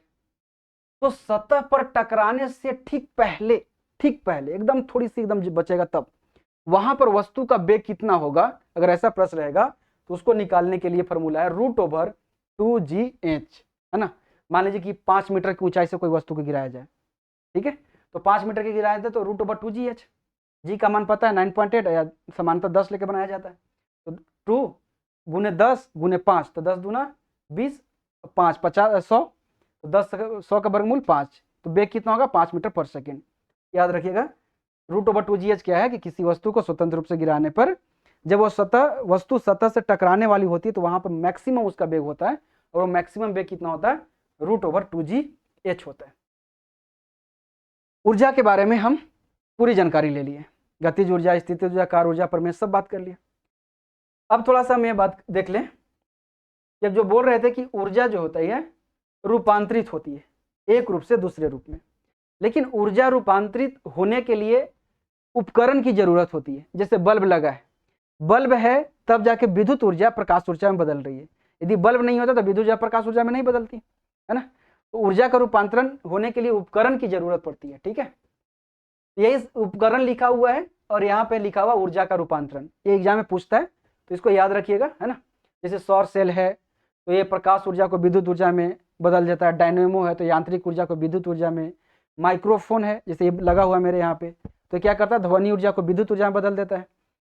तो सतह पर टकराने से ठीक पहले एकदम थोड़ी सी एकदम बचेगा, तब वहां पर वस्तु का वेग कितना होगा। अगर ऐसा प्रश्न रहेगा तो उसको निकालने के लिए फॉर्मूला है √2gh, है ना। मान लीजिए कि 5 मीटर की ऊंचाई से कोई वस्तु को गिराया जाए, ठीक है, तो 5 मीटर के गिराया जाए तो √2gh, जी का मान पता है 9.8 या समानता 10 लेके बनाया जाता है, तो 2 × 10 × 5, तो 10 दूना 20, 5 50 100, तो 10 100 का वर्गमूल 5, तो वेग कितना होगा 5 मीटर पर सेकेंड। याद रखिएगा √2gh क्या है कि किसी वस्तु को स्वतंत्र रूप से गिराने पर जब वो वस्तु सतह से टकराने वाली होती है तो वहां पर मैक्सिमम उसका वेग होता है, और वो मैक्सिमम वेग कितना होता है √2gh होता है। ऊर्जा के बारे में हम पूरी जानकारी ले लिए, गतिज ऊर्जा, स्थितिज ऊर्जा, कार्य ऊर्जा पर में सब बात कर लिया। अब थोड़ा सा हम ये बात देख लें, जब जो बोल रहे थे कि ऊर्जा जो होता है रूपांतरित होती है, एक रूप से दूसरे रूप में। लेकिन ऊर्जा रूपांतरित होने के लिए उपकरण की जरूरत होती है। जैसे बल्ब लगा है, बल्ब है तब जाके विद्युत ऊर्जा प्रकाश ऊर्जा में बदल रही है। यदि बल्ब नहीं होता तो विद्युत ऊर्जा प्रकाश ऊर्जा में नहीं बदलती, है ना। तो ऊर्जा का रूपांतरण होने के लिए उपकरण की जरूरत पड़ती है, ठीक है। यही उपकरण लिखा हुआ है और यहाँ पे लिखा हुआ ऊर्जा का रूपांतरण, ये एग्जाम में पूछता है तो इसको याद रखिएगा, है ना। जैसे सौर सेल है तो ये प्रकाश ऊर्जा को विद्युत ऊर्जा में बदल देता है, डायनेमो है तो यांत्रिक ऊर्जा को विद्युत ऊर्जा में, माइक्रोफोन है जैसे ये लगा हुआ मेरे यहाँ पे तो क्या करता है, ध्वनि ऊर्जा को विद्युत ऊर्जा में बदल देता है,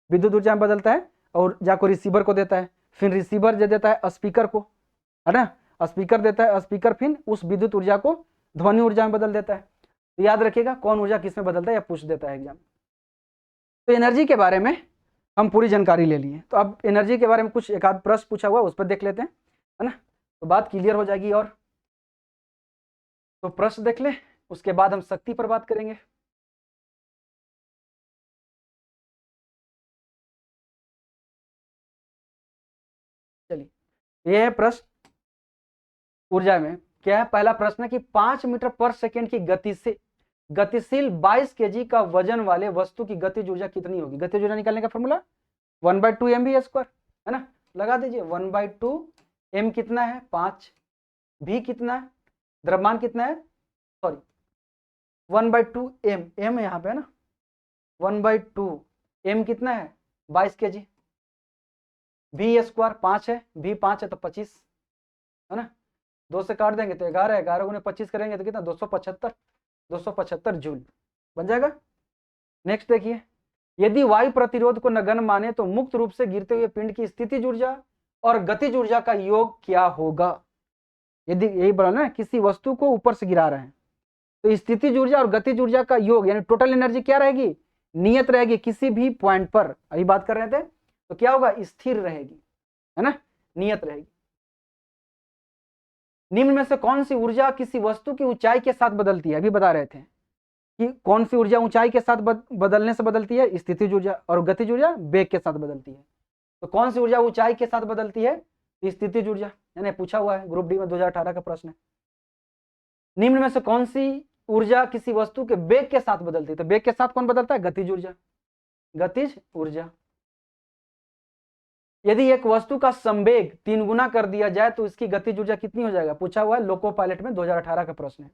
विद्युत ऊर्जा में बदलता है और जाको रिसीवर को देता है, फिर रिसीवर दे देता है स्पीकर को, है ना, स्पीकर देता है, स्पीकर फिर उस विद्युत ऊर्जा को ध्वनि ऊर्जा में बदल देता है। तो याद रखिएगा कौन ऊर्जा किस में बदलता है या पूछ देता है एग्जाम। तो एनर्जी के बारे में हम पूरी जानकारी ले लिए, तो अब एनर्जी के बारे में कुछ एक आध प्रश्न पूछा हुआ उस पर देख लेते हैं, है ना, तो बात क्लियर हो जाएगी। और तो प्रश्न देख ले, उसके बाद हम शक्ति पर बात करेंगे। चलिए ये है प्रश्न ऊर्जा में, क्या है पहला प्रश्न है कि 5 मीटर पर सेकेंड की गति से गतिशील 22 केजी का वजन वाले वस्तु की गतिज ऊर्जा कितनी होगी। गतिज ऊर्जा निकालने का फॉर्मूला 1/2 mv², है ना, लगा दीजिए 1/2 m कितना है 5, v कितना है, द्रव्यमान कितना है, सॉरी 1/2 m, m यहाँ पे है ना, 1/2 m कितना है 22 केजी, v² 5 है, v 5 है तो 25, है ना, 2 से काट देंगे तो 11, 11 गुने 25 करेंगे तो कितना 275 जूल बन जाएगा। नेक्स्ट देखिए, यदि वायु प्रतिरोध को नगण्य माने तो मुक्त रूप से गिरते हुए पिंड की स्थितिज ऊर्जा और गतिज ऊर्जा का योग क्या होगा। यदि यही बोला ना, किसी वस्तु को ऊपर से गिरा रहे हैं तो स्थितिज ऊर्जा और गतिज ऊर्जा का योग यानी टोटल एनर्जी क्या रहेगी, नियत रहेगी किसी भी पॉइंट पर, अभी बात कर रहे थे, तो क्या होगा स्थिर रहेगी, है ना, नियत रहेगी। निम्न में से कौन सी ऊर्जा किसी वस्तु की ऊंचाई के साथ बदलती है, अभी बता रहे थे कि कौन सी ऊर्जा ऊंचाई के साथ बदलने से बदलती है, स्थितिज ऊर्जा, और गतिज ऊर्जा वेग के साथ बदलती है। तो कौन सी ऊर्जा ऊंचाई के साथ बदलती है, स्थितिज ऊर्जा, यानी पूछा हुआ है ग्रुप डी में 2018 का प्रश्न है। निम्न में से कौन सी ऊर्जा किसी वस्तु के वेग के साथ बदलती है, तो वेग के साथ कौन बदलता है, गतिज ऊर्जा, गतिज ऊर्जा। यदि एक वस्तु का संवेग 3 गुना कर दिया जाए तो इसकी गतिज ऊर्जा कितनी हो जाएगा, पूछा हुआ है लोको पायलट में 2018 का प्रश्न है।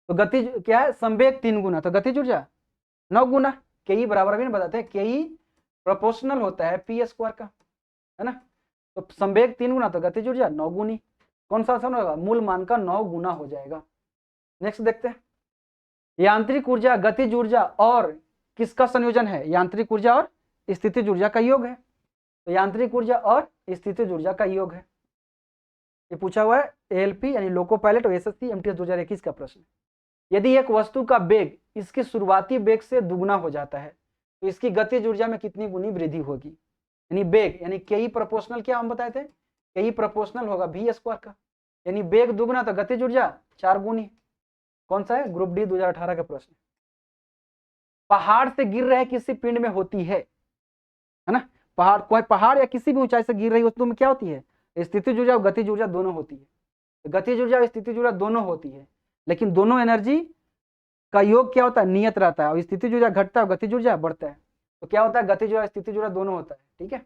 तो गतिज क्या है, संवेग 3 गुना तो गतिज ऊर्जा 9 गुना, के बराबर अभी बताते हैं, के प्रोपोर्शनल होता है p² का, है ना, तो संवेग 3 गुना तो गतिज ऊर्जा 9 गुनी, कौन सा आसान होगा, मूल मान का 9 गुना हो जाएगा। नेक्स्ट देखते हैं, यांत्रिक ऊर्जा गतिज ऊर्जा और किसका संयोजन है, यांत्रिक ऊर्जा और स्थितिज ऊर्जा का योग है, तो यांत्रिक ऊर्जा और स्थितिज ऊर्जा का योग है। ये पूछा हुआ है एएलपी यानी लोको पायलट और एसएससी एमटीएस 2021 का प्रश्न। यदि एक वस्तु का वेग इसके शुरुआती वेग से दुगुना हो जाता है तो इसकी गतिज ऊर्जा में कितनी गुनी वृद्धि होगी, यानी वेग यानी के प्रोपोर्शनल, क्या हम बताए थे, के प्रोपोर्शनल होगा v² का, यानी वेग दुगुना तो गतिज ऊर्जा 4 गुनी, कौन सा है, ग्रुप डी 2018 का प्रश्न। पहाड़ से गिर रहे किसी पिंड में होती है ना, पहाड़, कोई पहाड़ या किसी भी ऊंचाई से गिर रही वस्तु में क्या होती है, स्थितिज ऊर्जा और गतिज ऊर्जा दोनों होती है। गतिज ऊर्जा और स्थितिज ऊर्जा दोनों होती है, लेकिन दोनों एनर्जी का योग क्या होता है, नियत रहता है, और स्थितिज ऊर्जा घटता है और गतिज ऊर्जा बढ़ता है। तो क्या होता है, गतिज ऊर्जा स्थितिज ऊर्जा दोनों होता है, ठीक है।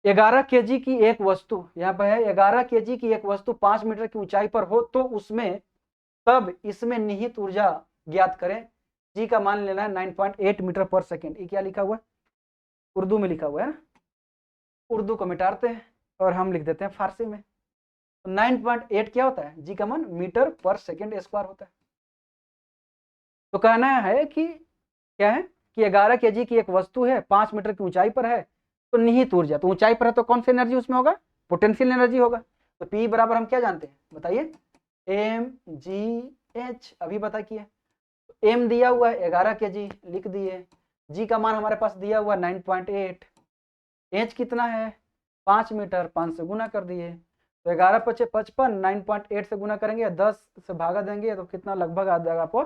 11 केजी की एक वस्तु, यहाँ पर है 11 केजी की एक वस्तु 5 मीटर की ऊंचाई पर हो तो उसमें तब इसमें निहित ऊर्जा ज्ञात करें। जी का मान लेना है 9.8 मीटर पर सेकेंड। ये क्या लिखा हुआ है, उर्दू में लिखा हुआ है ना, उर्दू को मिटाते हैं और हम लिख देते हैं फारसी में। तो 9.8 क्या होता है, जी का मान मीटर पर सेकेंड स्क्वायर होता है। तो कहना है कि क्या है कि 11 केजी की एक वस्तु है, 5 मीटर की ऊंचाई पर है, तो निहित ऊर्जा, तो ऊंचाई पर है तो कौन सी एनर्जी उसमें होगा, पोटेंशियल एनर्जी होगा। तो P बराबर हम क्या जानते हैं बताइए, mgh, अभी बता किए, m दिया हुआ है 11 केजी लिख दिए, g का मान हमारे पास दिया हुआ 9.8, h कितना है 5 मीटर, 5 से गुना कर दिए, तो 11 × 5 = 55, 9.8 से गुना करेंगे 10 से भागा देंगे तो कितना लगभग आ जाएगा आपको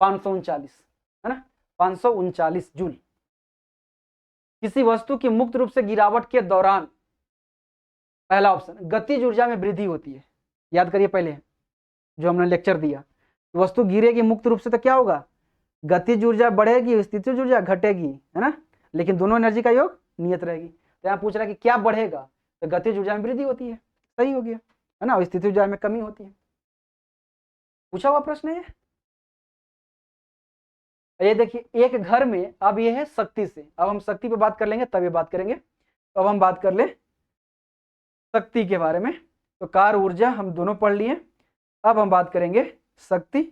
539, है ना, 539 जूल। किसी वस्तु की मुक्त रूप से गिरावट के दौरान, पहला ऑप्शन, गतिज ऊर्जा में वृद्धि होती है, याद करिए पहले, जो हमने लेक्चर दिया। वस्तु गिरेगी मुक्त रूप से तो क्या होगा, गतिज ऊर्जा बढ़ेगी, स्थितिज ऊर्जा घटेगी, है ना, लेकिन दोनों एनर्जी का योग नियत रहेगी। तो यहाँ पूछ रहा है कि क्या बढ़ेगा, तो गतिज ऊर्जा में वृद्धि होती है, सही हो गया, है ना, और स्थितिज ऊर्जा में कमी होती है। पूछा हुआ प्रश्न है ये देखिए, एक घर में, अब ये है शक्ति से, अब हम शक्ति पे बात कर लेंगे तब ये बात करेंगे। तो अब हम बात कर ले शक्ति के बारे में। तो कार ऊर्जा हम दोनों पढ़ लिए, अब हम बात करेंगे शक्ति,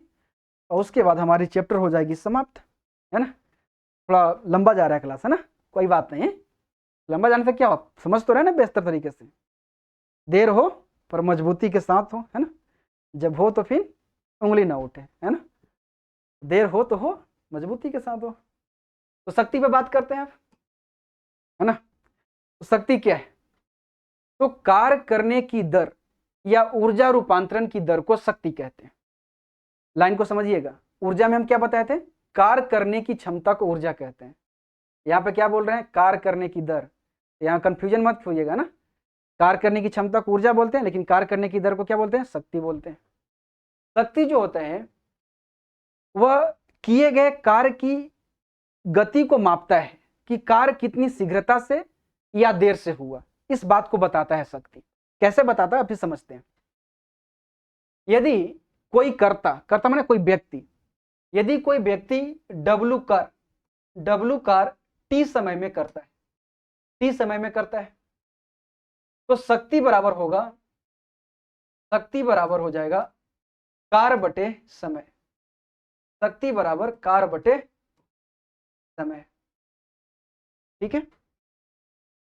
और उसके बाद हमारी चैप्टर हो जाएगी समाप्त, है ना। थोड़ा लंबा जा रहा है क्लास, है ना, कोई बात नहीं है, लंबा जाने से क्या हो, समझ तो रहे ना बेहतर तरीके से। देर हो पर मजबूती के साथ हो, है ना, जब हो तो फिर उंगली ना उठे, है ना, देर हो तो हो, मजबूती के साथ हो। तो शक्ति पे बात करते हैं आप, है ना। तो शक्ति क्या है, तो कार्य करने की दर या ऊर्जा रूपांतरण की दर को शक्ति कहते हैं। लाइन को समझिएगा, ऊर्जा में हम क्या बताए थे, कार्य करने की क्षमता को ऊर्जा कहते हैं। यहाँ पे क्या बोल रहे हैं, कार्य करने की दर, यहाँ कंफ्यूजन मत होइएगा ना, कार्य करने की क्षमता को ऊर्जा बोलते हैं, लेकिन कार्य करने की दर को क्या बोलते हैं, शक्ति बोलते हैं। शक्ति जो होता है वह किए गए कार्य की गति को मापता है कि कार्य कितनी शीघ्रता से या देर से हुआ, इस बात को बताता है शक्ति। कैसे बताता है, अभी समझते हैं। यदि कोई कर्ता माने कोई व्यक्ति, यदि कोई व्यक्ति डब्लू कार टी समय में करता है, टी समय में करता है, तो शक्ति बराबर हो जाएगा कार बटे समय, शक्ति बराबर कार बटे समय, ठीक है।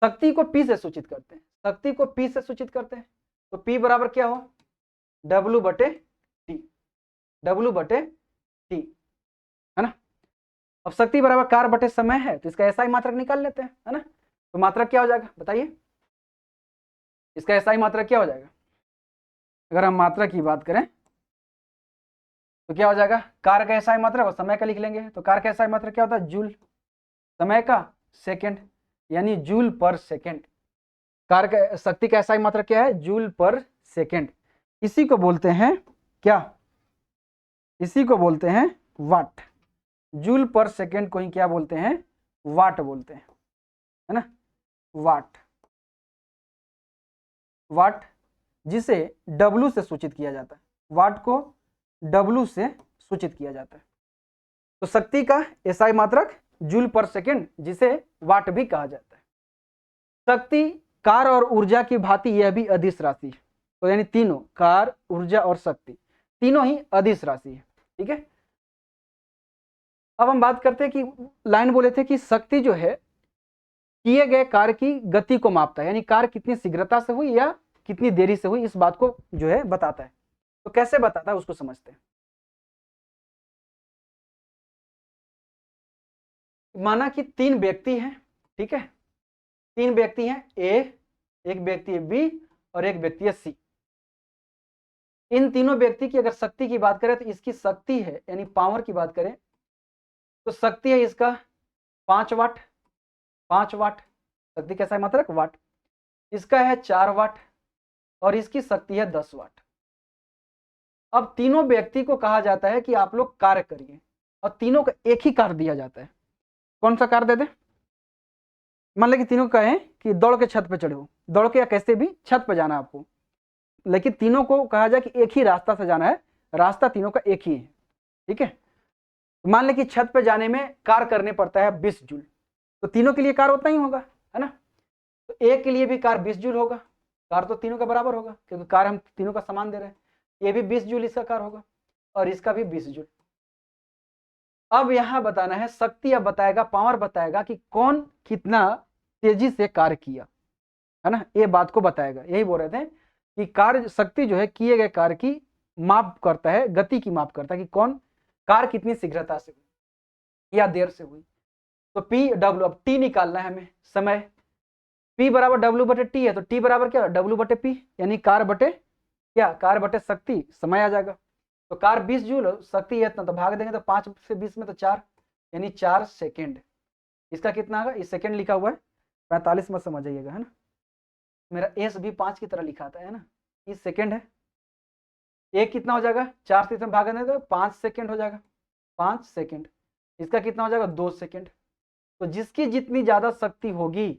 शक्ति को पी से सूचित करते हैं, शक्ति को पी से सूचित करते हैं, तो पी बराबर क्या हो, डब्लू बटे टी, है ना। अब शक्ति बराबर कार बटे समय है, तो इसका एसआई मात्रक निकाल लेते हैं, है ना। तो मात्रक क्या हो जाएगा बताइए, इसका एसआई मात्रक क्या हो जाएगा, अगर हम मात्रा की बात करें तो क्या हो जाएगा, कार का एसआई मात्रक और समय का लिख लेंगे। तो कार का एसआई मात्रक क्या होता है, जूल, समय का सेकंड, यानी जूल पर सेकंड। कार का शक्ति का एसआई मात्रक क्या है, जूल पर सेकंड। इसी को बोलते हैं क्या, इसी को बोलते हैं वाट। जूल पर सेकंड को ही क्या बोलते हैं, वाट बोलते हैं, है ना, वाट। वाट जिसे W से सूचित किया जाता है, वाट को W से सूचित किया जाता है। तो शक्ति का एसआई मात्रक जूल पर सेकंड, जिसे वाट भी कहा जाता है। शक्ति, कार और ऊर्जा की भांति यह भी अदिश राशि है। तो यानी तीनों, कार, ऊर्जा और शक्ति, तीनों ही अदिश राशि है, ठीक है। अब हम बात करते हैं कि लाइन बोले थे कि शक्ति जो है किए गए कार्य की गति को मापता है, यानी कार्य कितनी शीघ्रता से हुई या कितनी देरी से हुई, इस बात को जो है बताता है। तो कैसे बताता है उसको समझते हैं। माना कि तीन व्यक्ति हैं, ठीक है, तीन व्यक्ति हैं, ए, एक व्यक्ति है बी और एक व्यक्ति है सी। इन तीनों व्यक्ति की अगर शक्ति की बात करें तो इसकी शक्ति है, यानी पावर की बात करें तो शक्ति है इसका 5 वाट, 5 वाट शक्ति कैसा है मात्रक वाट, इसका है 4 वाट और इसकी शक्ति है 10 वाट। अब तीनों व्यक्ति को कहा जाता है कि आप लोग कार्य करिए, और तीनों को एक ही कार्य दिया जाता है। कौन सा कार्य दे दे, मान लें कि तीनों कहें कि दौड़ के छत पे चढ़ो, दौड़ के या कैसे भी छत पे जाना आपको, लेकिन तीनों को कहा जाए कि एक ही रास्ता से जाना है, रास्ता तीनों का एक ही है, ठीक है। मान लें कि छत पे जाने में कार्य करने पड़ता है 20 जूल, तो तीनों के लिए कार्य उतना ही होगा, है ना। तो एक के लिए भी कार्य 20 जूल होगा, कार्य तो तीनों का बराबर होगा क्योंकि कार्य हम तीनों का समान दे रहे हैं। ये भी 20 जूल इसका कार्य होगा और इसका भी 20 जूल। अब यहां बताना है शक्ति, अब बताएगा, पावर बताएगा कि कौन कितना तेजी से कार्य किया, है ना, ये बात को बताएगा। यही बोल रहे थे कि कार्य, शक्ति जो है किए गए कार्य की माप करता है, गति की माप करता है कि कौन कार्य कितनी शीघ्रता से हुई या देर से हुई। तो पी डब्ल्यू, अब टी निकालना है हमें, समय, P बराबर W बटे टी है, तो T बराबर क्या, W बटे P, यानी कार्य बटे क्या, कार्य बटे शक्ति, समय आ जाएगा। तो कार्य 20 जूल, शक्ति है इतना, तो भाग देंगे तो 5 से 20 में तो 4, यानी 4 सेकेंड। इसका कितना आएगा, इस सेकेंड लिखा हुआ है 45 मत समझ जाइएगा, है ना, मेरा एस भी 5 की तरह लिखा था, है ना, इस सेकेंड है, एक कितना हो जाएगा, 4 से इसमें भाग दें तो 5 सेकेंड हो जाएगा, 5 सेकेंड। इसका कितना हो जाएगा, 2 सेकेंड। तो जिसकी जितनी ज्यादा शक्ति होगी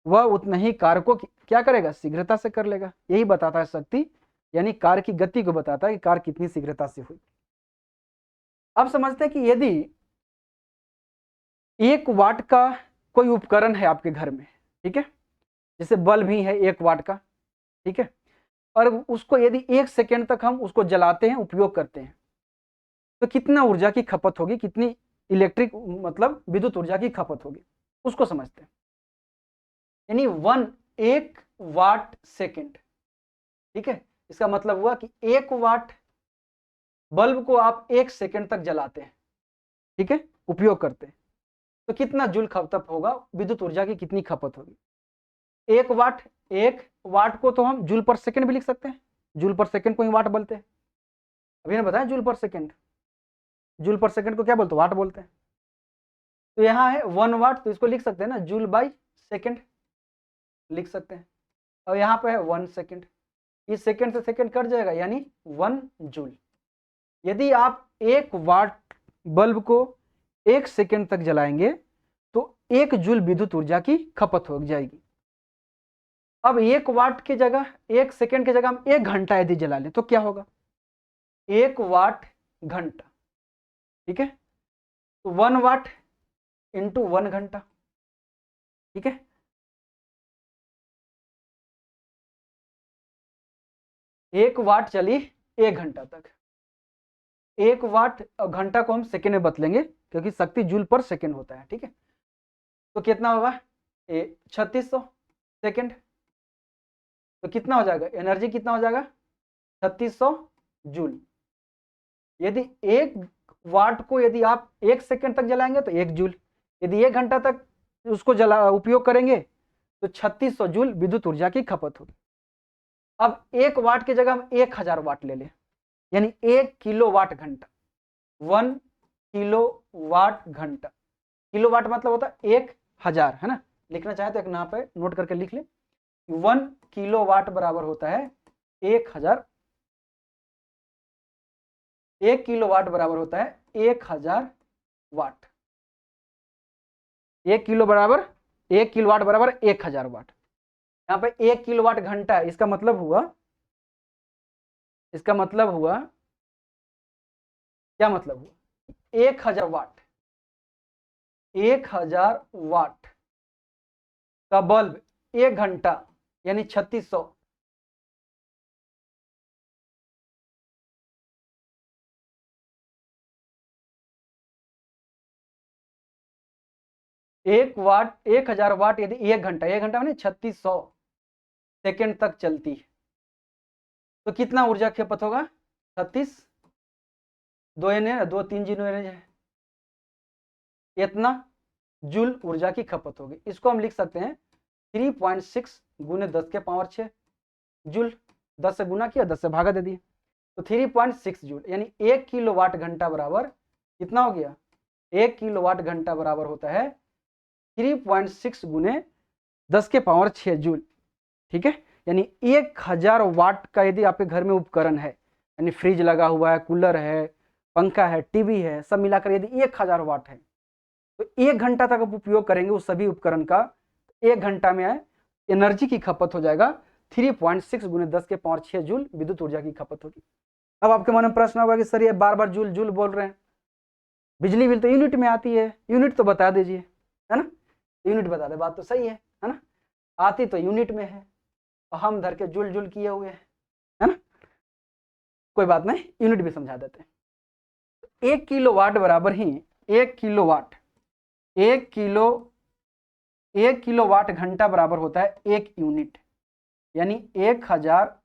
वह उतना ही कार्य को क्या करेगा, शीघ्रता से कर लेगा। यही बताता है शक्ति, यानी कार्य की गति को बताता है कि कार्य कितनी शीघ्रता से हुई। अब समझते हैं कि यदि 1 वाट का कोई उपकरण है आपके घर में, ठीक है, जैसे बल्ब ही है 1 वाट का, ठीक है, और उसको यदि 1 सेकेंड तक हम उसको जलाते हैं, उपयोग करते हैं, तो कितना ऊर्जा की खपत होगी, कितनी इलेक्ट्रिक मतलब विद्युत ऊर्जा की खपत होगी, उसको समझते हैं। यानी 1 वाट सेकेंड, ठीक है, इसका मतलब हुआ कि 1 वाट बल्ब को आप 1 सेकेंड तक जलाते हैं, ठीक है, उपयोग करते हैं, तो कितना जूल खपत होगा, विद्युत ऊर्जा की कितनी खपत होगी। 1 वाट को तो हम जूल पर सेकेंड भी लिख सकते हैं, जूल पर सेकेंड को ही वाट बोलते हैं। अभी ने बताया जूल पर सेकेंड, जूल पर सेकेंड को क्या बोलते हैं, वाट बोलते हैं। तो यहाँ है 1 वाट, तो इसको लिख सकते हैं ना जूल बाई सेकेंड लिख सकते हैं। और यहाँ पे है 1 सेकेंड, इस सेकेंड से सेकेंड कट जाएगा, यानी 1 जूल। यदि आप 1 वाट बल्ब को 1 सेकेंड तक जलाएंगे तो 1 जूल विद्युत ऊर्जा की खपत हो जाएगी। अब 1 वाट की जगह 1 सेकेंड की जगह हम 1 घंटा यदि जला लें तो क्या होगा, 1 वाट घंटा, ठीक है, तो 1 वाट इंटू 1 घंटा, ठीक है, एक वाट चली 1 घंटा तक। 1 वाट घंटा को हम सेकेंड में बदलेंगे क्योंकि शक्ति जूल पर सेकेंड होता है, ठीक है, तो कितना होगा 3600 सेकेंड। तो कितना हो जाएगा, एनर्जी कितना हो जाएगा 3600 जूल। यदि 1 वाट को यदि आप 1 सेकेंड तक जलाएंगे तो 1 जूल, यदि 1 घंटा तक उसको उपयोग करेंगे तो 3600 जूल विद्युत ऊर्जा की खपत होगी। अब 1 वाट की जगह हम 1000 वाट ले लें, यानी 1 किलो वाट घंटा, 1 किलो वाट घंटा, किलो वाट मतलब होता है 1000, है ना, लिखना चाहे तो एक यहाँ पे नोट करके लिख ले, 1 किलो वाट बराबर होता है 1000, 1 किलो वाट बराबर होता है 1000 वाट, 1 किलो बराबर 1 किलो वाट बराबर 1000 वाट। यहाँ पे 1 किलो वाट घंटा है, इसका मतलब हुआ क्या मतलब हुआ, 1000 वाट, 1000 वाट का बल्ब 1 घंटा यानी 3600, एक वाट 1000 वाट यदि 1 घंटा, 1 घंटा माने 3600 सेकेंड तक चलती है तो कितना ऊर्जा खपत होगा, 36 2 ने 2 3 जीरो है, इतना जूल ऊर्जा की खपत होगी। इसको हम लिख सकते हैं 3.6 गुने 10 के पावर 6 जूल, 10 से गुना किया 10 से भागा दे दिए, तो 3.6 जूल, यानी 1 किलो वाट घंटा बराबर कितना हो गया, 1 किलो वाट घंटा बराबर होता है 3.6 गुने 10 के पावर 6 जूल, ठीक है, यानी 1000 वाट का यदि आपके घर में उपकरण है, यानी फ्रिज लगा हुआ है, कूलर है, पंखा है, टीवी है, सब मिलाकर यदि 1000 वाट है तो 1 घंटा तक आप उपयोग करेंगे उस सभी उपकरण का, 1 घंटा में एनर्जी की खपत हो जाएगा 3.6 गुने 10 के पावर 6 जूल विद्युत ऊर्जा की खपत होगी। अब आपके मन में प्रश्न होगा कि सर ये बार बार जूल जूल बोल रहे हैं, बिजली बिल तो यूनिट में आती है, यूनिट तो बता दीजिए, है ना, यूनिट बता दे, बात तो सही है ना, आती तो यूनिट में है और हम धर के जूल जूल किए हुए हैं, है ना, कोई बात नहीं, यूनिट भी समझा देते हैं। 1 किलो वाट बराबर ही 1 किलो वाट, 1 किलो वाट घंटा बराबर होता है 1 यूनिट, यानी 1000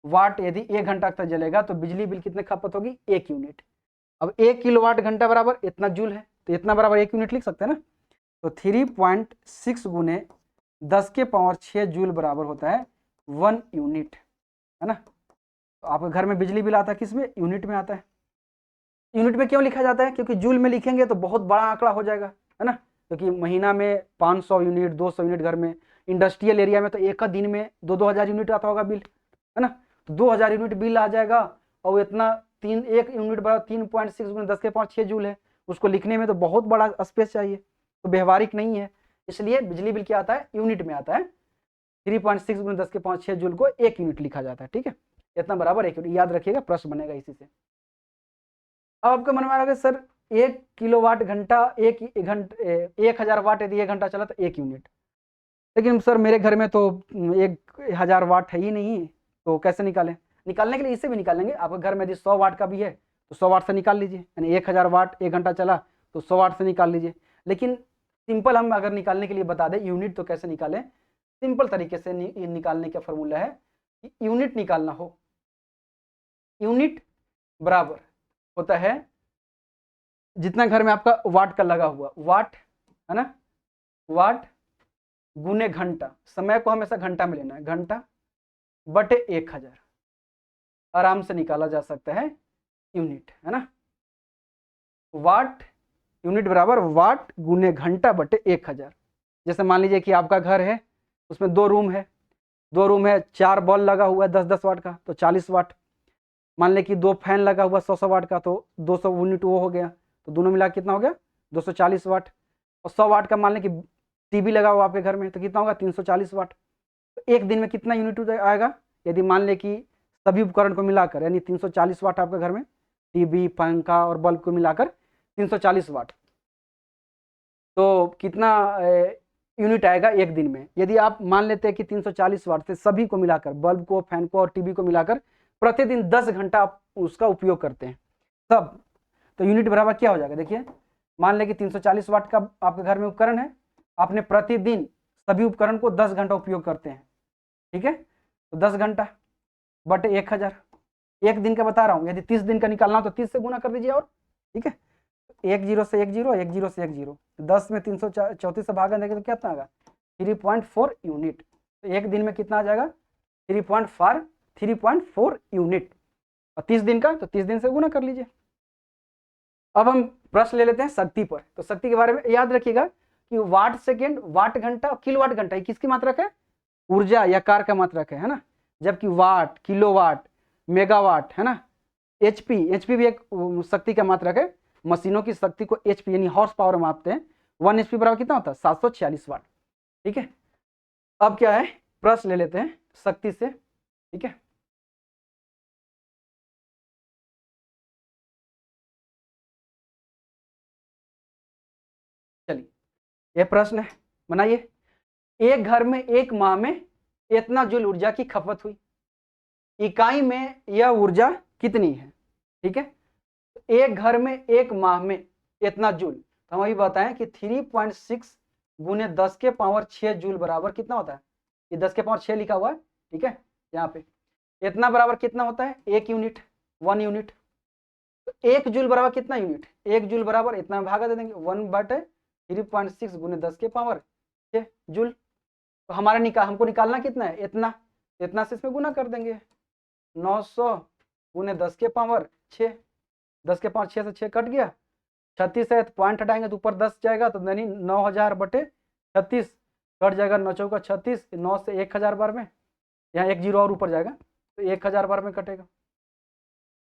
वाट यदि 1 घंटा तक जलेगा तो बिजली बिल कितने खपत होगी, 1 यूनिट। अब 1 किलो वाट घंटा बराबर इतना जूल है तो इतना बराबर 1 यूनिट लिख सकते हैं ना, तो 3.6 गुने 10 के पावर 6 जूल बराबर होता है 1 यूनिट, है ना। तो आपके घर में बिजली बिल आता है किस में, यूनिट में आता है। यूनिट में क्यों लिखा जाता है, क्योंकि जूल में लिखेंगे तो बहुत बड़ा आंकड़ा हो जाएगा, है ना, क्योंकि महीना में 500 यूनिट 200 यूनिट घर में, इंडस्ट्रियल एरिया में तो एक दिन में 2-2 हज़ार यूनिट आता होगा बिल, है ना, तो 2000 यूनिट बिल आ जाएगा और इतना 1 यूनिट बराबर 3.6 गुना 10 के पावर 6 जूल है, उसको लिखने में तो बहुत बड़ा स्पेस चाहिए, तो व्यवहारिक नहीं है, इसलिए बिजली बिल क्या आता है, यूनिट में आता है। 3.6 गुना 10 के पावर 6 जूल को 1 यूनिट लिखा जाता है, ठीक है, इतना बराबर 1 यूनिट, याद रखिएगा, प्रश्न बनेगा इसी से। अब आपके मन में आ रहा है सर 1 किलोवाट घंटा 1000 वाट यदि 1 घंटा चला तो 1 यूनिट, लेकिन सर मेरे घर में तो 1000 वाट है ही नहीं, तो कैसे निकालें? निकालने के लिए इससे भी निकालेंगे, आपके घर में यदि 100 वाट का भी है तो 100 वाट से निकाल लीजिए, यानी 1000 वाट 1 घंटा चला तो 100 वाट से निकाल लीजिए। लेकिन सिंपल हम अगर निकालने के लिए बता दें यूनिट तो कैसे निकालें, सिंपल तरीके से निकालने का फॉर्मूला है कि यूनिट निकालना हो, यूनिट बराबर होता है जितना घर में आपका वाट का लगा हुआ, वाट है ना, वाट गुने घंटा, समय को हमेशा घंटा में लेना है, घंटा बटे 1000, आराम से निकाला जा सकता है यूनिट, है ना। वाट यूनिट बराबर वाट गुने घंटा बटे 1000। जैसे मान लीजिए कि आपका घर है, उसमें 2 रूम है, 4 बल्ब लगा हुआ है 10-10 वाट का, तो 40 वाट। मान लें कि 2 फैन लगा हुआ 100 वाट का, तो 200 यूनिट वो हो गया, तो दोनों मिला कितना हो गया 240 वाट। और 100 वाट का मान लें कि टीवी लगा हुआ आपके घर में, तो कितना होगा 340 वाट। तो एक दिन में कितना यूनिट आएगा, यदि मान लें कि सभी उपकरण को मिलाकर, यानी 340 वाट आपके घर में, टीवी पंखा और बल्ब को मिलाकर 340 वाट, तो कितना यूनिट आएगा एक दिन में। यदि आप मान लेते हैं कि 340 वाट से सभी को मिलाकर, बल्ब को, फैन को और टीवी को मिलाकर प्रतिदिन 10 घंटा आप उसका उपयोग करते हैं सब, तो यूनिट बराबर क्या हो जाएगा, देखिए मान लें कि 340 वाट का आपके घर में उपकरण है, आपने प्रतिदिन सभी उपकरण को 10 घंटा उपयोग करते हैं, ठीक है, तो 10 घंटा बटे 1000, एक दिन का बता रहा हूँ, यदि 30 दिन का निकालना हो तो 30 से गुना कर दीजिए, और ठीक है, 1 0 से 1 0, 1 0 से 1 0, 10 में 334 से भागा देंगे तो कितना आएगा 3.4 यूनिट। तो एक दिन में कितना आ जाएगा 3.4 यूनिट, और 30 दिन का तो 30 दिन से गुना कर लीजिए। अब हम प्रश्न ले लेते हैं शक्ति पर। तो शक्ति के बारे में याद रखिएगा कि वाट सेकेंड, वाट घंटा और किलोवाट घंटा, ये किसकी मात्रक है, ऊर्जा या कार्य का मात्रक है ना, जबकि वाट, किलोवाट, मेगावाट, है ना, एचपी भी एक शक्ति का मात्रक है। मशीनों की शक्ति को एचपी यानी हॉर्स पावर मापते हैं, 1 एचपी बराबर कितना होता है 746 वाट, ठीक है। अब क्या है, प्रश्न ले लेते हैं शक्ति से, ठीक है। चलिए यह प्रश्न है, बनाइए। एक घर में एक माह में इतना जूल ऊर्जा की खपत हुई, इकाई में यह ऊर्जा कितनी है, ठीक है। एक घर में एक माह में इतना जूल, तो हम अभी बताएं कि 3.6 गुने 10 के पावर 6 जूल बराबर कितना होता है, ये 10 के पावर 6 लिखा हुआ है, ठीक है, यहाँ पे इतना बराबर कितना होता है 1 यूनिट, 1 यूनिट। तो 1 जूल बराबर कितना यूनिट, 1 जूल बराबर इतना में भागा दे देंगे 1 बटे 3.6 गुने 10 के पावर 6 जूल। तो हमारा हमको निकालना कितना है, इतना से इसमें गुना कर देंगे, 900 गुने 10 के पावर 6, 10 के पावर 6 से 6 कट गया, 36 है, तो पॉइंट हटाएंगे तो ऊपर 10 जाएगा, तो यानी 9000 बटे 36 कट जाएगा, 9 चौका 36, 9 से 1000 बार में, यहाँ 1 जीरो और ऊपर जाएगा तो 1000 बार में कटेगा,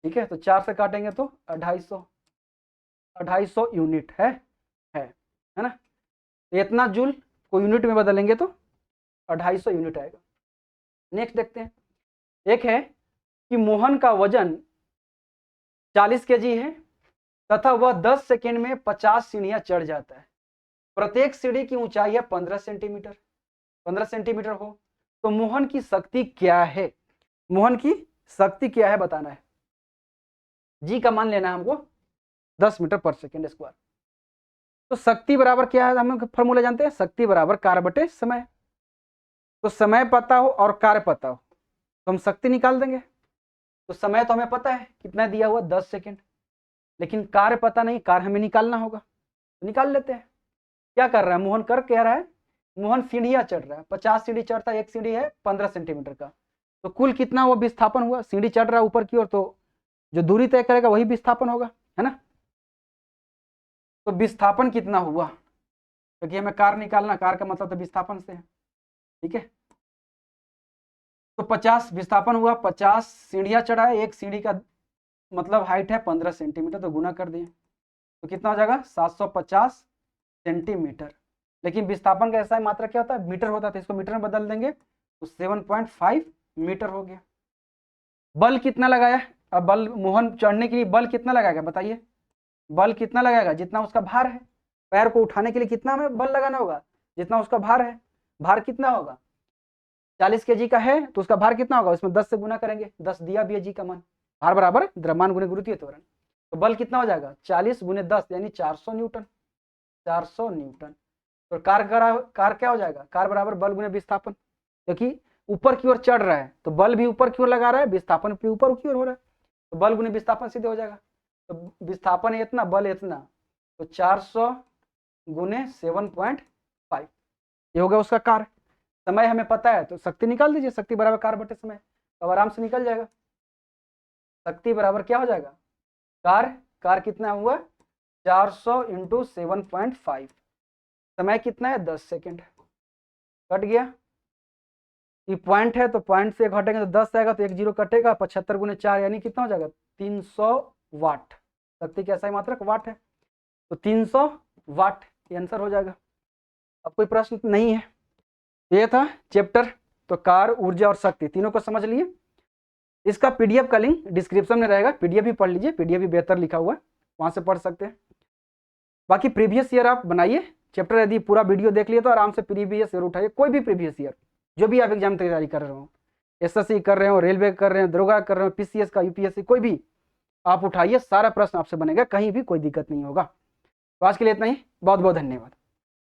ठीक है। तो 4 से काटेंगे तो 250 यूनिट है ना। इतना जूल को यूनिट में बदलेंगे तो 250 यूनिट आएगा। नेक्स्ट देखते हैं, एक है कि मोहन का वजन 40 केजी है तथा वह 10 सेकेंड में 50 सीढ़ियां चढ़ जाता है, प्रत्येक सीढ़ी की ऊंचाई है 15 सेंटीमीटर हो, तो मोहन की शक्ति क्या है, मोहन की शक्ति क्या है बताना है। जी का मान लेना है हमको 10 मीटर पर सेकेंड स्क्वायर। तो शक्ति बराबर क्या है, हम फॉर्मूला जानते हैं, शक्ति बराबर कार्य बटे समय। तो समय पता हो और कार्य पता हो तो हम शक्ति निकाल देंगे। तो समय तो हमें पता है कितना दिया हुआ 10 सेकेंड, लेकिन कार्य पता नहीं, कार्य हमें निकालना होगा, तो निकाल लेते हैं। क्या कर रहा है मोहन, कर क्या रहा है, मोहन सीढ़ियां चढ़ रहा है, 50 सीढ़ी चढ़ता है, एक सीढ़ी है 15 सेंटीमीटर का, तो कुल कितना वो विस्थापन हुआ, सीढ़ी चढ़ रहा है ऊपर की ओर, तो जो दूरी तय करेगा वही विस्थापन होगा, है ना। तो विस्थापन कितना हुआ, क्योंकि हमें कार्य निकालना, कार्य का मतलब तो विस्थापन से है, ठीक है। तो 50 विस्थापन हुआ, 50 सीढ़ियां चढ़ा है, एक सीढ़ी का मतलब हाइट है 15 सेंटीमीटर, तो गुना कर दिए तो कितना हो जाएगा 750 सेंटीमीटर। लेकिन विस्थापन का ऐसा मात्रा क्या होता है, मीटर होता है, तो इसको मीटर में बदल देंगे तो 7.5 मीटर हो गया। बल कितना लगाया, अब बल मोहन चढ़ने के लिए बल कितना लगाएगा बताइए, बल कितना लगाएगा जितना उसका भार है, पैर को उठाने के लिए कितना हमें बल लगाना होगा जितना उसका भार है। भार कितना होगा 40 kg का है तो उसका भार कितना होगा, उसमें 10 से गुना करेंगे, 10 दिया भी है जी का मान, भार बराबर द्रव्यमान गुणे गुरुत्वीय त्वरण, तो बल कितना हो जाएगा 40 गुने 10 यानी 400 न्यूटन, 400 न्यूटन। तो कार क्या हो जाएगा, कार बराबर बल गुने विस्थापन, क्योंकि ऊपर की ओर चढ़ रहा है तो बल भी ऊपर की ओर लगा रहा है, विस्थापन भी ऊपर की ओर हो रहा है, तो बल गुने विस्थापन सीधे हो जाएगा। तो विस्थापन है इतना, बल इतना, तो 400 गुने 7.5 ये हो गया उसका कार। समय हमें पता है तो शक्ति निकाल दीजिए, शक्ति बराबर कार बटे समय, तो आराम से निकल जाएगा। शक्ति बराबर क्या हो जाएगा, कार कितना हुआ 400 इंटू 7.5, समय कितना है 10 सेकेंड, कट गया। ये पॉइंट है तो पॉइंट से घटेंगे तो 10 आएगा, तो 1 जीरो कटेगा, 75 गुने 4 यानी कितना हो जाएगा 300 वाट। शक्ति कैसा है मात्रक वाट है, तो 300 वाट ये आंसर हो जाएगा। अब कोई प्रश्न नहीं है, ये था चैप्टर, तो कार, ऊर्जा और शक्ति तीनों को समझ लिए। इसका पीडीएफ का लिंक डिस्क्रिप्शन में रहेगा, पीडीएफ भी पढ़ लीजिए, पीडीएफ भी बेहतर लिखा हुआ है, वहां से पढ़ सकते हैं। बाकी प्रीवियस ईयर आप बनाइए चैप्टर, यदि पूरा वीडियो देख लिए तो आराम से प्रीवियस ईयर उठाइए, कोई भी प्रीवियस ईयर जो भी आप एग्जाम तैयारी कर रहे हो, एसएससी कर रहे हो, रेलवे कर रहे हो, दरोगा कर रहे हो, पीसीएस का, यूपीएससी, कोई भी आप उठाइए, सारा प्रश्न आपसे बनेगा, कहीं भी कोई दिक्कत नहीं होगा। तो आज के लिए इतना ही, बहुत बहुत धन्यवाद।